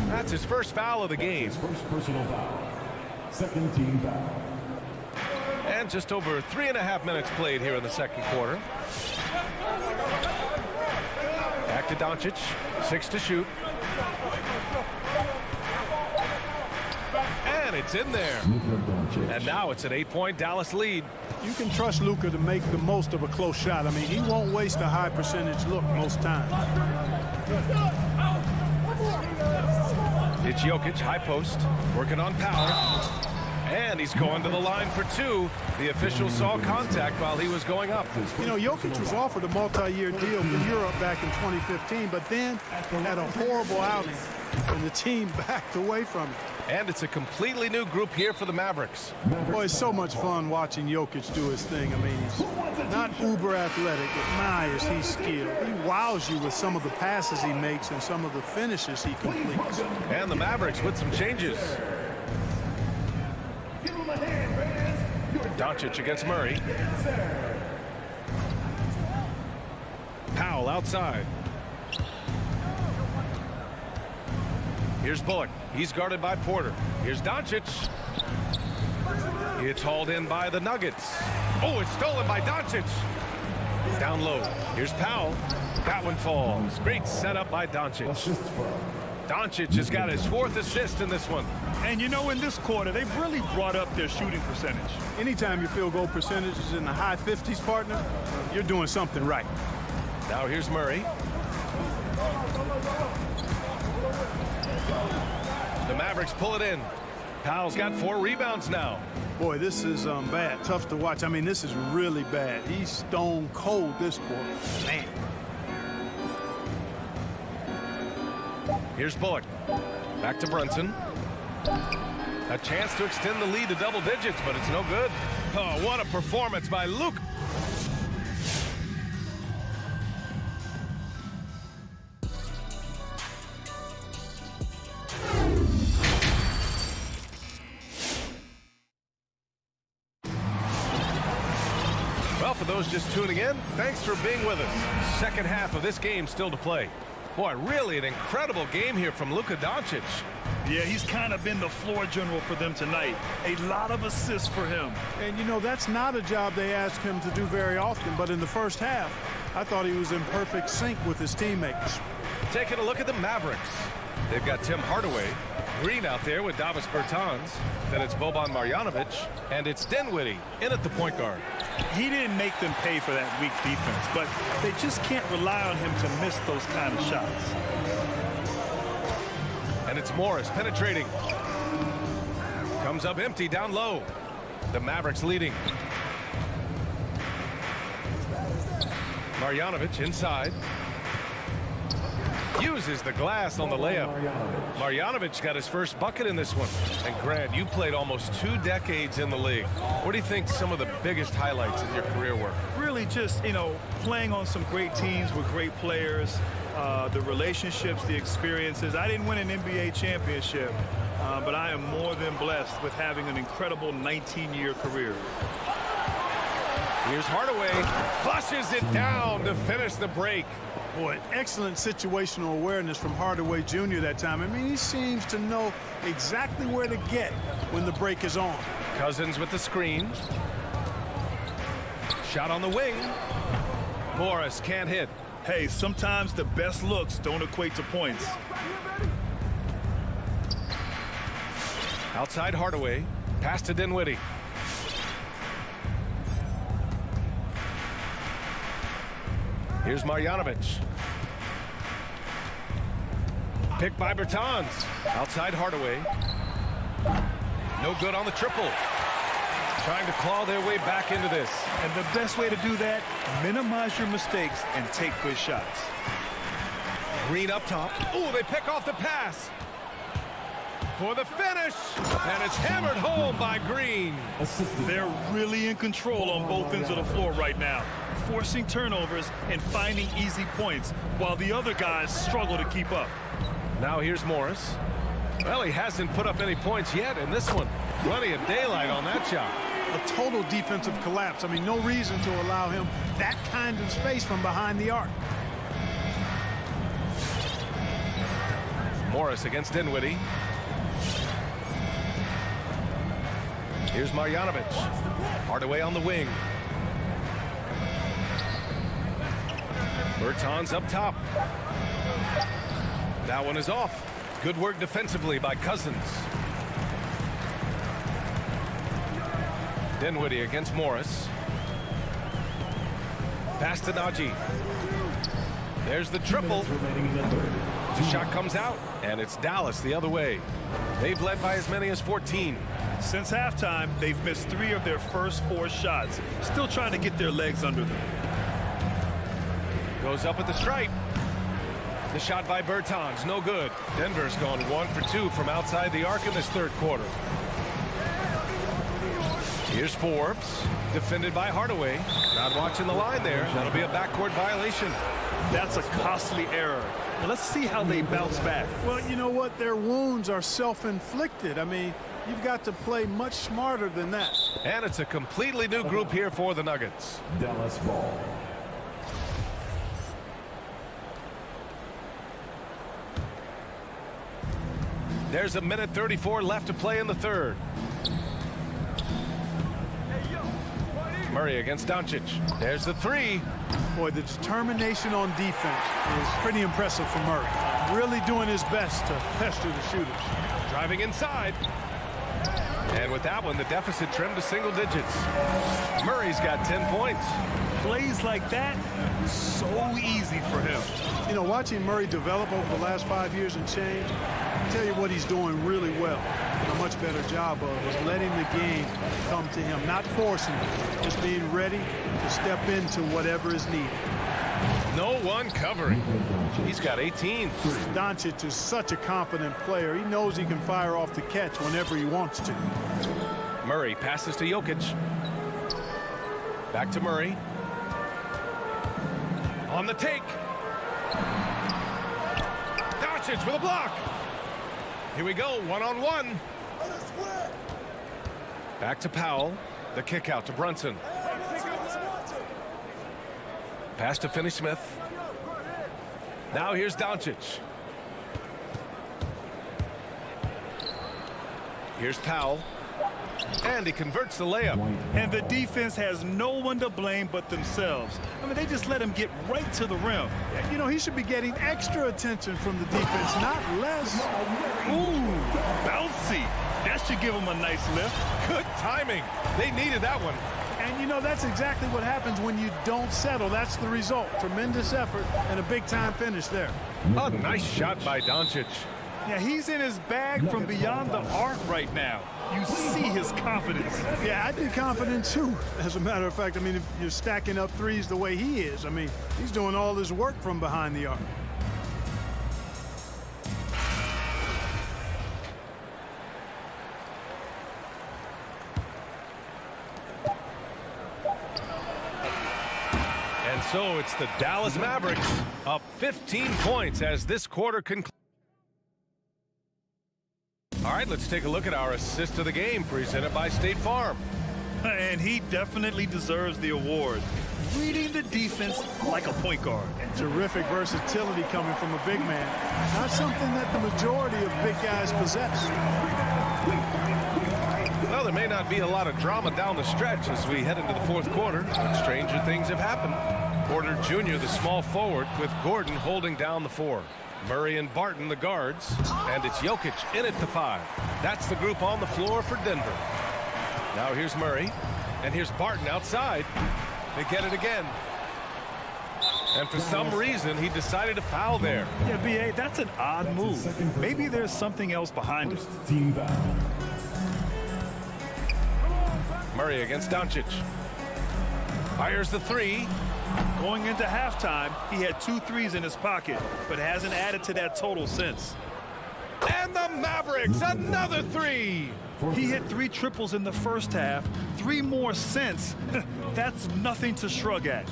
That's his first foul of the game. First personal foul. Second team foul. And just over 3.5 minutes played here in the second quarter. Back to Doncic. 6 to shoot. And it's in there. And now it's an 8-point Dallas lead. You can trust Luka to make the most of a close shot. I mean, he won't waste a high percentage look most times. It's Jokic, high post, working on power. And he's going to the line for 2. The official saw contact while he was going up. You know, Jokic was offered a multi-year deal in Europe back in 2015, but then had a horrible outing, and the team backed away from it. And it's a completely new group here for the Mavericks. Boy, it's so much fun watching Jokic do his thing. I mean, he's not uber athletic, but my, is he skilled. He wows you with some of the passes he makes and some of the finishes he completes. And the Mavericks with some changes. Doncic against Murray. Powell outside. Here's Bullock. He's guarded by Porter. Here's Doncic. It's hauled in by the Nuggets. Oh, it's stolen by Doncic. Down low. Here's Powell. That one falls. Great setup by Doncic. Doncic has got his 4th assist in this one. And you know, in this quarter, they've really brought up their shooting percentage. Anytime your field goal percentage is in the high 50s, partner, you're doing something right. Now here's Murray. The Mavericks pull it in. Powell's got 4 rebounds now. Boy, this is bad. Tough to watch. I mean, this is really bad. He's stone cold this quarter. Man. Here's Bullock. Back to Brunson. A chance to extend the lead to double digits, but it's no good. Oh, what a performance by Luke. Well, for those just tuning in, thanks for being with us. Second half of this game still to play. Boy, really an incredible game here from Luka Doncic. Yeah, he's kind of been the floor general for them tonight. A lot of assists for him. And, you know, that's not a job they ask him to do very often. But in the first half, I thought he was in perfect sync with his teammates. Taking a look at the Mavericks. They've got Tim Hardaway Green out there with Davis Bertans. Then it's Boban Marjanovic. And it's Dinwiddie in at the point guard. He didn't make them pay for that weak defense, but they just can't rely on him to miss those kind of shots. And it's Morris penetrating. Comes up empty down low. The Mavericks leading. Marjanovic inside. Uses the glass on the layup. Marjanovic got his first bucket in this one. And Grant, you played almost 2 decades in the league. What do you think some of the biggest highlights in your career were? Really just, you know, playing on some great teams with great players, the relationships, the experiences. I didn't win an NBA championship, but I am more than blessed with having an incredible 19-year career. Here's Hardaway. Flushes it down to finish the break. Boy, excellent situational awareness from Hardaway Jr. that time. I mean, he seems to know exactly where to get when the break is on. Cousins with the screen. Shot on the wing. Morris can't hit. Hey, sometimes the best looks don't equate to points. Outside Hardaway. Pass to Dinwiddie. Here's Marjanovic. Picked by Bertans. Outside Hardaway. No good on the triple. Trying to claw their way back into this. And the best way to do that, minimize your mistakes and take good shots. Green up top. Oh, they pick off the pass. For the finish. And it's hammered home by Green. They're really in control on both ends of the floor right now, forcing turnovers and finding easy points while the other guys struggle to keep up. Now here's Morris. Well, he hasn't put up any points yet in this one. Plenty of daylight on that shot. A total defensive collapse. I mean, no reason to allow him that kind of space from behind the arc. Morris against Dinwiddie. Here's Marjanovic. Hardaway on the wing. Bertans up top. That one is off. Good work defensively by Cousins. Dinwiddie against Morris. Pass to Najee. There's the triple. The shot comes out, and it's Dallas the other way. They've led by as many as 14. Since halftime, they've missed 3 of their first 4 shots. Still trying to get their legs under them. Goes up at the stripe. The shot by Bertans, no good. Denver's gone 1 for 2 from outside the arc in this third quarter. Here's Forbes, defended by Hardaway. Not watching the line there. That'll be a backcourt violation. That's a costly error. Now let's see how they bounce back. Well, you know what? Their wounds are self-inflicted. I mean, you've got to play much smarter than that. And it's a completely new group here for the Nuggets. Dallas ball. There's a minute 34 left to play in the third. Murray against Doncic. There's the 3. Boy, the determination on defense is pretty impressive for Murray. Really doing his best to pester the shooters. Driving inside. And with that one, the deficit trimmed to single digits. Murray's got 10 points. Plays like that, so easy for him. You know, watching Murray develop over the last 5 years and change, I'll tell you what he's doing really well. A much better job of is letting the game come to him, not forcing it, just being ready to step into whatever is needed. No one covering. He's got 18. Doncic is such a confident player. He knows he can fire off the catch whenever he wants to. Murray passes to Jokic. Back to Murray. On the take. Doncic with a block. Here we go, one-on-one. Back to Powell. The kick out to Brunson. Pass to Finney Smith. Now here's Doncic. Here's Powell. And he converts the layup. And the defense has no one to blame but themselves. I mean, they just let him get right to the rim. You know, he should be getting extra attention from the defense, not less. Ooh, bouncy. That should give him a nice lift. Good timing. They needed that one. And, you know, that's exactly what happens when you don't settle. That's the result. Tremendous effort and a big-time finish there. A nice shot by Doncic. Yeah, he's in his bag from beyond the arc right now. You see his confidence. Yeah, I'd be confident too. As a matter of fact, I mean, if you're stacking up threes the way he is, I mean, he's doing all his work from behind the arc. And so it's the Dallas Mavericks up 15 points as this quarter concludes. All right, let's take a look at our assist of the game presented by State Farm. And he definitely deserves the award. Reading the defense like a point guard. Terrific versatility coming from a big man. Not something that the majority of big guys possess. Well, there may not be a lot of drama down the stretch as we head into the fourth quarter, but stranger things have happened. Porter Jr., the small forward, with Gordon holding down the 4. Murray and Barton, the guards, and it's Jokic in at the 5. That's the group on the floor for Denver. Now here's Murray, and here's Barton outside. They get it again. And for some reason, he decided to foul there. Yeah, B.A., that's an odd move. Maybe there's something else behind it. Team foul. Murray against Doncic. Fires the 3. Going into halftime, he had 2 threes in his pocket, but hasn't added to that total since. And the Mavericks, another 3. He hit 3 triples in the first half, 3 more since. That's nothing to shrug at.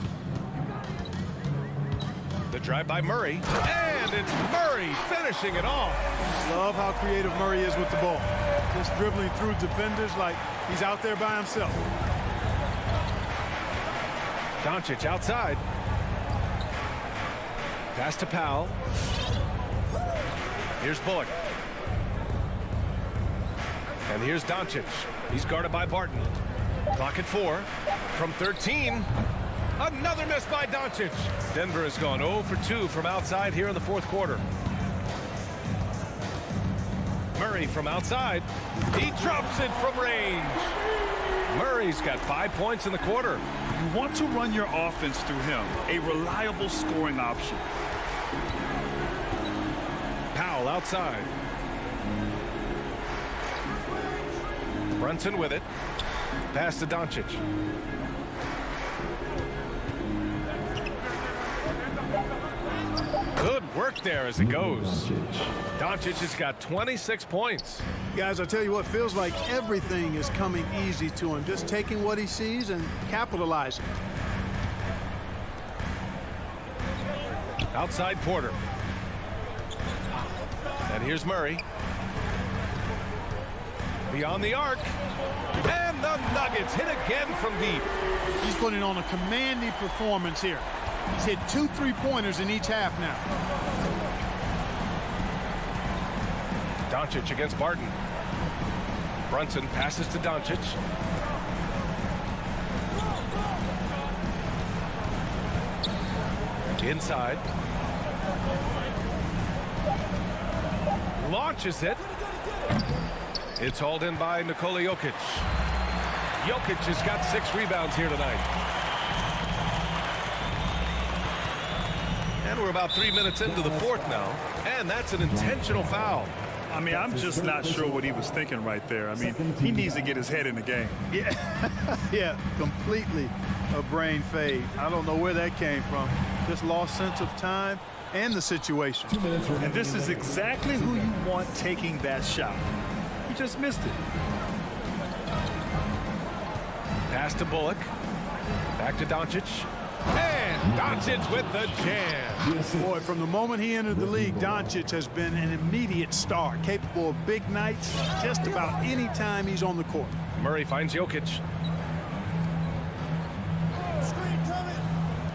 The drive by Murray, and it's Murray finishing it off. Love how creative Murray is with the ball. Just dribbling through defenders like he's out there by himself. Doncic outside. Pass to Powell. Here's Bullock. And here's Doncic. He's guarded by Barton. Clock at 4. From 13. Another miss by Doncic. Denver has gone 0 for 2 from outside here in the fourth quarter. Murray from outside. He drops it from range. Murray's got 5 points in the quarter. You want to run your offense through him, a reliable scoring option. Powell outside. Brunson with it. Pass to Doncic. Good work there as it goes. Doncic has got 26 points. Guys, I tell you what, feels like everything is coming easy to him. Just taking what he sees and capitalizing. Outside Porter. And here's Murray. Beyond the arc. And the Nuggets hit again from deep. He's putting on a commanding performance here. He's hit 2 3-pointers in each half now. Doncic against Barton. Brunson passes to Doncic. Inside. Launches it. It's hauled in by Nikola Jokic. Jokic has got 6 rebounds here tonight. And we're about 3 minutes into the fourth now. And that's an intentional foul. I mean, I'm just not sure what he was thinking right there. I mean, he needs to get his head in the game. Yeah, completely a brain fade. I don't know where that came from. Just lost sense of time and the situation. And this is exactly who you want taking that shot. He just missed it. Pass to Bullock. Back to Doncic. And Doncic with the jam. Boy, from the moment he entered the league, Doncic has been an immediate star, capable of big nights just about any time he's on the court. Murray finds Jokic.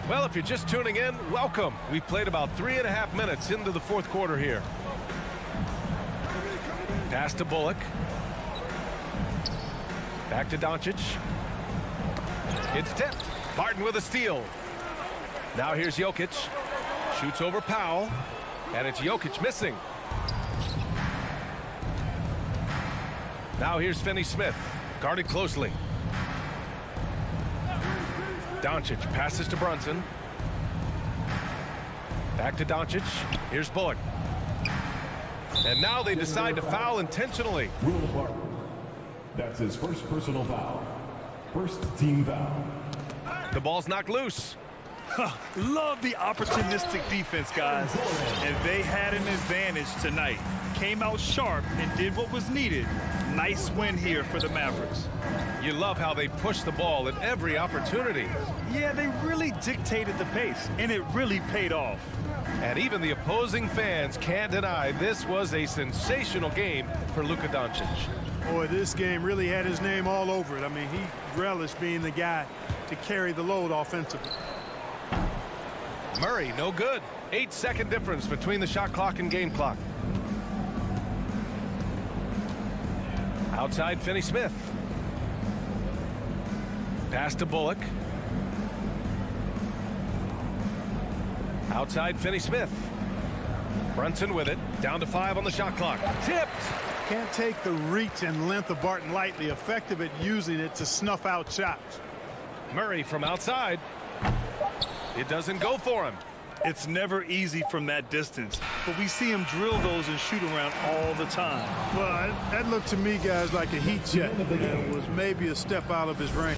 Well, if you're just tuning in, welcome. We've played about 3.5 minutes into the fourth quarter here. Pass to Bullock. Back to Doncic. It's tipped. Barton with a steal. Now here's Jokic. Shoots over Powell. And it's Jokic missing. Now here's Finney Smith. Guarded closely. Doncic passes to Brunson. Back to Doncic. Here's Bullock. And now they decide to foul intentionally. Will Barton. That's his first personal foul. First team foul. The ball's knocked loose. Love the opportunistic defense, guys. And they had an advantage tonight. Came out sharp and did what was needed. Nice win here for the Mavericks. You love how they push the ball at every opportunity. Yeah, they really dictated the pace, and it really paid off. And even the opposing fans can't deny this was a sensational game for Luka Doncic. Boy, this game really had his name all over it. I mean, he relished being the guy to carry the load offensively. Murray, no good. 8-second difference between the shot clock and game clock. Outside Finney Smith. Pass to Bullock. Outside Finney Smith. Brunson with it. Down to 5 on the shot clock. Tipped. Can't take the reach and length of Barton lightly. Effective at using it to snuff out shots. Murray from outside. It doesn't go for him. It's never easy from that distance, but we see him drill those and shoot around all the time. Well, that looked to me, guys, like a heat check. And was maybe a step out of his range.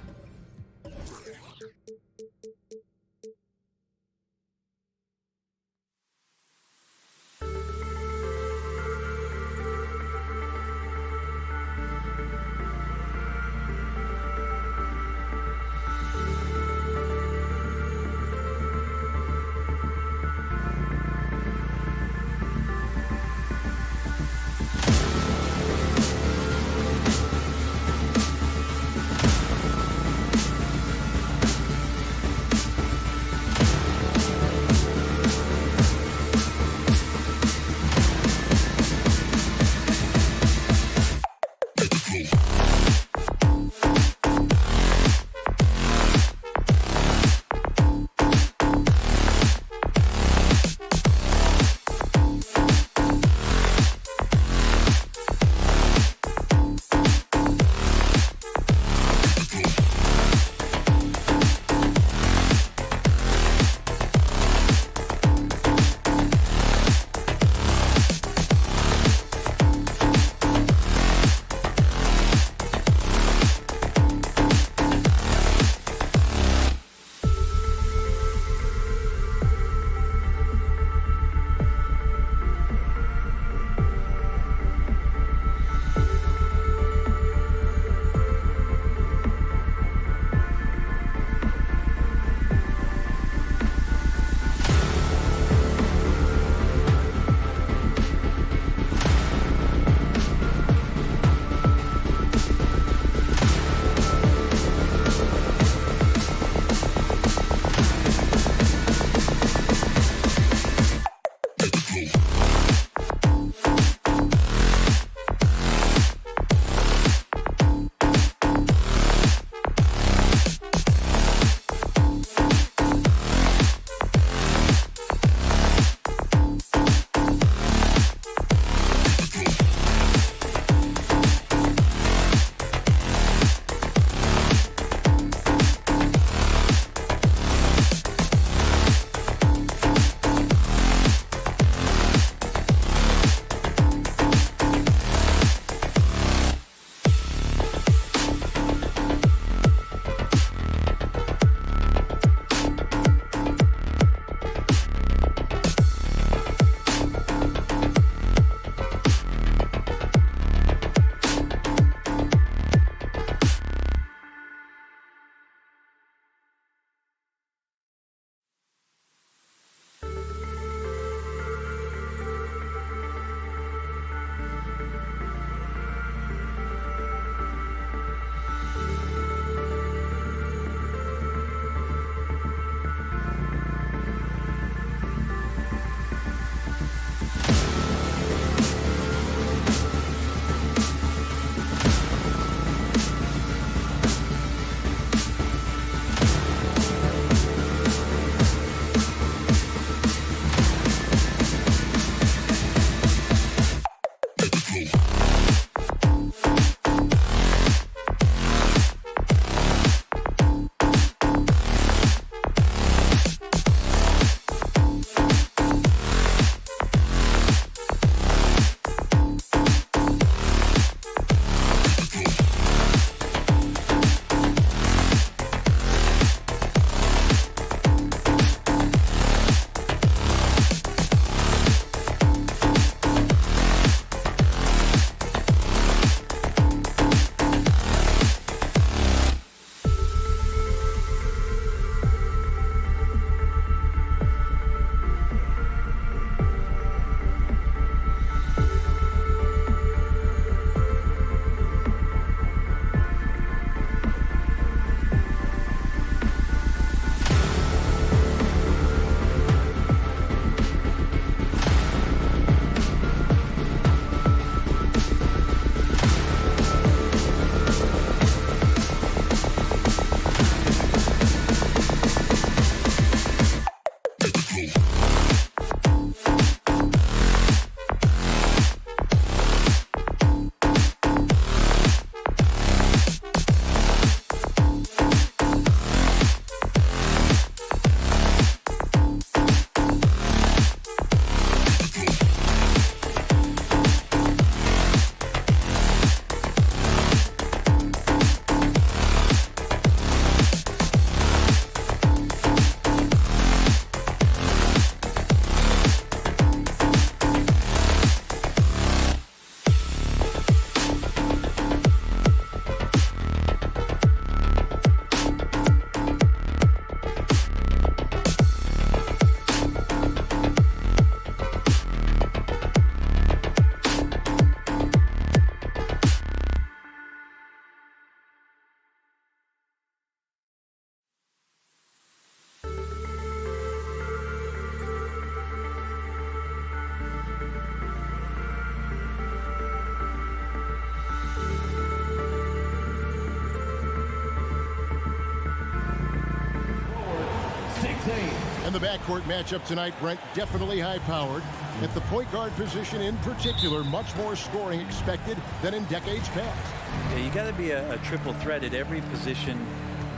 And the backcourt matchup tonight, Brent, definitely high-powered. At the point guard position in particular, much more scoring expected than in decades past. Yeah, you got to be a triple threat at every position.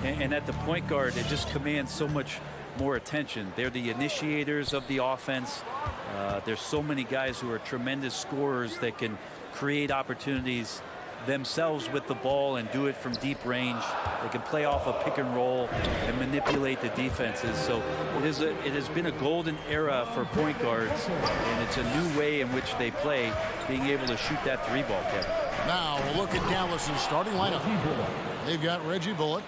And at the point guard, it just commands so much more attention. They're the initiators of the offense. There's so many guys who are tremendous scorers that can create opportunities themselves with the ball and do it from deep range. They can play off a pick and roll and manipulate the defenses. So it has been a golden era for point guards, and it's a new way in which they play, being able to shoot that three ball, Kevin. Now we'll look at Dallas's starting lineup. They've got Reggie Bullock,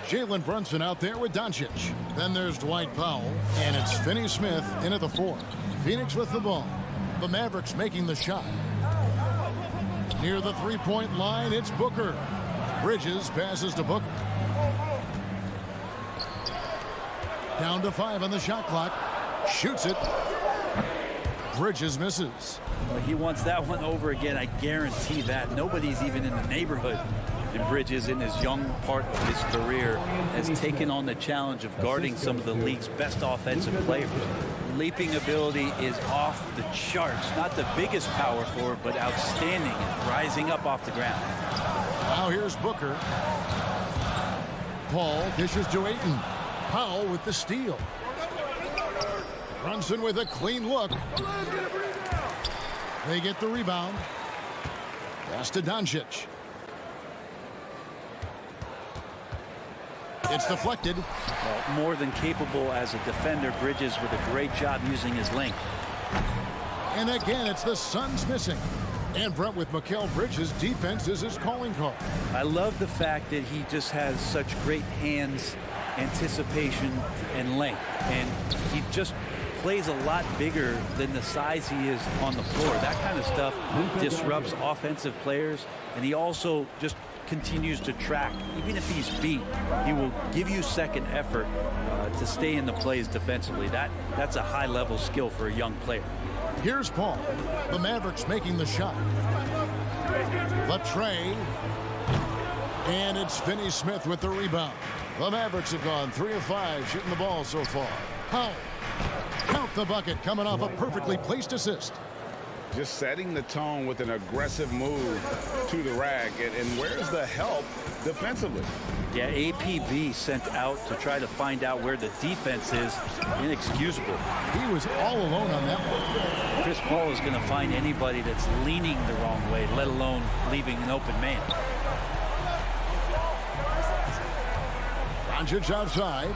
Jalen Brunson out there with Doncic. Then there's Dwight Powell, and it's Finney Smith in at the 4. Phoenix with the ball. The Mavericks making the shot. Near the three-point line, it's Booker. Bridges passes to Booker. Down to 5 on the shot clock. Shoots it. Bridges misses. Well, he wants that one over again. I guarantee that. Nobody's even in the neighborhood. And Bridges, in his young part of his career, has taken on the challenge of guarding some of the league's best offensive players. Leaping ability is off the charts. Not the biggest power forward, but outstanding, rising up off the ground. Now here's Booker. Paul dishes to Ayton. Powell with the steal. Brunson with a clean look. They get the rebound. Pass to Doncic. It's deflected. Well, more than capable as a defender, Bridges with a great job using his length. And again, it's the Suns missing. And Brent, with Mikal Bridges, defense is his calling card. I love the fact that he just has such great hands, anticipation, and length. And he just plays a lot bigger than the size he is on the floor. That kind of stuff disrupts offensive players. And he also just continues to track. Even if he's beat, he will give you second effort to stay in the plays defensively. That's a high-level skill for a young player. Here's Paul. The Mavericks making the shot. Latre. And it's Finney Smith with the rebound. The Mavericks have gone 3 of 5 shooting the ball so far. Powell. Count the bucket, coming off a perfectly placed assist. Just setting the tone with an aggressive move to the rack. And where's the help defensively? Yeah, APB sent out to try to find out where the defense is. Inexcusable. He was all alone on that one. Chris Paul is going to find anybody that's leaning the wrong way, let alone leaving an open man. Doncic outside.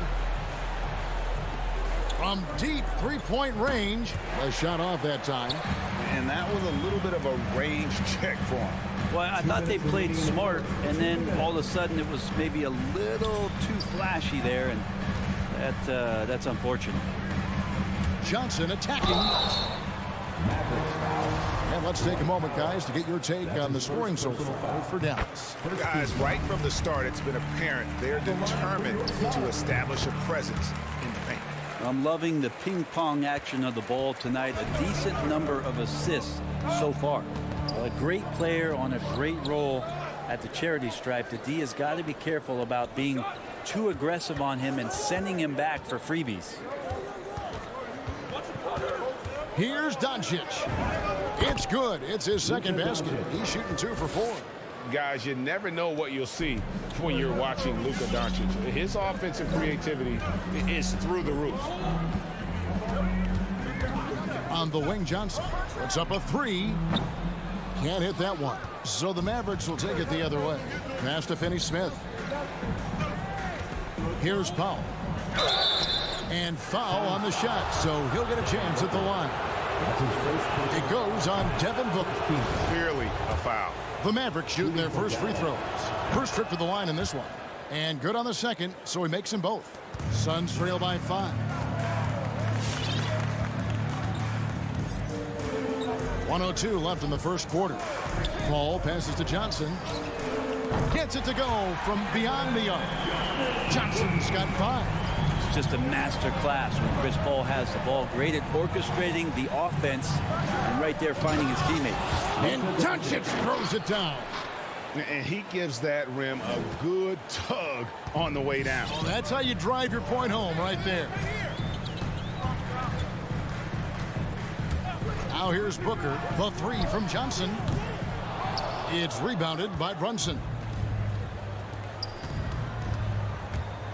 From deep three-point range. A shot off that time. And that was a little bit of a range check for him. Well, I thought they played smart, and then all of a sudden it was maybe a little too flashy there, and that's unfortunate. Johnson attacking. And let's take a moment, guys, to get your take on the scoring so far for Dallas. Guys, right from the start, it's been apparent they're determined to establish a presence in the paint. I'm loving the ping-pong action of the ball tonight. A decent number of assists so far. A great player on a great role at the charity stripe. The D has got to be careful about being too aggressive on him and sending him back for freebies. Here's Doncic. It's good. It's his second basket. He's shooting 2 for 4. Guys, you never know what you'll see when you're watching Luka Doncic. His offensive creativity is through the roof. On the wing, Johnson puts up a 3. Can't hit that one. So the Mavericks will take it the other way. Pass to Finney Smith. Here's Powell. And foul on the shot, so he'll get a chance at the line. It goes on Devin Booker. Clearly a foul. The Mavericks shooting their first free throws. First trip to the line in this one. And good on the second, so he makes them both. Suns trail by 5. 1:02 left in the first quarter. Paul passes to Johnson. Gets it to go from beyond the arc. Johnson's got 5. It's just a master class when Chris Paul has the ball. Great at orchestrating the offense and right there finding his teammate. And Doncic throws it down. And he gives that rim a good tug on the way down. Well, that's how you drive your point home right there. Now here's Booker. The three from Johnson. It's rebounded by Brunson.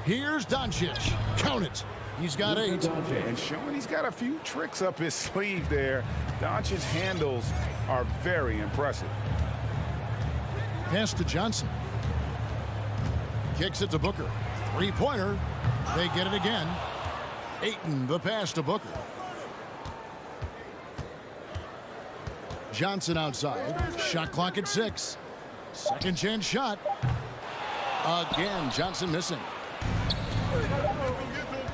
Here's Doncic. Count it. He's got 8. And showing he's got a few tricks up his sleeve there. Doncic's handles are very impressive. Pass to Johnson. Kicks it to Booker. Three-pointer. They get it again. Ayton, the pass to Booker. Johnson outside. Shot clock at 6. Second chance shot. Again, Johnson missing.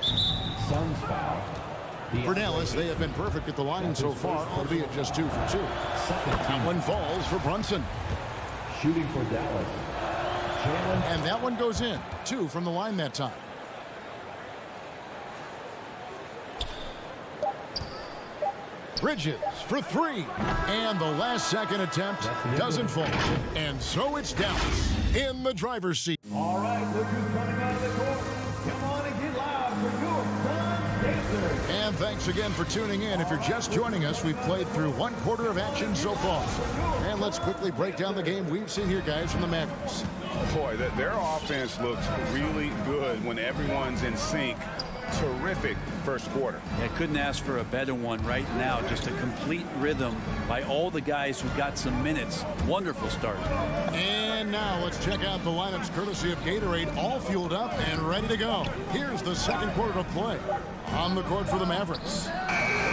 Suns foul. For Dallas, they have been perfect at the line so far, albeit just 2 for 2. That one falls for Brunson. Shooting for Dallas. And that one goes in. 2 from the line that time. Bridges for 3. And the last second attempt doesn't fall. And so it's Dallas in the driver's seat. All right, look who's coming out of the court. Come on and get loud for your Suns Pacers. And thanks again for tuning in. If you're just joining us, we've played through 1 quarter of action so far. And let's quickly break down the game we've seen here, guys, from the Mavericks. Boy, their offense looks really good when everyone's in sync. Terrific first quarter. I couldn't ask for a better one right now. Just a complete rhythm by all the guys who got some minutes. Wonderful start. And now let's check out the lineups courtesy of Gatorade, all fueled up and ready to go. Here's the second quarter of play. On the court for the Mavericks,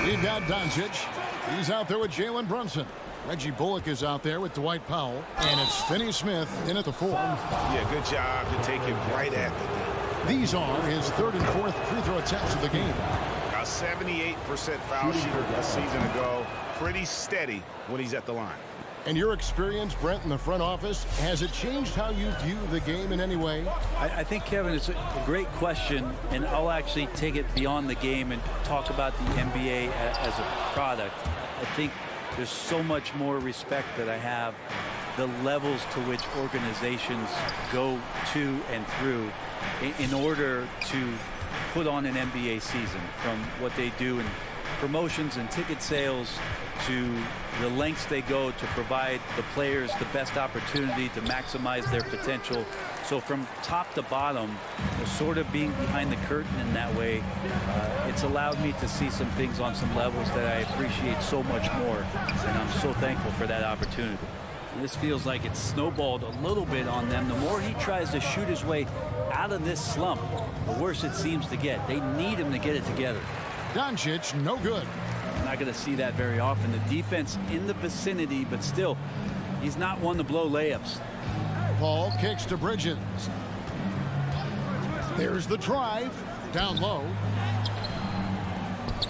we've got Doncic. He's out there with Jalen Brunson. Reggie Bullock is out there with Dwight Powell. And it's Finney Smith in at the 4. Yeah, good job to take it right at the These are his 3rd and 4th free throw attempts of the game. A 78% foul shooter a season ago. Pretty steady when he's at the line. And your experience, Brent, in the front office, has it changed how you view the game in any way? I think, Kevin, it's a great question, and I'll actually take it beyond the game and talk about the NBA as a product. I think there's so much more respect that I have, the levels to which organizations go to and through in order to put on an NBA season, from what they do in promotions and ticket sales to the lengths they go to provide the players the best opportunity to maximize their potential. So from top to bottom, sort of being behind the curtain in that way, it's allowed me to see some things on some levels that I appreciate so much more, and I'm so thankful for that opportunity. And this feels like it's snowballed a little bit on them. The more he tries to shoot his way out of this slump, the worse it seems to get. They need him to get it together. Doncic, no good. I'm not going to see that very often. The defense in the vicinity, but still, he's not one to blow layups. Paul kicks to Bridges. There's the drive. Down low.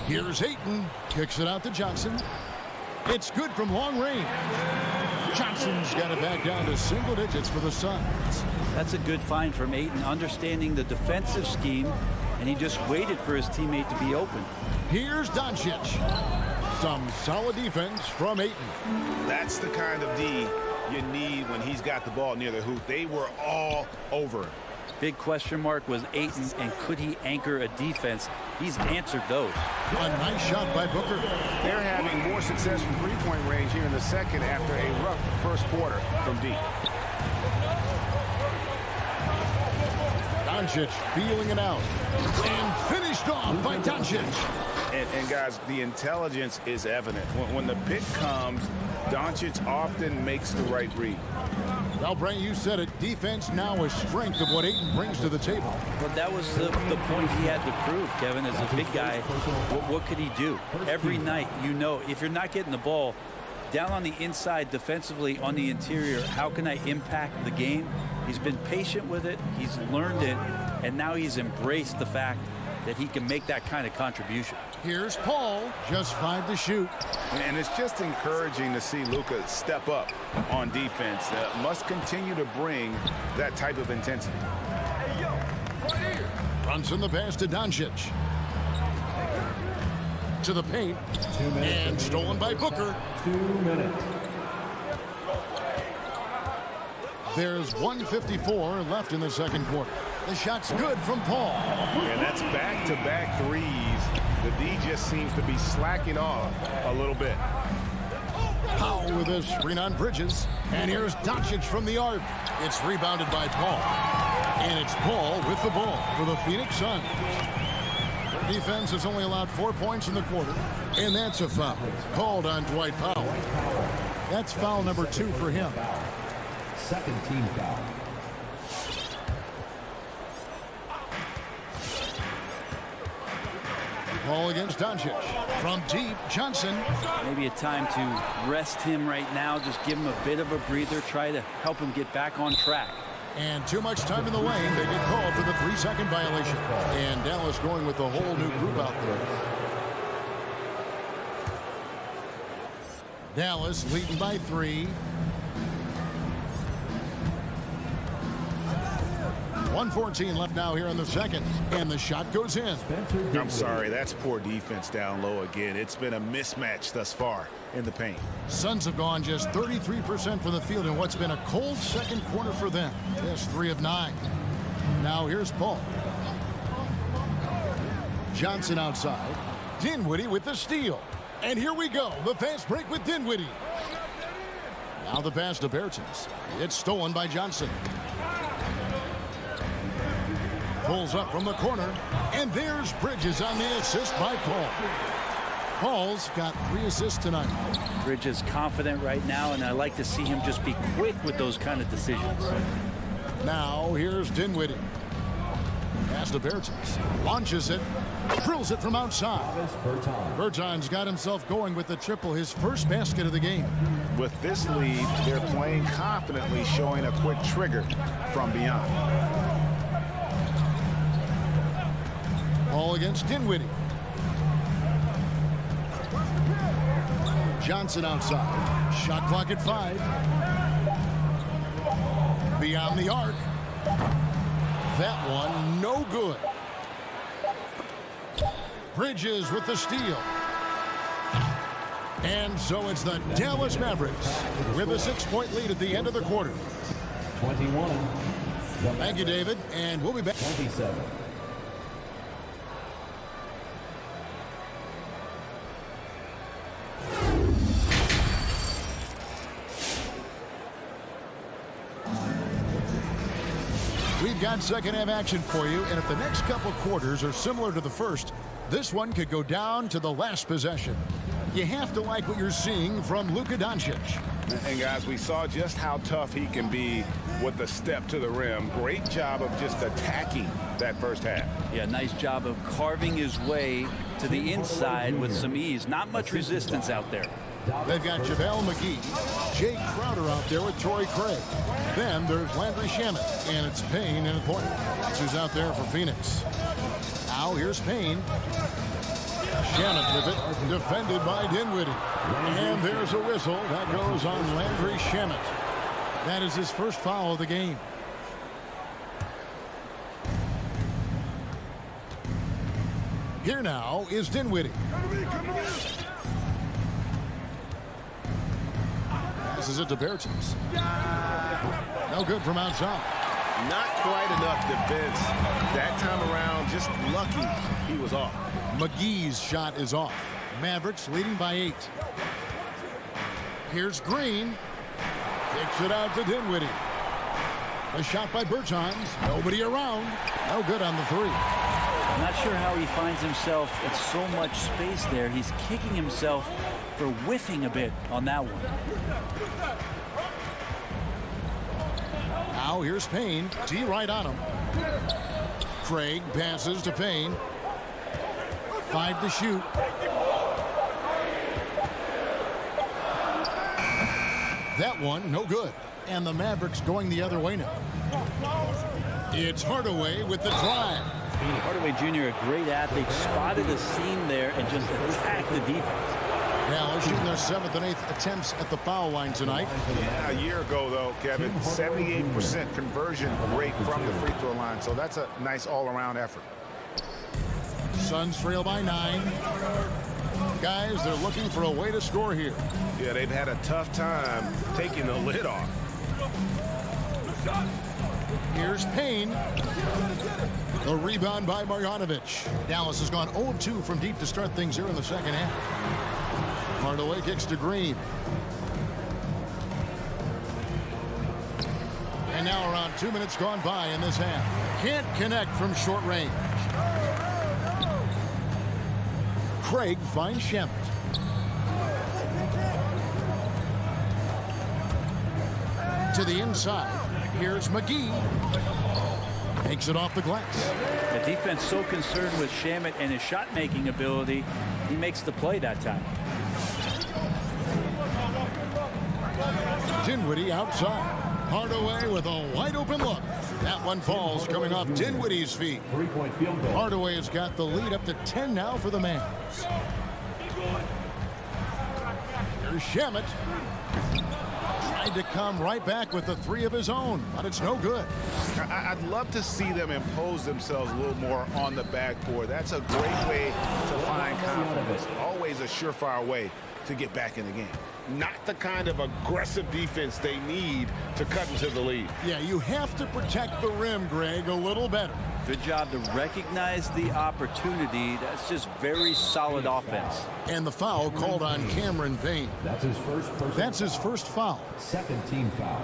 Here's Ayton. Kicks it out to Johnson. It's good from long range. Johnson's got it back down to single digits for the Suns. That's a good find from Ayton, understanding the defensive scheme, and he just waited for his teammate to be open. Here's Doncic. Some solid defense from Ayton. That's the kind of D you need when he's got the ball near the hoop. They were all over him. Big question mark was Ayton, and could he anchor a defense? He's answered those. A nice shot by Booker. They're having more success from three-point range here in the second after a rough first quarter from deep. Doncic feeling it out. And finished off by Doncic. And guys, the intelligence is evident. When the pick comes, Doncic often makes the right read. Well, Brent, you said it. Defense now a strength of what Ayton brings to the table. But that was the point he had to prove, Kevin, as a big guy. What could he do? Every night, you know, if you're not getting the ball down on the inside defensively on the interior, how can I impact the game? He's been patient with it. He's learned it. And now he's embraced the fact that he can make that kind of contribution. Here's Paul, just 5 to shoot. And it's just encouraging to see Luka step up on defense. Must continue to bring that type of intensity. Brunson the pass to Doncic. To the paint. And stolen by Booker. 2 minutes. There's 1:54 left in the second quarter. The shot's good from Paul. And that's back-to-back threes The D just seems to be slacking off a little bit. Powell with a screen on Bridges. And here's Doncic from the arc. It's rebounded by Paul. And it's Paul with the ball for the Phoenix Suns. Their defense has only allowed 4 points in the quarter. And that's a foul called on Dwight Powell. That's foul number 2 for him. Second team foul. Ball against Doncic. From deep, Johnson. Maybe a time to rest him right now. Just give him a bit of a breather. Try to help him get back on track. And too much time in the lane. They get called for the 3-second violation. And Dallas going with a whole new group out there. Dallas leading by 3. 1:14 left now here in the second. And the shot goes in. I'm sorry, that's poor defense down low again. It's been a mismatch thus far in the paint. Suns have gone just 33% from the field in what's been a cold second quarter for them. Just 3 of 9. Now here's Paul. Johnson outside. Dinwiddie with the steal. And here we go. The fast break with Dinwiddie. Now the pass to Bertens. It's stolen by Johnson. Pulls up from the corner. And there's Bridges on the assist by Paul. Paul's got 3 assists tonight. Bridges confident right now, and I like to see him just be quick with those kind of decisions. Now here's Dinwiddie. Pass to Bertens. Launches it. Drills it from outside. Bertans got himself going with the triple, his first basket of the game. With this lead, they're playing confidently, showing a quick trigger from beyond. Ball against Dinwiddie. Johnson outside. Shot clock at 5. Beyond the arc. That one no good. Bridges with the steal. And so it's the Dallas Mavericks with a 6-point lead at the end of the quarter. 21. Thank you, David, and we'll be back. 27. We've got second half action for you, and if the next couple quarters are similar to the first, this one could go down to the last possession. You have to like what you're seeing from Luka Doncic. And guys, we saw just how tough he can be with the step to the rim. Great job of just attacking that first half. Yeah, nice job of carving his way to the inside with some ease. Not much resistance out there. They've got Javale Mcgee, Jay Crowder out there with Torrey Craig. Then there's Landry Shamet, and it's Payne in the point. That's who's out there for Phoenix. Now here's Payne. Shamet with it, defended by Dinwiddie. And there's a whistle that goes on Landry Shamet. That is his first foul of the game. Here now is Dinwiddie. This is it to Bertens. No good from outside. Not quite enough defense. That time around, just lucky he was off. McGee's shot is off. Mavericks leading by 8. Here's Green. Kicks it out to Dinwiddie. A shot by Bertans. Nobody around. No good on the 3. I'm not sure how he finds himself in so much space there. He's kicking himself for whiffing a bit on that one. Now here's Payne. D right on him. Craig passes to Payne. 5 to shoot. That one no good. And the Mavericks going the other way now. It's Hardaway with the drive. Hardaway Jr., a great athlete, spotted a seam there and just attacked the defense. Dallas shooting their 7th and 8th attempts at the foul line tonight. Yeah, a year ago, though, Kevin, 78% conversion rate from the free throw line. So that's a nice all-around effort. Suns trail by 9. Guys, they're looking for a way to score here. Yeah, they've had a tough time taking the lid off. Here's Payne. The The rebound by Marjanovic. Dallas has gone 0 of 2 from deep to start things here in the second half. Hardaway kicks to Green. And now around 2 minutes gone by in this half. Can't connect from short range. Craig finds Shamet. To the inside. Here's McGee. Takes it off the glass. The defense so concerned with Shamet and his shot-making ability, he makes the play that time. Dinwiddie outside. Hardaway with a wide-open look. That one falls coming off Dinwiddie's feet. Three-point field goal. Hardaway has got the lead up to 10 now for the Mavs. Here's Shamet. Tried to come right back with the three of his own, but it's no good. I'd love to see them impose themselves a little more on the backboard. That's a great way to find confidence. Always a surefire way to get back in the game. Not the kind of aggressive defense they need to cut into the lead. Yeah, you have to protect the rim, Greg, a little better. Good job to recognize the opportunity. That's just very solid offense. And the foul called on Cameron Payne. That's his first personal That's his first foul. Second team foul.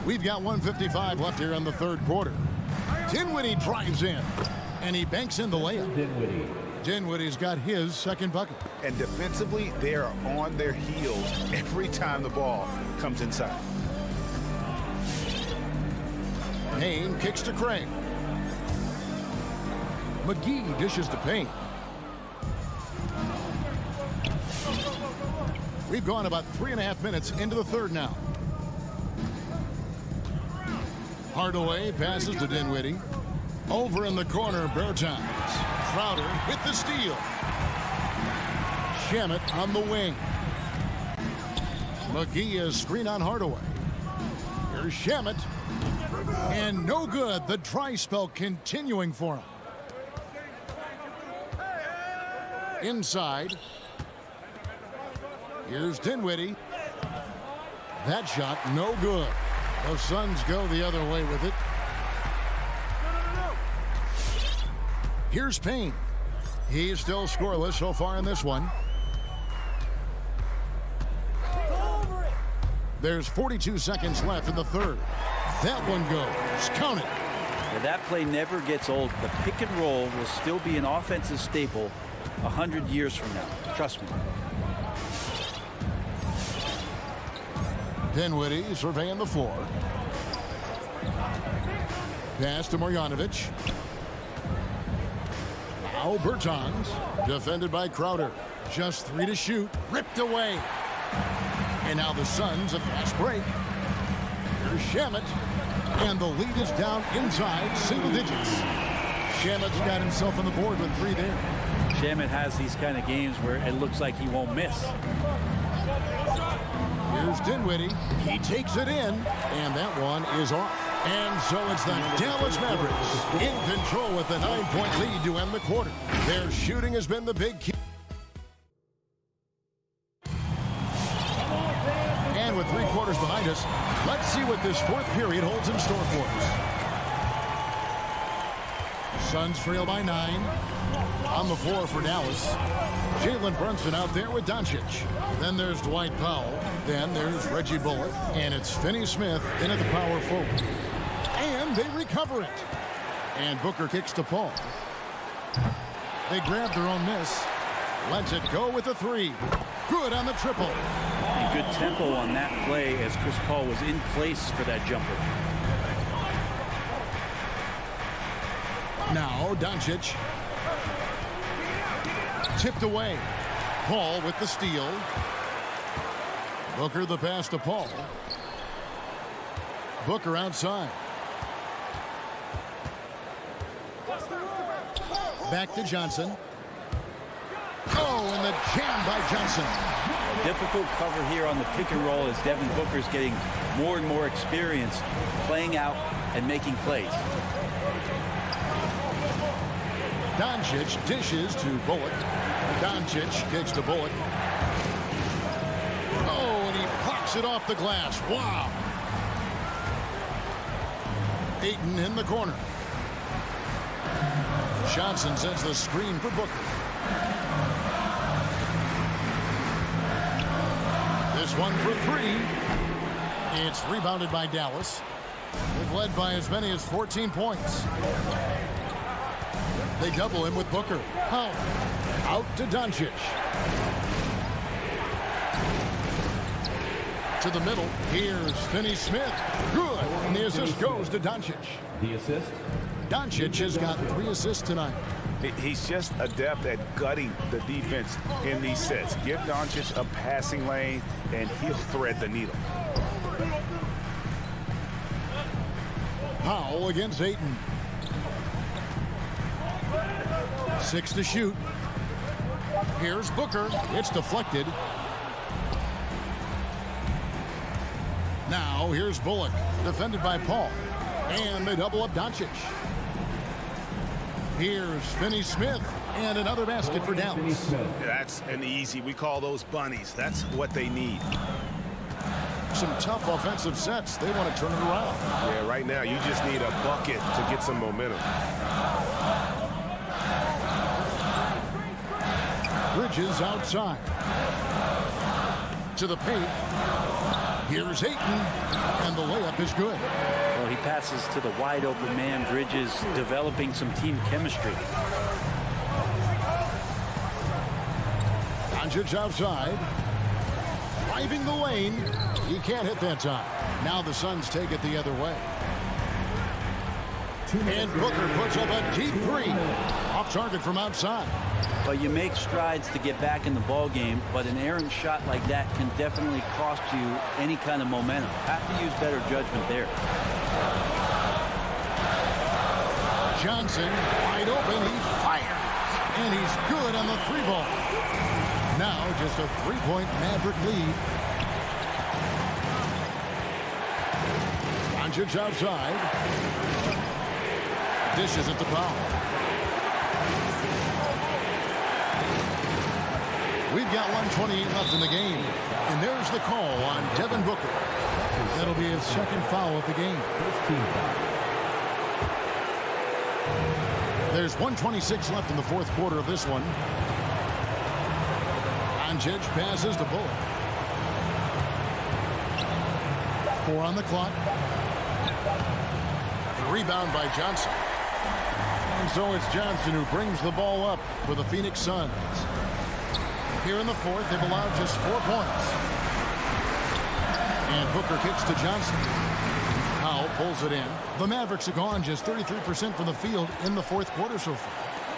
We've got 1:55 left here in the third quarter. Dinwiddie drives in, and he banks in the layup. Dinwiddie's got his second bucket. And defensively, they are on their heels every time the ball comes inside. Payne kicks to Craig. McGee dishes to Payne. We've gone about 3.5 minutes into the third now. Hardaway passes to Dinwiddie. Over in the corner, Bertans. Crowder with the steal. Shamet on the wing. McGee is screen on Hardaway. Here's Shamet. And no good. The dry spell continuing for him. Inside. Here's Dinwiddie. That shot no good. The Suns go the other way with it. Here's Payne. He's still scoreless so far in this one. There's 42 seconds left in the third. That one goes. Count it. Well, that play never gets old. The pick and roll will still be an offensive staple 100 years from now. Trust me. Dinwiddie surveying the floor. Pass to Marjanovic. Now Bertans. Defended by Crowder. Just 3 to shoot. Ripped away. And now the Suns a fast break. Here's Shamet. And the lead is down inside single digits. Shamet's got himself on the board with 3 there. Shamet has these kind of games where it looks like he won't miss. Here's Dinwiddie. He takes it in, and that one is off. And so it's the Dallas Mavericks in control with a 9-point lead to end the quarter. Their shooting has been the big key. And with 3 quarters behind us, let's see what this fourth period holds in store for us. Suns trail by 9. On the floor for Dallas. Jalen Brunson out there with Doncic. Then there's Dwight Powell. Then there's Reggie Bullock. And it's Finney Smith in at the power forward. And they recover it. And Booker kicks to Paul. They grab their own miss. Lets it go with the 3. Good on the triple. And good tempo on that play as Chris Paul was in place for that jumper. Now Doncic. Tipped away. Paul with the steal. Booker the pass to Paul. Booker outside. Back to Johnson. Oh, and the jam by Johnson. A difficult cover here on the pick and roll as Devin Booker's getting more and more experience playing out and making plays. Doncic dishes to Bullock. Doncic kicks to Bullock. Oh, and he pops it off the glass. Wow. Ayton in the corner. Johnson sends the screen for Booker. This one for three. It's rebounded by Dallas. They've led by as many as 14 points. They double him with Booker. Powell out to Doncic. To the middle. Here's Finney Smith. Good. And the assist goes to Doncic. The assist. Doncic has got 3 assists tonight. He's just adept at gutting the defense in these sets. Give Doncic a passing lane, and he'll thread the needle. Powell against Ayton. 6 to shoot. Here's Booker. It's deflected. Now here's Bullock, defended by Paul. And they double up Doncic. Here's Finney Smith. And another basket for Dallas. That's an easy. We call those bunnies. That's what they need. Some tough offensive sets. They want to turn it around. Yeah, right now you just need a bucket to get some momentum. Bridges outside. To the paint. Here's Ayton. And the layup is good. Well, he passes to the wide open man. Bridges developing some team chemistry. Doncic outside. Driving the lane. He can't hit that time. Now the Suns take it the other way. And Booker puts up a deep three. Off target from outside. Well, you make strides to get back in the ball game, but an errant shot like that can definitely cost you any kind of momentum. Have to use better judgment there. Johnson wide open. He fires. And he's good on the 3-ball. Now just a 3-point Maverick lead. Doncic outside. Dishes at the foul. We've got 1:28 left in the game. And there's the call on Devin Booker. That'll be his second foul of the game. There's 1:26 left in the fourth quarter of this one. Doncic passes to Bullock. 4 on the clock. Rebound by Johnson. And so it's Johnson who brings the ball up for the Phoenix Suns. Here in the fourth, they've allowed just 4 points. And Booker kicks to Johnson. Powell pulls it in. The Mavericks have gone just 33% from the field in the fourth quarter so far.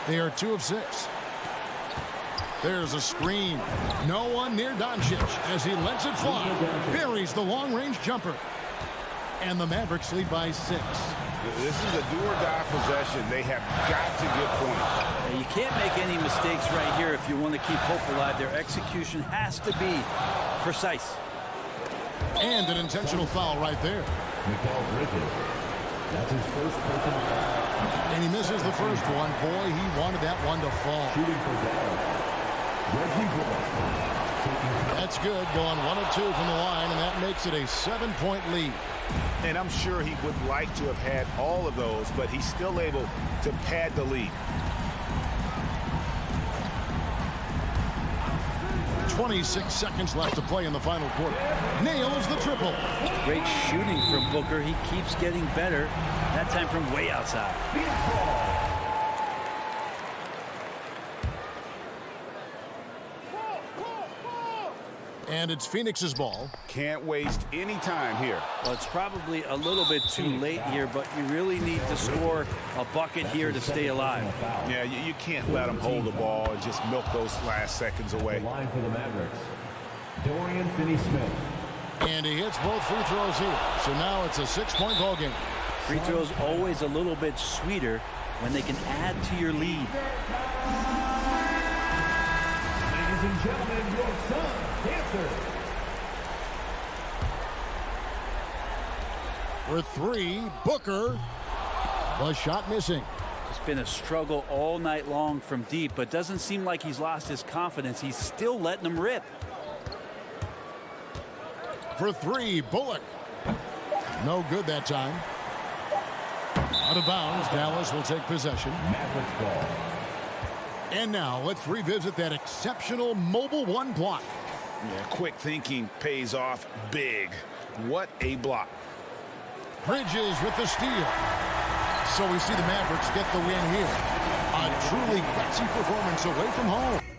They are 2 of 6. There's a screen. No one near Doncic as he lets it fly. Buries the long-range jumper. And the Mavericks lead by 6. This is a do-or-die possession. They have got to get points. You can't make any mistakes right here if you want to keep hope alive. Their execution has to be precise. And an intentional foul right there. That's his first personal foul. And he misses the first one. Boy, he wanted that one to fall. Shooting for Dallas. That's good. Going 1 of 2 from the line, and that makes it a 7-point lead. And I'm sure he would like to have had all of those, but he's still able to pad the lead. 26 seconds left to play in the final quarter. Nails the triple. Great shooting from Booker. He keeps getting better. That time from way outside. And it's Phoenix's ball. Can't waste any time here. Well, it's probably a little bit too late here, but you really need to score a bucket here to stay alive. Yeah, you can't let them hold the ball and just milk those last seconds away. The line for the Mavericks. Dorian Finney-Smith. And he hits both free throws here. So now it's a 6-point ball game. Free throws always a little bit sweeter when they can add to your lead. Ladies and gentlemen, your son, Dancer. For 3, Booker. The shot missing. It's been a struggle all night long from deep, but doesn't seem like he's lost his confidence. He's still letting them rip. For 3, Bullock. No good that time. Out of bounds, Dallas will take possession. Mavericks ball. And now let's revisit that exceptional mobile one block. Yeah, quick thinking pays off big. What a block. Bridges with the steal. So we see the Mavericks get the win here. A truly gutsy performance away from home.